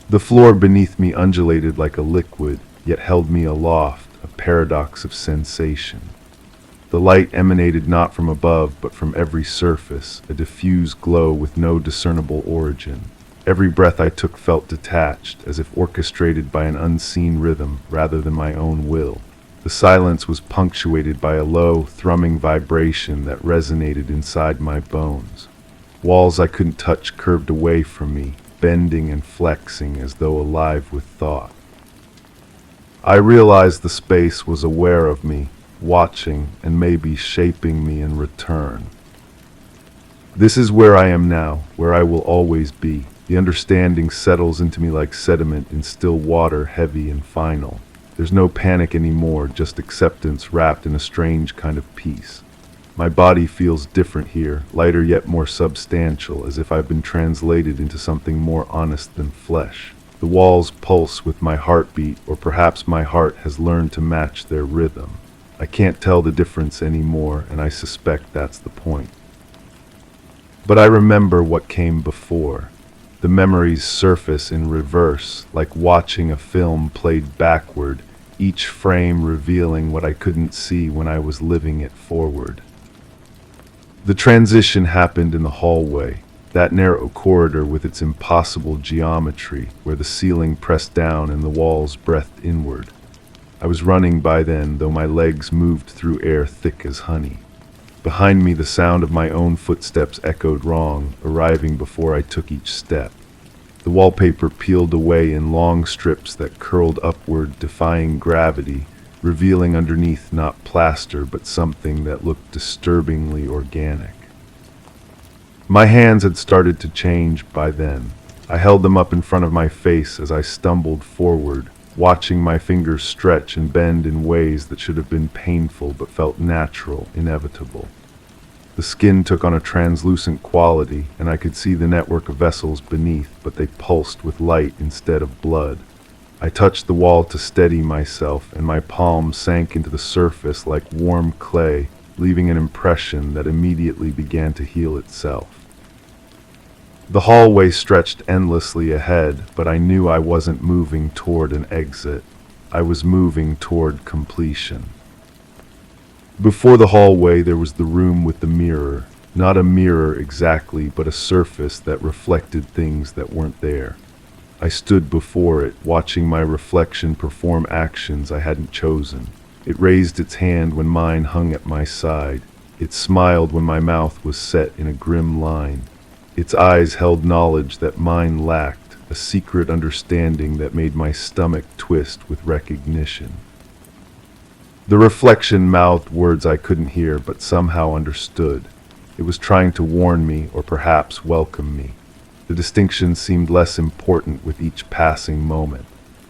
A: The floor beneath me undulated like a liquid, yet held me aloft, a paradox of sensation. The light emanated not from above, but from every surface, a diffuse glow with no discernible origin. Every breath I took felt detached, as if orchestrated by an unseen rhythm rather than my own will. The silence was punctuated by a low, thrumming vibration that resonated inside my bones. Walls I couldn't touch curved away from me, bending and flexing as though alive with thought. I realized the space was aware of me, watching and maybe shaping me in return. This is where I am now, where I will always be. The understanding settles into me like sediment in still water, heavy and final. There's no panic anymore, just acceptance wrapped in a strange kind of peace. My body feels different here, lighter yet more substantial, as if I've been translated into something more honest than flesh. The walls pulse with my heartbeat, or perhaps my heart has learned to match their rhythm. I can't tell the difference anymore, and I suspect that's the point. But I remember what came before. The memories surface in reverse, like watching a film played backward, each frame revealing what I couldn't see when I was living it forward. The transition happened in the hallway, that narrow corridor with its impossible geometry, where the ceiling pressed down and the walls breathed inward. I was running by then, though my legs moved through air thick as honey. Behind me, the sound of my own footsteps echoed wrong, arriving before I took each step. The wallpaper peeled away in long strips that curled upward, defying gravity, revealing underneath not plaster but something that looked disturbingly organic. My hands had started to change by then. I held them up in front of my face as I stumbled forward, watching my fingers stretch and bend in ways that should have been painful but felt natural, inevitable. The skin took on a translucent quality, and I could see the network of vessels beneath, but they pulsed with light instead of blood. I touched the wall to steady myself, and my palm sank into the surface like warm clay, leaving an impression that immediately began to heal itself. The hallway stretched endlessly ahead, but I knew I wasn't moving toward an exit. I was moving toward completion. Before the hallway, there was the room with the mirror. Not a mirror exactly, but a surface that reflected things that weren't there. I stood before it, watching my reflection perform actions I hadn't chosen. It raised its hand when mine hung at my side. It smiled when my mouth was set in a grim line. Its eyes held knowledge that mine lacked, a secret understanding that made my stomach twist with recognition. The reflection mouthed words I couldn't hear but somehow understood. It was trying to warn me, or perhaps welcome me. The distinction seemed less important with each passing moment.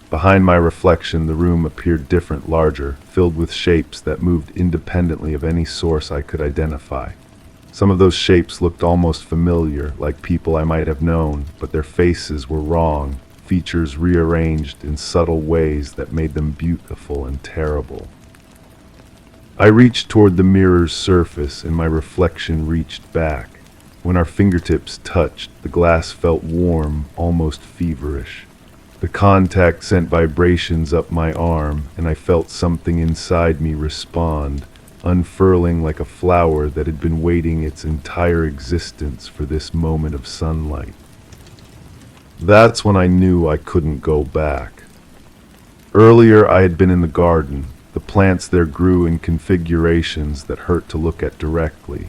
A: Behind my reflection, the room appeared different, larger, filled with shapes that moved independently of any source I could identify. Some of those shapes looked almost familiar, like people I might have known, but their faces were wrong, features rearranged in subtle ways that made them beautiful and terrible. I reached toward the mirror's surface, and my reflection reached back. When our fingertips touched, the glass felt warm, almost feverish. The contact sent vibrations up my arm, and I felt something inside me respond, unfurling like a flower that had been waiting its entire existence for this moment of sunlight. That's when I knew I couldn't go back. Earlier, I had been in the garden. The plants there grew in configurations that hurt to look at directly.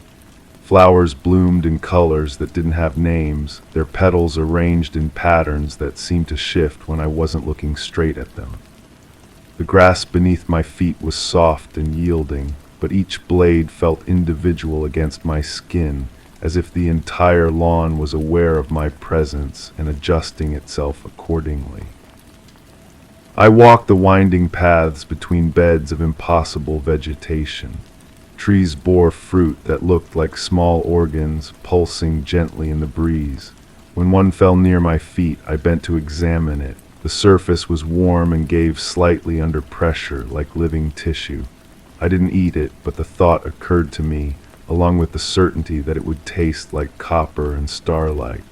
A: Flowers bloomed in colors that didn't have names, their petals arranged in patterns that seemed to shift when I wasn't looking straight at them. The grass beneath my feet was soft and yielding, but each blade felt individual against my skin, as if the entire lawn was aware of my presence and adjusting itself accordingly. I walked the winding paths between beds of impossible vegetation. Trees bore fruit that looked like small organs pulsing gently in the breeze. When one fell near my feet, I bent to examine it. The surface was warm and gave slightly under pressure, like living tissue. I didn't eat it, but the thought occurred to me, along with the certainty that it would taste like copper and starlight.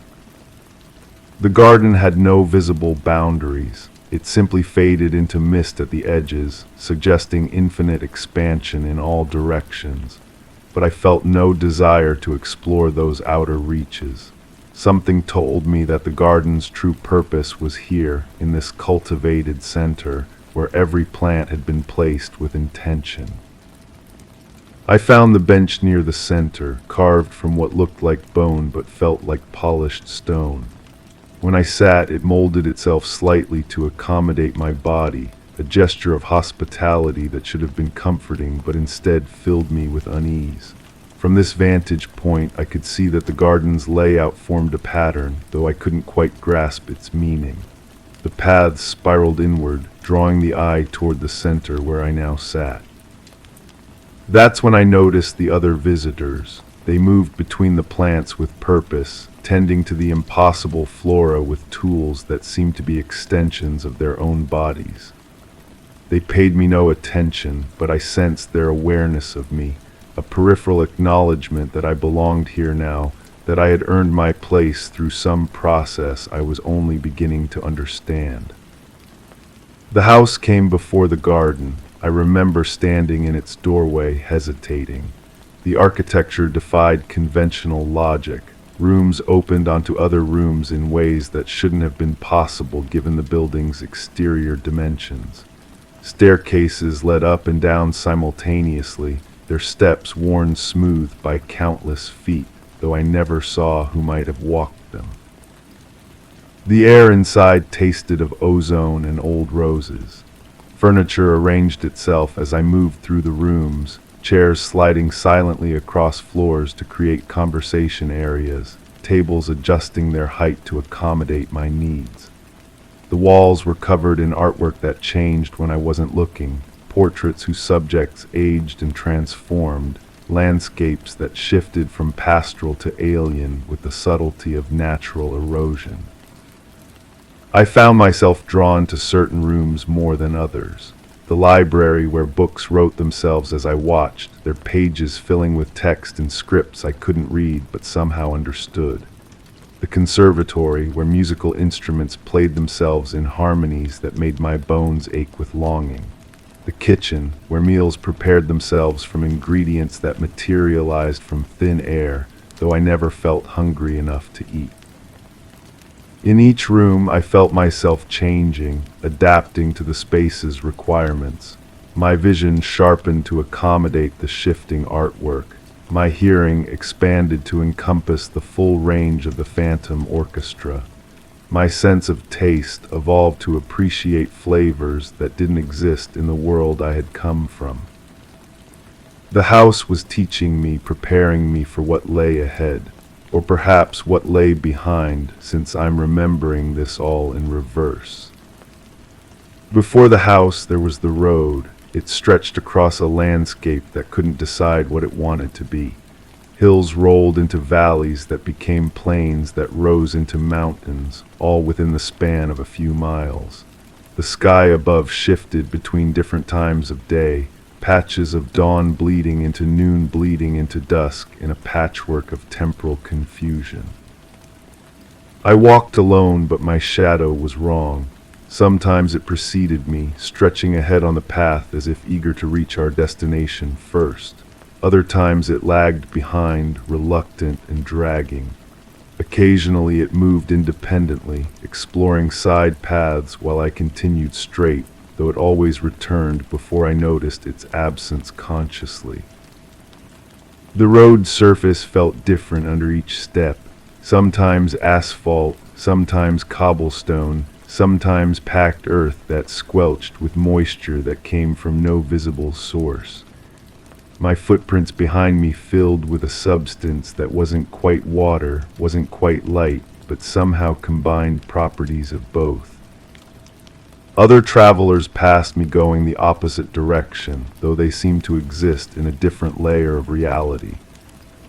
A: The garden had no visible boundaries. It simply faded into mist at the edges, suggesting infinite expansion in all directions. But I felt no desire to explore those outer reaches. Something told me that the garden's true purpose was here, in this cultivated center, where every plant had been placed with intention. I found the bench near the center, carved from what looked like bone but felt like polished stone. When I sat, it molded itself slightly to accommodate my body, a gesture of hospitality that should have been comforting but instead filled me with unease. From this vantage point, I could see that the garden's layout formed a pattern, though I couldn't quite grasp its meaning. The paths spiraled inward, drawing the eye toward the center where I now sat. That's when I noticed the other visitors. They moved between the plants with purpose, tending to the impossible flora with tools that seemed to be extensions of their own bodies. They paid me no attention, but I sensed their awareness of me, a peripheral acknowledgement that I belonged here now, that I had earned my place through some process I was only beginning to understand. The house came before the garden. I remember standing in its doorway, hesitating. The architecture defied conventional logic. Rooms opened onto other rooms in ways that shouldn't have been possible given the building's exterior dimensions. Staircases led up and down simultaneously, their steps worn smooth by countless feet, though I never saw who might have walked them. The air inside tasted of ozone and old roses. Furniture arranged itself as I moved through the rooms, chairs sliding silently across floors to create conversation areas, tables adjusting their height to accommodate my needs. The walls were covered in artwork that changed when I wasn't looking, portraits whose subjects aged and transformed, landscapes that shifted from pastoral to alien with the subtlety of natural erosion. I found myself drawn to certain rooms more than others. The library, where books wrote themselves as I watched, their pages filling with text and scripts I couldn't read but somehow understood. The conservatory, where musical instruments played themselves in harmonies that made my bones ache with longing. The kitchen, where meals prepared themselves from ingredients that materialized from thin air, though I never felt hungry enough to eat. In each room, I felt myself changing, adapting to the space's requirements. My vision sharpened to accommodate the shifting artwork. My hearing expanded to encompass the full range of the phantom orchestra. My sense of taste evolved to appreciate flavors that didn't exist in the world I had come from. The house was teaching me, preparing me for what lay ahead. Or perhaps what lay behind, since I'm remembering this all in reverse. Before the house there was the road. It stretched across a landscape that couldn't decide what it wanted to be. Hills rolled into valleys that became plains that rose into mountains, all within the span of a few miles. The sky above shifted between different times of day, patches of dawn bleeding into noon, bleeding into dusk in a patchwork of temporal confusion. I walked alone, but my shadow was wrong. Sometimes it preceded me, stretching ahead on the path as if eager to reach our destination first. Other times it lagged behind, reluctant and dragging. Occasionally it moved independently, exploring side paths while I continued straight, though it always returned before I noticed its absence consciously. The road surface felt different under each step, sometimes asphalt, sometimes cobblestone, sometimes packed earth that squelched with moisture that came from no visible source. My footprints behind me filled with a substance that wasn't quite water, wasn't quite light, but somehow combined properties of both. Other travelers passed me going the opposite direction, though they seemed to exist in a different layer of reality.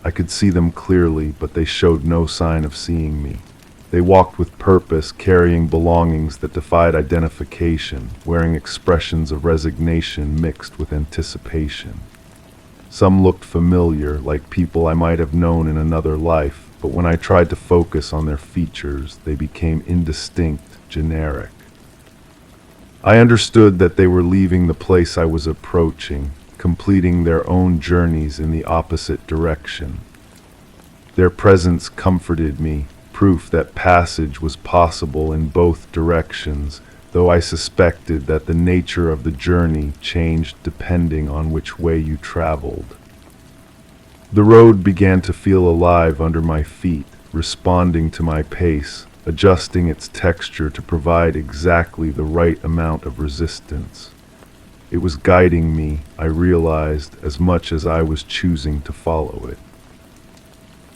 A: I could see them clearly, but they showed no sign of seeing me. They walked with purpose, carrying belongings that defied identification, wearing expressions of resignation mixed with anticipation. Some looked familiar, like people I might have known in another life, but when I tried to focus on their features, they became indistinct, generic. I understood that they were leaving the place I was approaching, completing their own journeys in the opposite direction. Their presence comforted me, proof that passage was possible in both directions, though I suspected that the nature of the journey changed depending on which way you traveled. The road began to feel alive under my feet, responding to my pace, adjusting its texture to provide exactly the right amount of resistance. It was guiding me, I realized, as much as I was choosing to follow it.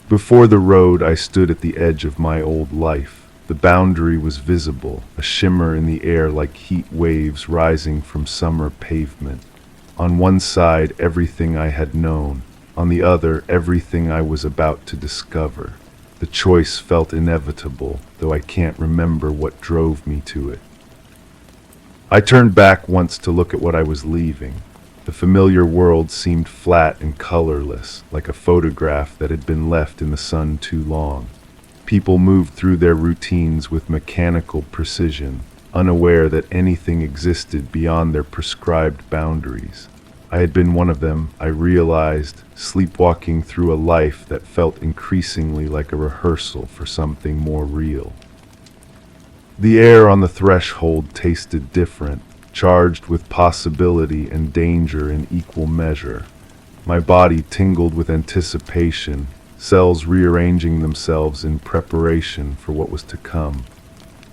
A: Before the road, I stood at the edge of my old life. The boundary was visible, a shimmer in the air like heat waves rising from summer pavement. On one side, everything I had known. On the other, everything I was about to discover. The choice felt inevitable, though I can't remember what drove me to it. I turned back once to look at what I was leaving. The familiar world seemed flat and colorless, like a photograph that had been left in the sun too long. People moved through their routines with mechanical precision, unaware that anything existed beyond their prescribed boundaries. I had been one of them, I realized, sleepwalking through a life that felt increasingly like a rehearsal for something more real. The air on the threshold tasted different, charged with possibility and danger in equal measure. My body tingled with anticipation, cells rearranging themselves in preparation for what was to come.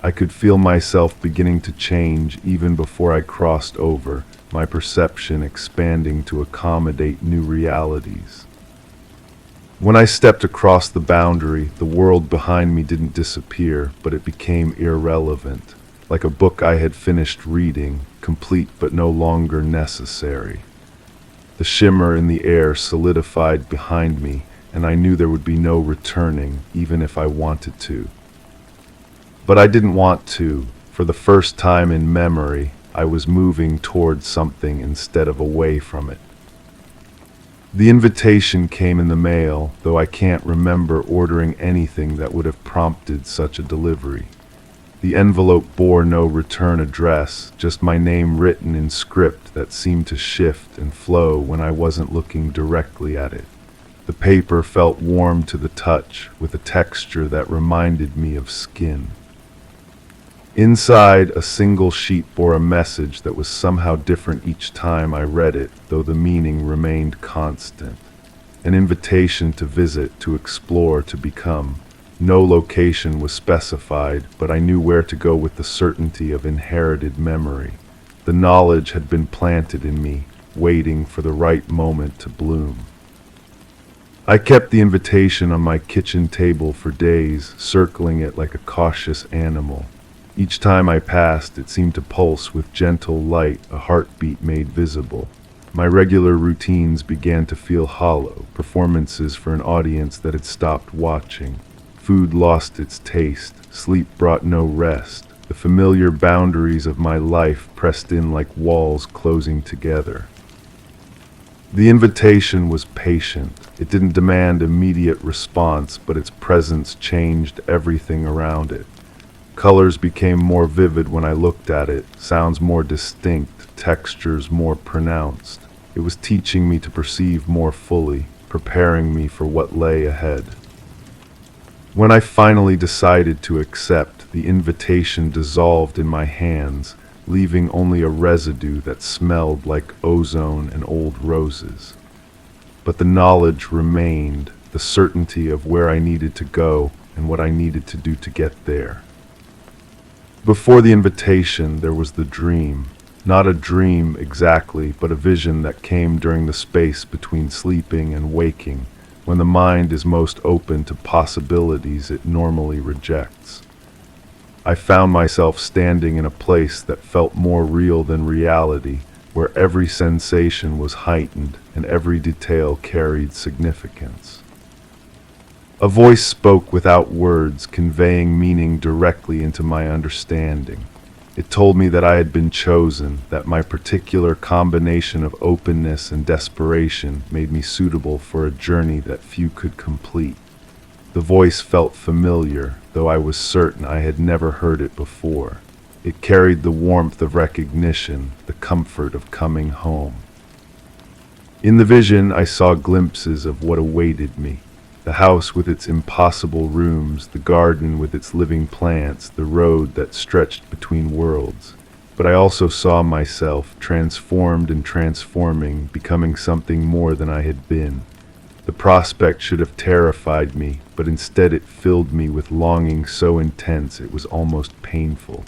A: I could feel myself beginning to change even before I crossed over, my perception expanding to accommodate new realities. When I stepped across the boundary, the world behind me didn't disappear, but it became irrelevant, like a book I had finished reading, complete but no longer necessary. The shimmer in the air solidified behind me, and I knew there would be no returning, even if I wanted to. But I didn't want to. For the first time in memory, I was moving towards something instead of away from it. The invitation came in the mail, though I can't remember ordering anything that would have prompted such a delivery. The envelope bore no return address, just my name written in script that seemed to shift and flow when I wasn't looking directly at it. The paper felt warm to the touch, with a texture that reminded me of skin. Inside, a single sheet bore a message that was somehow different each time I read it, though the meaning remained constant. An invitation to visit, to explore, to become. No location was specified, but I knew where to go with the certainty of inherited memory. The knowledge had been planted in me, waiting for the right moment to bloom. I kept the invitation on my kitchen table for days, circling it like a cautious animal. Each time I passed, it seemed to pulse with gentle light, a heartbeat made visible. My regular routines began to feel hollow, performances for an audience that had stopped watching. Food lost its taste, sleep brought no rest. The familiar boundaries of my life pressed in like walls closing together. The invitation was patient. It didn't demand immediate response, but its presence changed everything around it. Colors became more vivid when I looked at it, sounds more distinct, textures more pronounced. It was teaching me to perceive more fully, preparing me for what lay ahead. When I finally decided to accept, the invitation dissolved in my hands, leaving only a residue that smelled like ozone and old roses. but the knowledge remained, the certainty of where I needed to go and what I needed to do to get there. Before the invitation, there was the dream. Not a dream exactly, but a vision that came during the space between sleeping and waking, when the mind is most open to possibilities it normally rejects. I found myself standing in a place that felt more real than reality, where every sensation was heightened and every detail carried significance. A voice spoke without words, conveying meaning directly into my understanding. It told me that I had been chosen, that my particular combination of openness and desperation made me suitable for a journey that few could complete. The voice felt familiar, though I was certain I had never heard it before. It carried the warmth of recognition, the comfort of coming home. In the vision, I saw glimpses of what awaited me. The house with its impossible rooms, the garden with its living plants, the road that stretched between worlds. But I also saw myself, transformed and transforming, becoming something more than I had been. The prospect should have terrified me, but instead it filled me with longing so intense it was almost painful.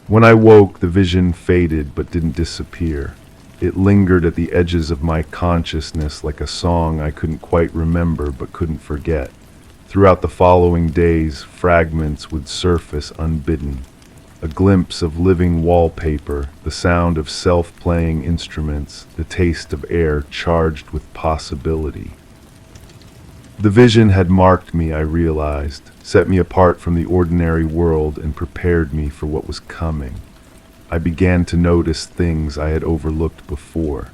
A: When I woke, the vision faded but didn't disappear. It lingered at the edges of my consciousness like a song I couldn't quite remember but couldn't forget. Throughout the following days, fragments would surface unbidden. A glimpse of living wallpaper, the sound of self-playing instruments, the taste of air charged with possibility. The vision had marked me, I realized, set me apart from the ordinary world and prepared me for what was coming. I began to notice things I had overlooked before.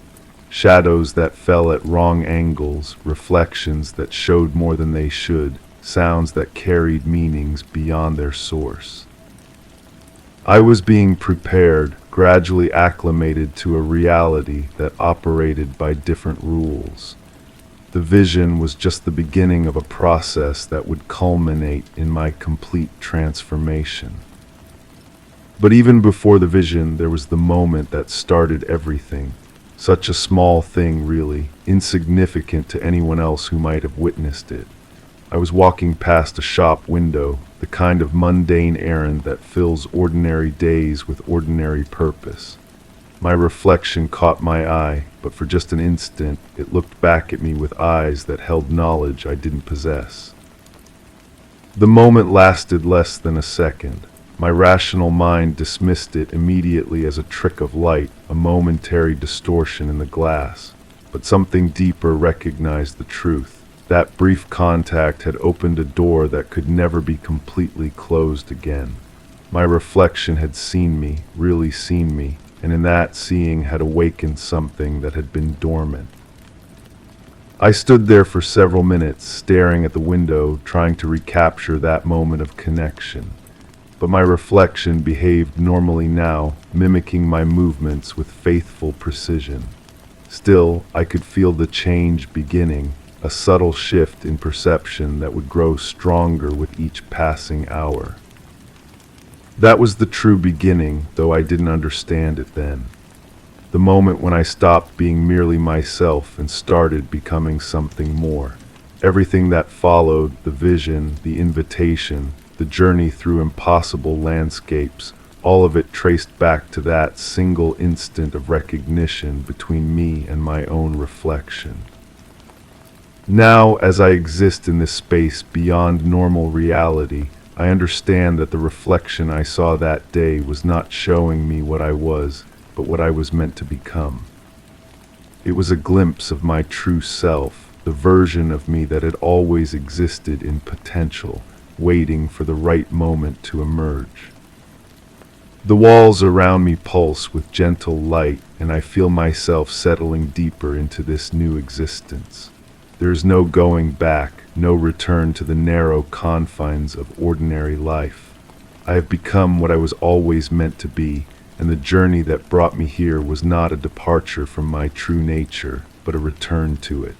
A: Shadows that fell at wrong angles, reflections that showed more than they should, sounds that carried meanings beyond their source. I was being prepared, gradually acclimated to a reality that operated by different rules. The vision was just the beginning of a process that would culminate in my complete transformation. But even before the vision, there was the moment that started everything. Such a small thing, really, insignificant to anyone else who might have witnessed it. I was walking past a shop window, the kind of mundane errand that fills ordinary days with ordinary purpose. My reflection caught my eye, but for just an instant, it looked back at me with eyes that held knowledge I didn't possess. The moment lasted less than a second. My rational mind dismissed it immediately as a trick of light, a momentary distortion in the glass. But something deeper recognized the truth. That brief contact had opened a door that could never be completely closed again. My reflection had seen me, really seen me, and in that seeing had awakened something that had been dormant. I stood there for several minutes, staring at the window, trying to recapture that moment of connection. But my reflection behaved normally now, mimicking my movements with faithful precision. Still, I could feel the change beginning, a subtle shift in perception that would grow stronger with each passing hour. That was the true beginning, though I didn't understand it then. The moment when I stopped being merely myself and started becoming something more. Everything that followed, the vision, the invitation, the journey through impossible landscapes, all of it traced back to that single instant of recognition between me and my own reflection. Now, as I exist in this space beyond normal reality, I understand that the reflection I saw that day was not showing me what I was, but what I was meant to become. It was a glimpse of my true self, the version of me that had always existed in potential, waiting for the right moment to emerge. The walls around me pulse with gentle light, and I feel myself settling deeper into this new existence. There is no going back, no return to the narrow confines of ordinary life. I have become what I was always meant to be, and the journey that brought me here was not a departure from my true nature, but a return to it.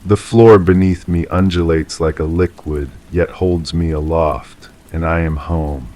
A: The floor beneath me undulates like a liquid, yet holds me aloft, and I am home.